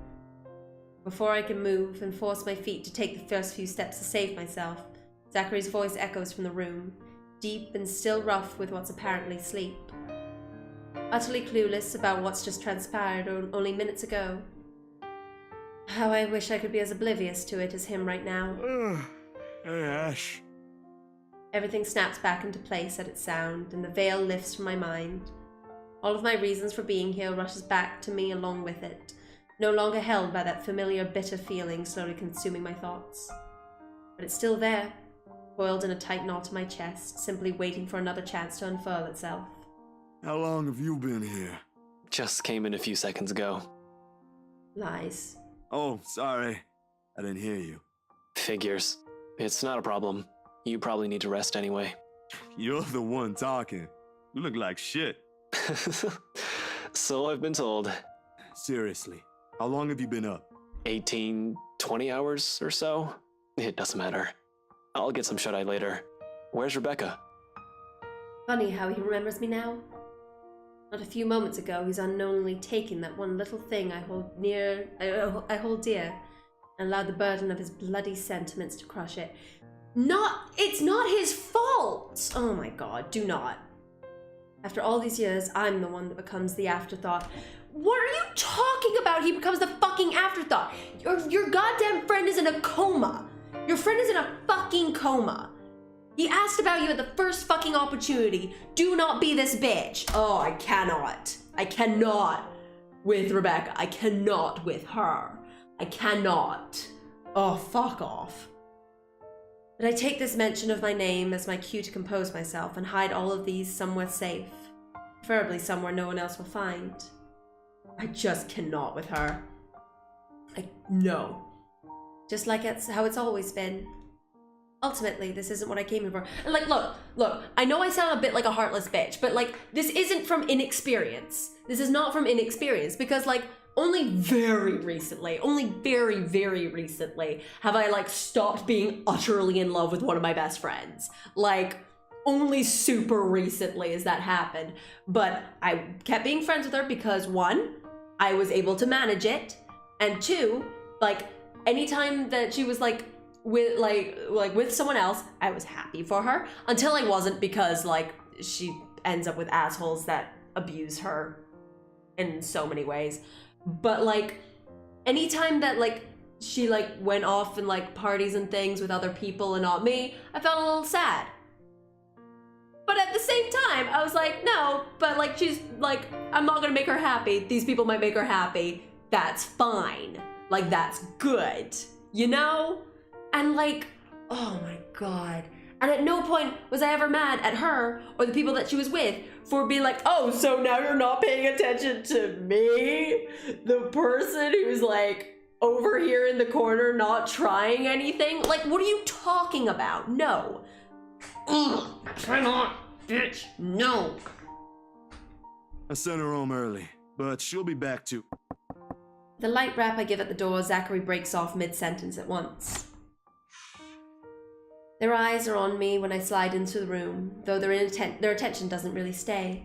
Before I can move and force my feet to take the first few steps to save myself, Zachary's voice echoes from the room, deep and still rough with what's apparently sleep. Utterly clueless about what's just transpired only minutes ago, How I wish I could be as oblivious to it as him right now. Hey, Ash. Everything snaps back into place at its sound, and the veil lifts from my mind. All of my reasons for being here rushes back to me along with it, no longer held by that familiar bitter feeling slowly consuming my thoughts. But it's still there, coiled in a tight knot in my chest, simply waiting for another chance to unfurl itself. How long have you been here? Just came in a few seconds ago. Lies. Oh, sorry. I didn't hear you. Figures. It's not a problem. You probably need to rest anyway. You're the one talking. You look like shit. So I've been told. Seriously, how long have you been up? 18, 20 hours or so? It doesn't matter. I'll get some shut-eye later. Where's Rebecca? Funny how he remembers me now. Not a few moments ago, he's unknowingly taken that one little thing I hold dear, and allowed the burden of his bloody sentiments to crush it. It's not his fault! Oh my god, do not. After all these years, I'm the one that becomes the afterthought. What are you talking about? He becomes the fucking afterthought. Your goddamn friend is in a coma. Your friend is in a fucking coma. He asked about you at the first fucking opportunity. Do not be this bitch. Oh, I cannot. I cannot with Rebecca. I cannot with her. I cannot. Oh, fuck off. But I take this mention of my name as my cue to compose myself and hide all of these somewhere safe. Preferably somewhere no one else will find. I just cannot with her. No. Just like how it's always been. Ultimately, this isn't what I came here for. And like, look, I know I sound a bit like a heartless bitch, but like, this isn't from inexperience. This is not from inexperience, because like, only very recently, only very, very recently have I like stopped being utterly in love with one of my best friends. Like, only super recently has that happened. But I kept being friends with her because one, I was able to manage it, and two, like, anytime that she was like, with someone else, I was happy for her, until I wasn't, because like she ends up with assholes that abuse her in so many ways. But like anytime that like she like went off and like parties and things with other people and not me, I felt a little sad. But at the same time, I was like, no, but like she's like, I'm not gonna make her happy. These people might make her happy. That's fine. Like, that's good, you know? And like, oh my god. And at no point was I ever mad at her or the people that she was with for being like, oh, so now you're not paying attention to me? The person who's like over here in the corner not trying anything? Like, what are you talking about? No. Ugh, cannot, bitch, no. I sent her home early, but she'll be back too. The light rap I give at the door, Zachary breaks off mid-sentence at once. Their eyes are on me when I slide into the room, though their attention doesn't really stay.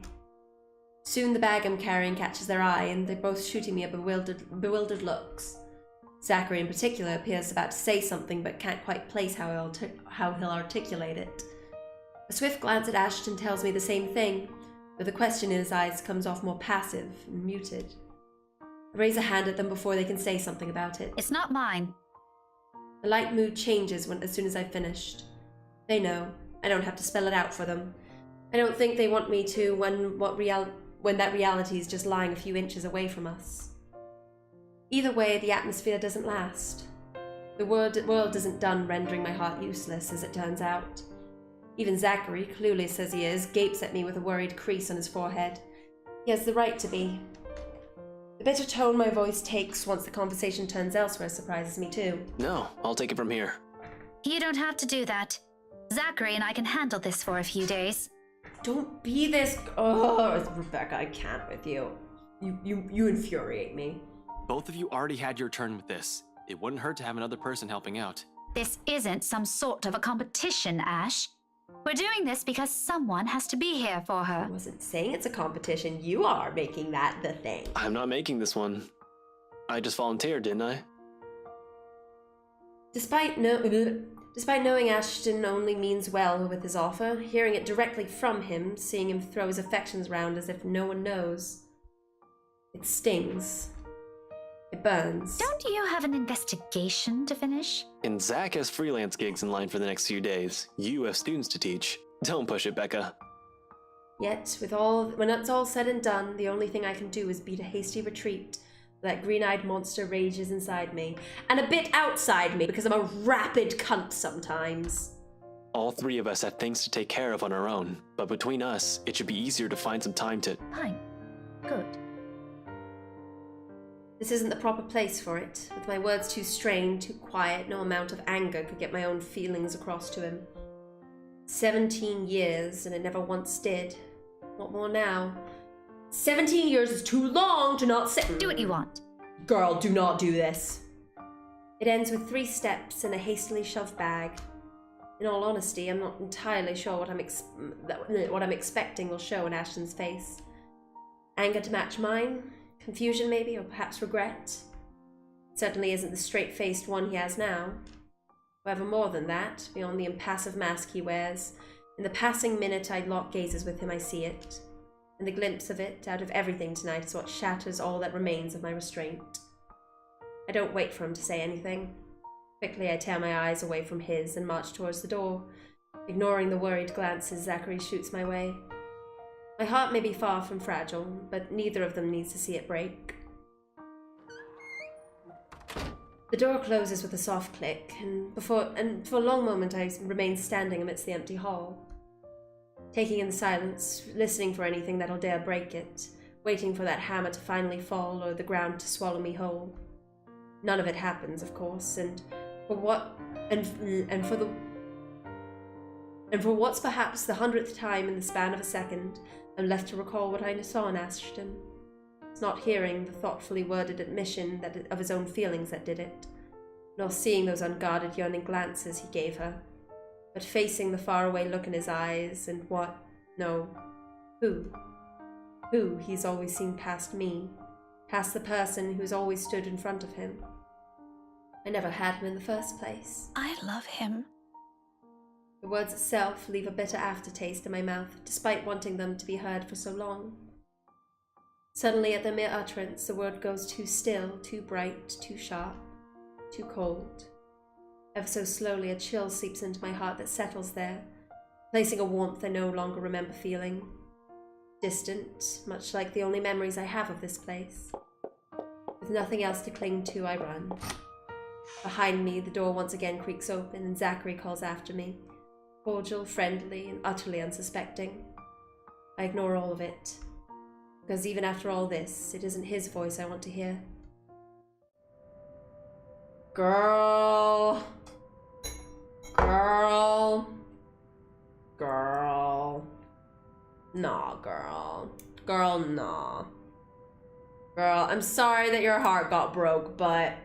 Soon the bag I'm carrying catches their eye, and they're both shooting me a bewildered looks. Zachary in particular appears about to say something, but can't quite place how he'll articulate it. A swift glance at Ashton tells me the same thing, though the question in his eyes comes off more passive and muted. I raise a hand at them before they can say something about it. It's not mine. The light mood changes as soon as I've finished. They know. I don't have to spell it out for them. I don't think they want me to when that reality is just lying a few inches away from us. Either way, the atmosphere doesn't last. The world isn't done rendering my heart useless, as it turns out. Even Zachary, clueless as he is, gapes at me with a worried crease on his forehead. He has the right to be. The bitter tone my voice takes once the conversation turns elsewhere surprises me too. No, I'll take it from here. You don't have to do that. Zachary and I can handle this for a few days. Don't be this... Oh, Rebecca, I can't with you. You infuriate me. Both of you already had your turn with this. It wouldn't hurt to have another person helping out. This isn't some sort of a competition, Ash. We're doing this because someone has to be here for her. I wasn't saying it's a competition. You are making that the thing. I'm not making this one. I just volunteered, didn't I? Despite knowing Ashton only means well with his offer, hearing it directly from him, seeing him throw his affections round as if no one knows, it stings. It burns. Don't you have an investigation to finish? And Zach has freelance gigs in line for the next few days. You have students to teach. Don't push it, Becca. Yet, when it's all said and done, the only thing I can do is beat a hasty retreat. That green-eyed monster rages inside me, and a bit outside me, because I'm a rapid cunt sometimes. All three of us have things to take care of on our own, but between us, it should be easier to find some time to— Fine. Good. This isn't the proper place for it. With my words too strained, too quiet, no amount of anger could get my own feelings across to him. 17 years, and it never once did. What more now? 17 years is too long to not sit— Do what you want. Girl, do not do this. It ends with 3 steps and a hastily shoved bag. In all honesty, I'm not entirely sure what I'm expecting will show in Ashton's face. Anger to match mine? Confusion maybe, or perhaps regret? It certainly isn't the straight-faced one he has now. However, more than that, beyond the impassive mask he wears, in the passing minute I lock gazes with him, I see it. And the glimpse of it, out of everything tonight, is what shatters all that remains of my restraint. I don't wait for him to say anything. Quickly, I tear my eyes away from his and march towards the door, ignoring the worried glances Zachary shoots my way. My heart may be far from fragile, but neither of them needs to see it break. The door closes with a soft click, and for a long moment I remain standing amidst the empty hall, taking in the silence, listening for anything that'll dare break it, waiting for that hammer to finally fall or the ground to swallow me whole. None of it happens, of course, and for what's perhaps the 100th time in the span of a second, I'm left to recall what I saw in Ashton. It's not hearing the thoughtfully worded admission of his own feelings that did it, nor seeing those unguarded yearning glances he gave her, but facing the faraway look in his eyes and who he's always seen past me, past the person who's always stood in front of him. I never had him in the first place. I love him. The words itself leave a bitter aftertaste in my mouth, despite wanting them to be heard for so long. Suddenly, at the mere utterance, the word goes too still, too bright, too sharp, too cold. Ever so slowly, a chill seeps into my heart that settles there, placing a warmth I no longer remember feeling. Distant, much like the only memories I have of this place. With nothing else to cling to, I run. Behind me, the door once again creaks open, and Zachary calls after me. Cordial, friendly, and utterly unsuspecting. I ignore all of it, because even after all this, it isn't his voice I want to hear. Girl. Girl. Girl. Nah, girl. Girl, nah. Girl, I'm sorry that your heart got broke, but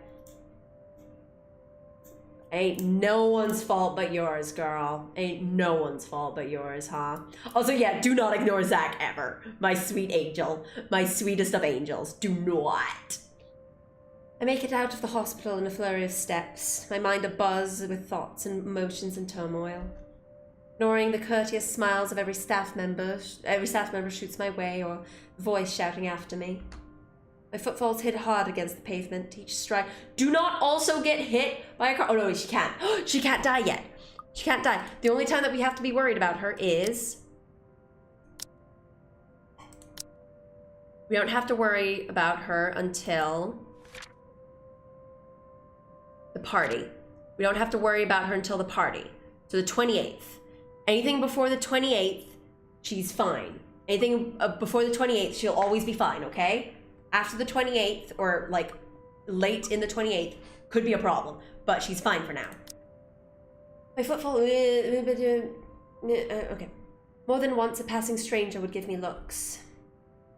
ain't no one's fault but yours, girl. Ain't no one's fault but yours, huh? Also, yeah, do not ignore Zach ever. My sweet angel. My sweetest of angels. Do not. I make it out of the hospital in a flurry of steps, my mind abuzz with thoughts and emotions in turmoil. Ignoring the courteous smiles of every staff member shoots my way, or voice shouting after me. My footfalls hit hard against the pavement, each stride. Do not also get hit by a car. Oh no, she can't. She can't die yet. She can't die. The only time that we have to be worried about her is... We don't have to worry about her until the party. We don't have to worry about her until the party. So the 28th. Anything before the 28th, she's fine. Anything before the 28th, she'll always be fine, okay? After the 28th, or like late in the 28th, could be a problem, but she's fine for now. My footfall, okay. More than once, a passing stranger would give me looks.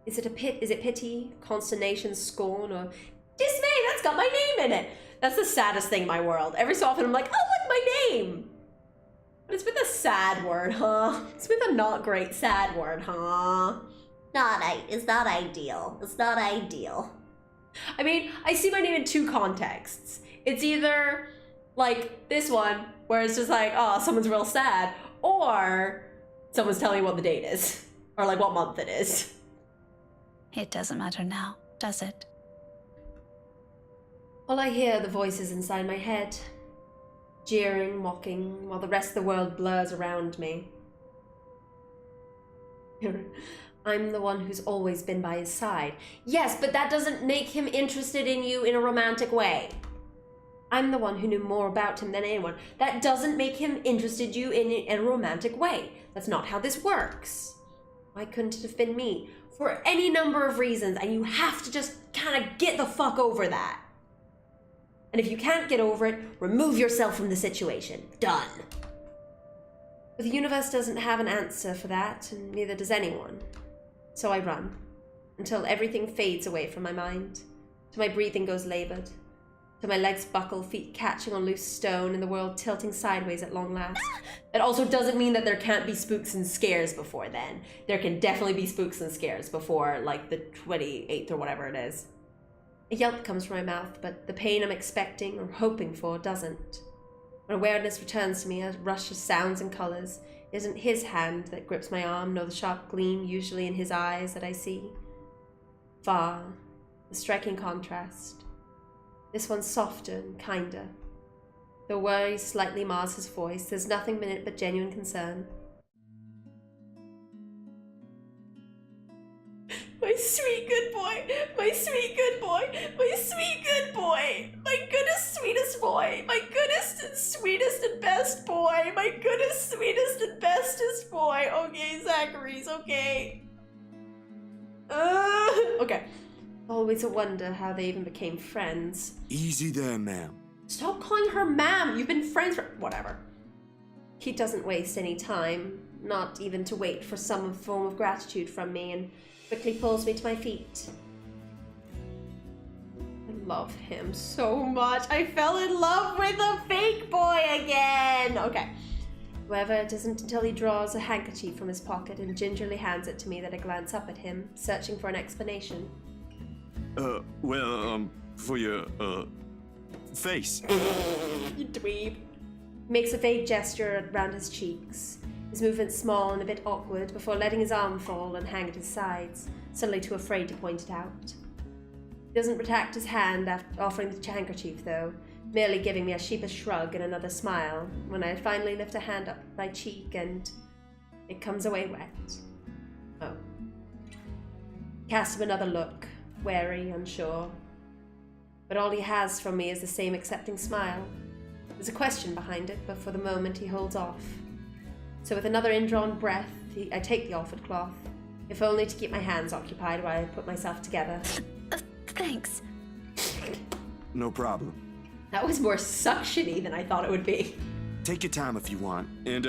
Is it pity, consternation, scorn, or dismay? That's got my name in it. That's the saddest thing in my world. Every so often, I'm like, oh, look, my name. But it's with a sad word, huh? It's with a not great sad word, huh? It's not ideal. It's not ideal. I mean, I see my name in 2 contexts. It's either like this one, where it's just like, oh, someone's real sad, or someone's telling me what the date is, or like what month it is. It doesn't matter now, does it? All I hear are the voices inside my head, jeering, mocking, while the rest of the world blurs around me. I'm the one who's always been by his side. Yes, but that doesn't make him interested in you in a romantic way. I'm the one who knew more about him than anyone. That doesn't make him interested in a romantic way. That's not how this works. Why couldn't it have been me? For any number of reasons, and you have to just kind of get the fuck over that. And if you can't get over it, remove yourself from the situation. Done. But the universe doesn't have an answer for that, and neither does anyone. So I run, until everything fades away from my mind, till my breathing goes labored, till my legs buckle, feet catching on loose stone, and the world tilting sideways at long last. That also doesn't mean that there can't be spooks and scares before then. There can definitely be spooks and scares before, like, the 28th or whatever it is. A yelp comes from my mouth, but the pain I'm expecting or hoping for doesn't. When awareness returns to me, a rush of sounds and colours. It isn't his hand that grips my arm, nor the sharp gleam usually in his eyes that I see. Far, a striking contrast. This one's softer and kinder. Though worry slightly mars his voice, there's nothing in it but genuine concern. My sweet good boy, my sweet good boy, my sweet good boy, my goodest sweetest boy, my goodest and sweetest and best boy, my goodest sweetest and bestest boy. Okay, Zachary's okay. Okay. Always a wonder how they even became friends. Easy there, ma'am. Stop calling her ma'am. You've been friends for whatever. He doesn't waste any time, not even to wait for some form of gratitude from me, and quickly pulls me to my feet. I love him so much. I fell in love with a fake boy again. Okay. However, it isn't until he draws a handkerchief from his pocket and gingerly hands it to me that I glance up at him, searching for an explanation. For your, face. You dweeb. Makes a vague gesture around his cheeks. His movement small and a bit awkward before letting his arm fall and hang at his sides, suddenly too afraid to point it out. He doesn't retract his hand after offering the handkerchief, though, merely giving me a sheepish shrug and another smile when I finally lift a hand up my cheek and it comes away wet. Oh. Cast him another look, wary, unsure. But all he has from me is the same accepting smile. There's a question behind it, but for the moment he holds off. So with another indrawn breath, I take the offered cloth, if only to keep my hands occupied while I put myself together. Thanks. No problem. That was more suction-y than I thought it would be. Take your time if you want, and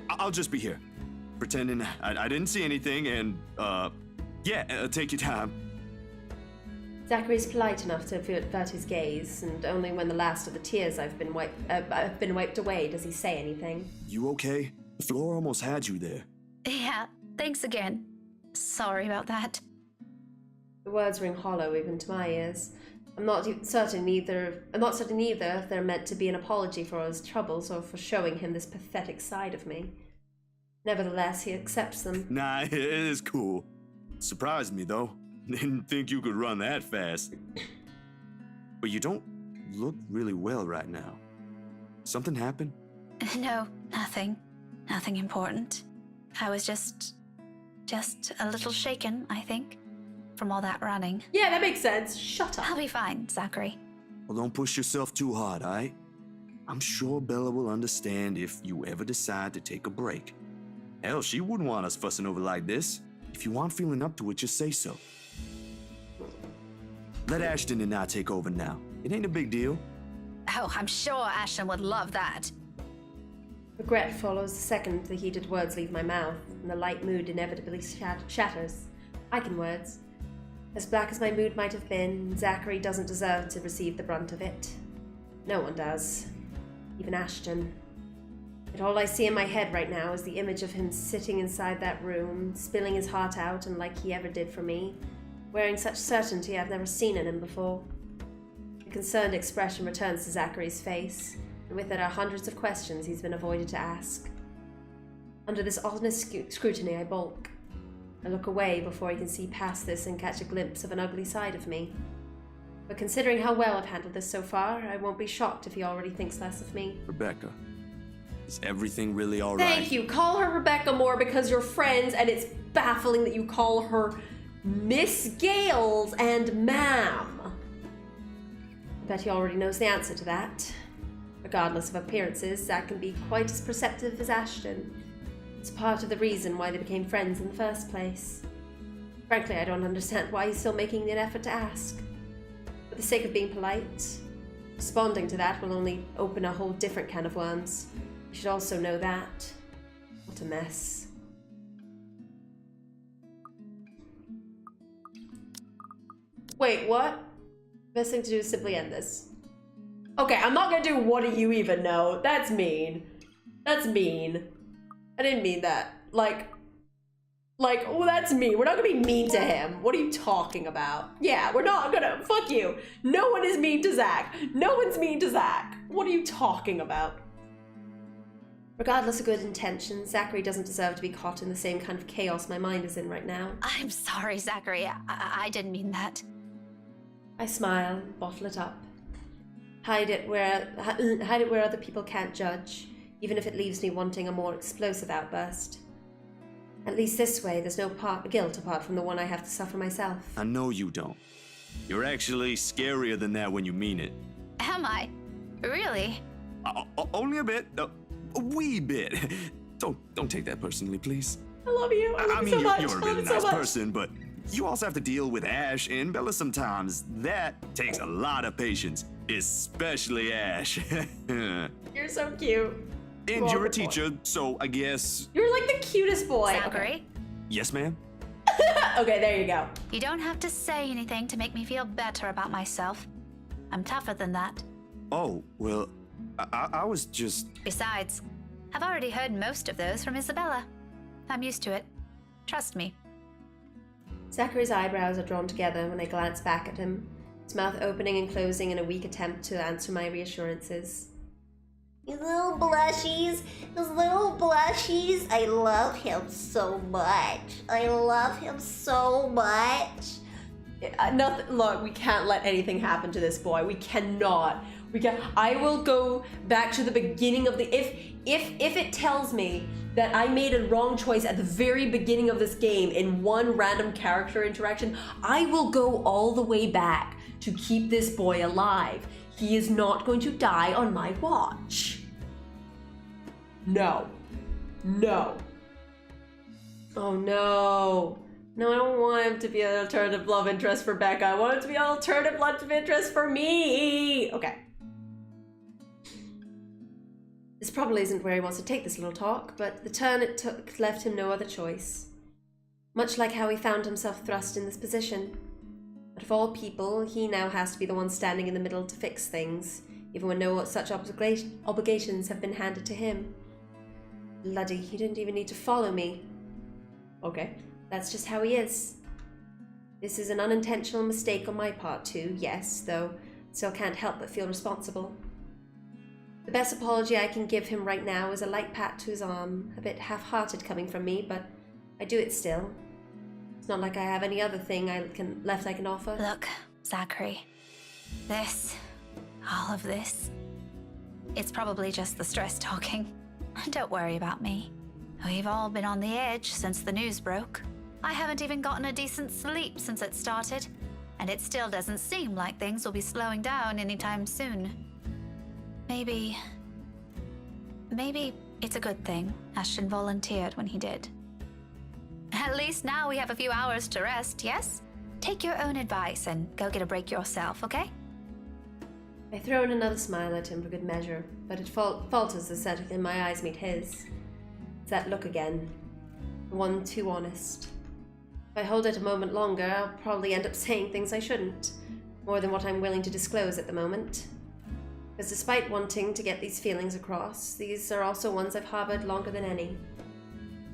I'll just be here, pretending I didn't see anything, and take your time. Zachary's polite enough to avert his gaze, and only when the last of the tears have been wiped away does he say anything. You okay? The floor almost had you there. Yeah, thanks again. Sorry about that. The words ring hollow even to my ears. I'm not certain either if they're meant to be an apology for his troubles or for showing him this pathetic side of me. Nevertheless, he accepts them. Nah, it is cool. Surprised me, though. Didn't think you could run that fast. But you don't look really well right now. Something happened? No, nothing. Nothing important. I was just a little shaken, I think, from all that running. Yeah, that makes sense. Shut up. I'll be fine, Zachary. Well, don't push yourself too hard, alright? I'm sure Bella will understand if you ever decide to take a break. Hell, she wouldn't want us fussing over like this. If you aren't feeling up to it, just say so. Let Ashton and I take over now. It ain't a big deal. Oh, I'm sure Ashton would love that. Regret follows the second the heated words leave my mouth, and the light mood inevitably shatters. I can words. As black as my mood might have been, Zachary doesn't deserve to receive the brunt of it. No one does. Even Ashton. But all I see in my head right now is the image of him sitting inside that room, spilling his heart out and like he ever did for me, wearing such certainty I've never seen in him before. A concerned expression returns to Zachary's face, and with it are hundreds of questions he's been avoided to ask. Under this honest scrutiny, I balk. I look away before he can see past this and catch a glimpse of an ugly side of me. But considering how well I've handled this so far, I won't be shocked if he already thinks less of me. Rebecca, is everything really all right? Thank you. Call her Rebecca more because you're friends, and it's baffling that you call her Miss Gales and Ma'am. I bet he already knows the answer to that. Regardless of appearances, Zach can be quite as perceptive as Ashton. It's part of the reason why they became friends in the first place. Frankly, I don't understand why he's still making an effort to ask. For the sake of being polite, responding to that will only open a whole different can of worms. You should also know that. What a mess. Wait, what? Best thing to do is simply end this. Okay, I'm not gonna do what do you even know. That's mean. That's mean. I didn't mean that. Like, oh, that's mean. We're not gonna be mean to him. What are you talking about? Yeah, we're not gonna, fuck you. No one is mean to Zach. No one's mean to Zach. What are you talking about? Regardless of good intentions, Zachary doesn't deserve to be caught in the same kind of chaos my mind is in right now. I'm sorry, Zachary. I didn't mean that. I smile, bottle it up. Hide it where other people can't judge, even if it leaves me wanting a more explosive outburst. At least this way, there's no guilt apart from the one I have to suffer myself. I know you don't. You're actually scarier than that when you mean it. Am I? Really? Only a bit. A wee bit. Don't take that personally, please. I love you. I love you so much. You're a really nice person, but you also have to deal with Ash and Bella sometimes. That takes a lot of patience, especially Ash. You're so cute. And you're a teacher, so I guess... You're like the cutest boy. Zachary? Yes, ma'am? Okay, there you go. You don't have to say anything to make me feel better about myself. I'm tougher than that. Oh, well, I was just... Besides, I've already heard most of those from Isabella. I'm used to it. Trust me. Zachary's eyebrows are drawn together when I glance back at him, his mouth opening and closing in a weak attempt to answer my reassurances. You little blushies, those little blushies. I love him so much. I love him so much. Nothing. Look, we can't let anything happen to this boy. We cannot. We can. I will go back to the beginning of the. If it tells me that I made a wrong choice at the very beginning of this game in one random character interaction, I will go all the way back to keep this boy alive. He is not going to die on my watch. No. No. Oh no. No, I don't want him to be an alternative love interest for Becca. I want him to be an alternative love interest for me. Okay. This probably isn't where he wants to take this little talk, but the turn it took left him no other choice. Much like how he found himself thrust in this position. But of all people, he now has to be the one standing in the middle to fix things, even when no such obligations have been handed to him. Bloody, he didn't even need to follow me. Okay, that's just how he is. This is an unintentional mistake on my part too, yes, though still can't help but feel responsible. The best apology I can give him right now is a light pat to his arm, a bit half-hearted coming from me, but I do it still. It's not like I have any other thing left I can offer. Look, Zachary, all of this, it's probably just the stress talking. Don't worry about me. We've all been on the edge since the news broke. I haven't even gotten a decent sleep since it started, and it still doesn't seem like things will be slowing down anytime soon. Maybe it's a good thing Ashton volunteered when he did. At least now we have a few hours to rest, yes? Take your own advice and go get a break yourself, okay? I throw in another smile at him for good measure, but it falters the second in my eyes meet his. It's that look again. The one too honest. If I hold it a moment longer, I'll probably end up saying things I shouldn't. More than what I'm willing to disclose at the moment. Because despite wanting to get these feelings across, these are also ones I've harbored longer than any.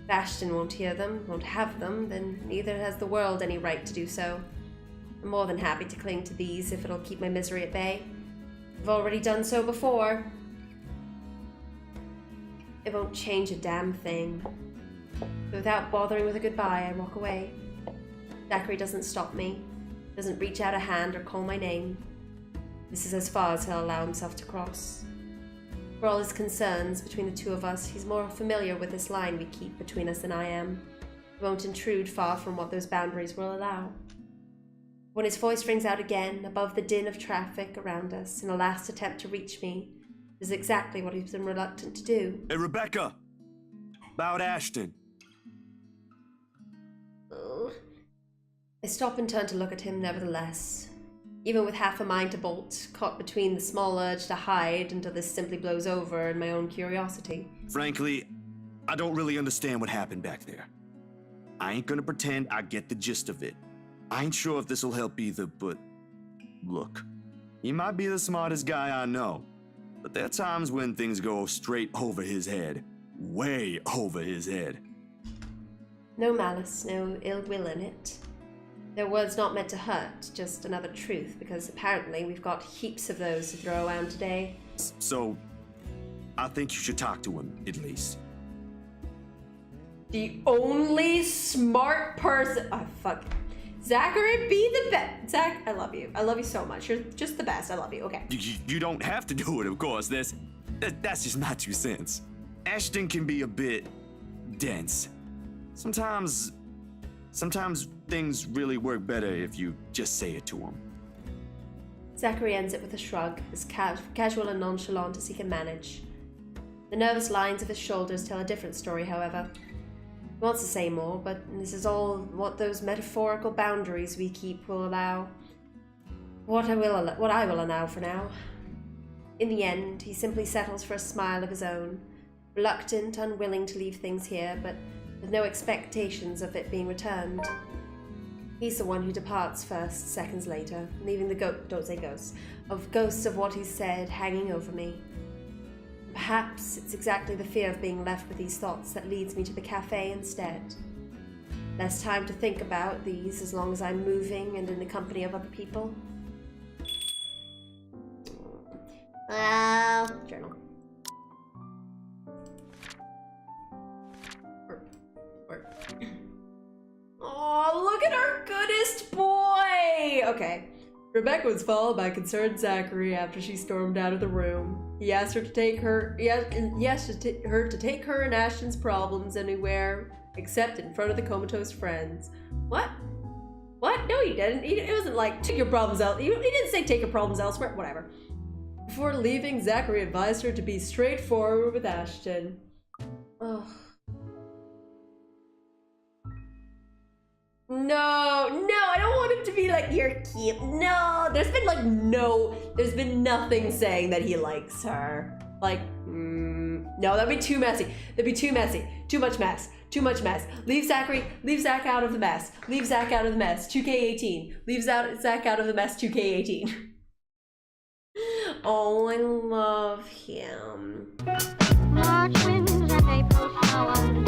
If Ashton won't hear them, won't have them, then neither has the world any right to do so. I'm more than happy to cling to these if it'll keep my misery at bay. I've already done so before. It won't change a damn thing. So without bothering with a goodbye, I walk away. Zachary doesn't stop me. Doesn't reach out a hand or call my name. This is as far as he'll allow himself to cross. For all his concerns between the two of us, he's more familiar with this line we keep between us than I am. He won't intrude far from what those boundaries will allow. When his voice rings out again, above the din of traffic around us, in a last attempt to reach me, is exactly what he's been reluctant to do. Hey, Rebecca! About Ashton. Oh. I stop and turn to look at him nevertheless. Even with half a mind to bolt, caught between the small urge to hide until this simply blows over and my own curiosity. Frankly, I don't really understand what happened back there. I ain't gonna pretend I get the gist of it. I ain't sure if this'll help either, but look, he might be the smartest guy I know, but there are times when things go straight over his head. Way over his head. No malice, no ill will in it. Their words not meant to hurt, just another truth, because apparently we've got heaps of those to throw around today. So, I think you should talk to him, at least. The only smart person. Oh, fuck. Zachary, be the best. Zach, I love you. I love you so much. You're just the best. I love you. Okay. You don't have to do it, of course. That's just my 2 cents. Ashton can be a bit dense. Sometimes things really work better if you just say it to him. Zachary ends it with a shrug, as casual and nonchalant as he can manage. The nervous lines of his shoulders tell a different story, however. He wants to say more, but this is all what those metaphorical boundaries we keep will allow. What I will allow for now. In the end, he simply settles for a smile of his own, reluctant, unwilling to leave things here, but with no expectations of it being returned. He's the one who departs first, seconds later, leaving the ghosts of what he said hanging over me. Perhaps it's exactly the fear of being left with these thoughts that leads me to the cafe instead. Less time to think about these as long as I'm moving and in the company of other people. Journal. Oh, look at our goodest boy! Okay. Rebecca was followed by concerned Zachary after she stormed out of the room. He asked her to take her to take her and Ashton's problems anywhere except in front of the comatose friends. What? What? No, he didn't. It wasn't like take your problems out. He didn't say take your problems elsewhere. Whatever. Before leaving, Zachary advised her to be straightforward with Ashton. Ugh. No, I don't want him to be like, you're cute. No, there's been nothing saying that he likes her. Like, no, that'd be too messy. That'd be too messy. Too much mess. Leave Zach out of the mess. Leave Zach out of the mess. 2K18. Leave Zach out of the mess. 2K18. Oh, I love him. March winds and April showers.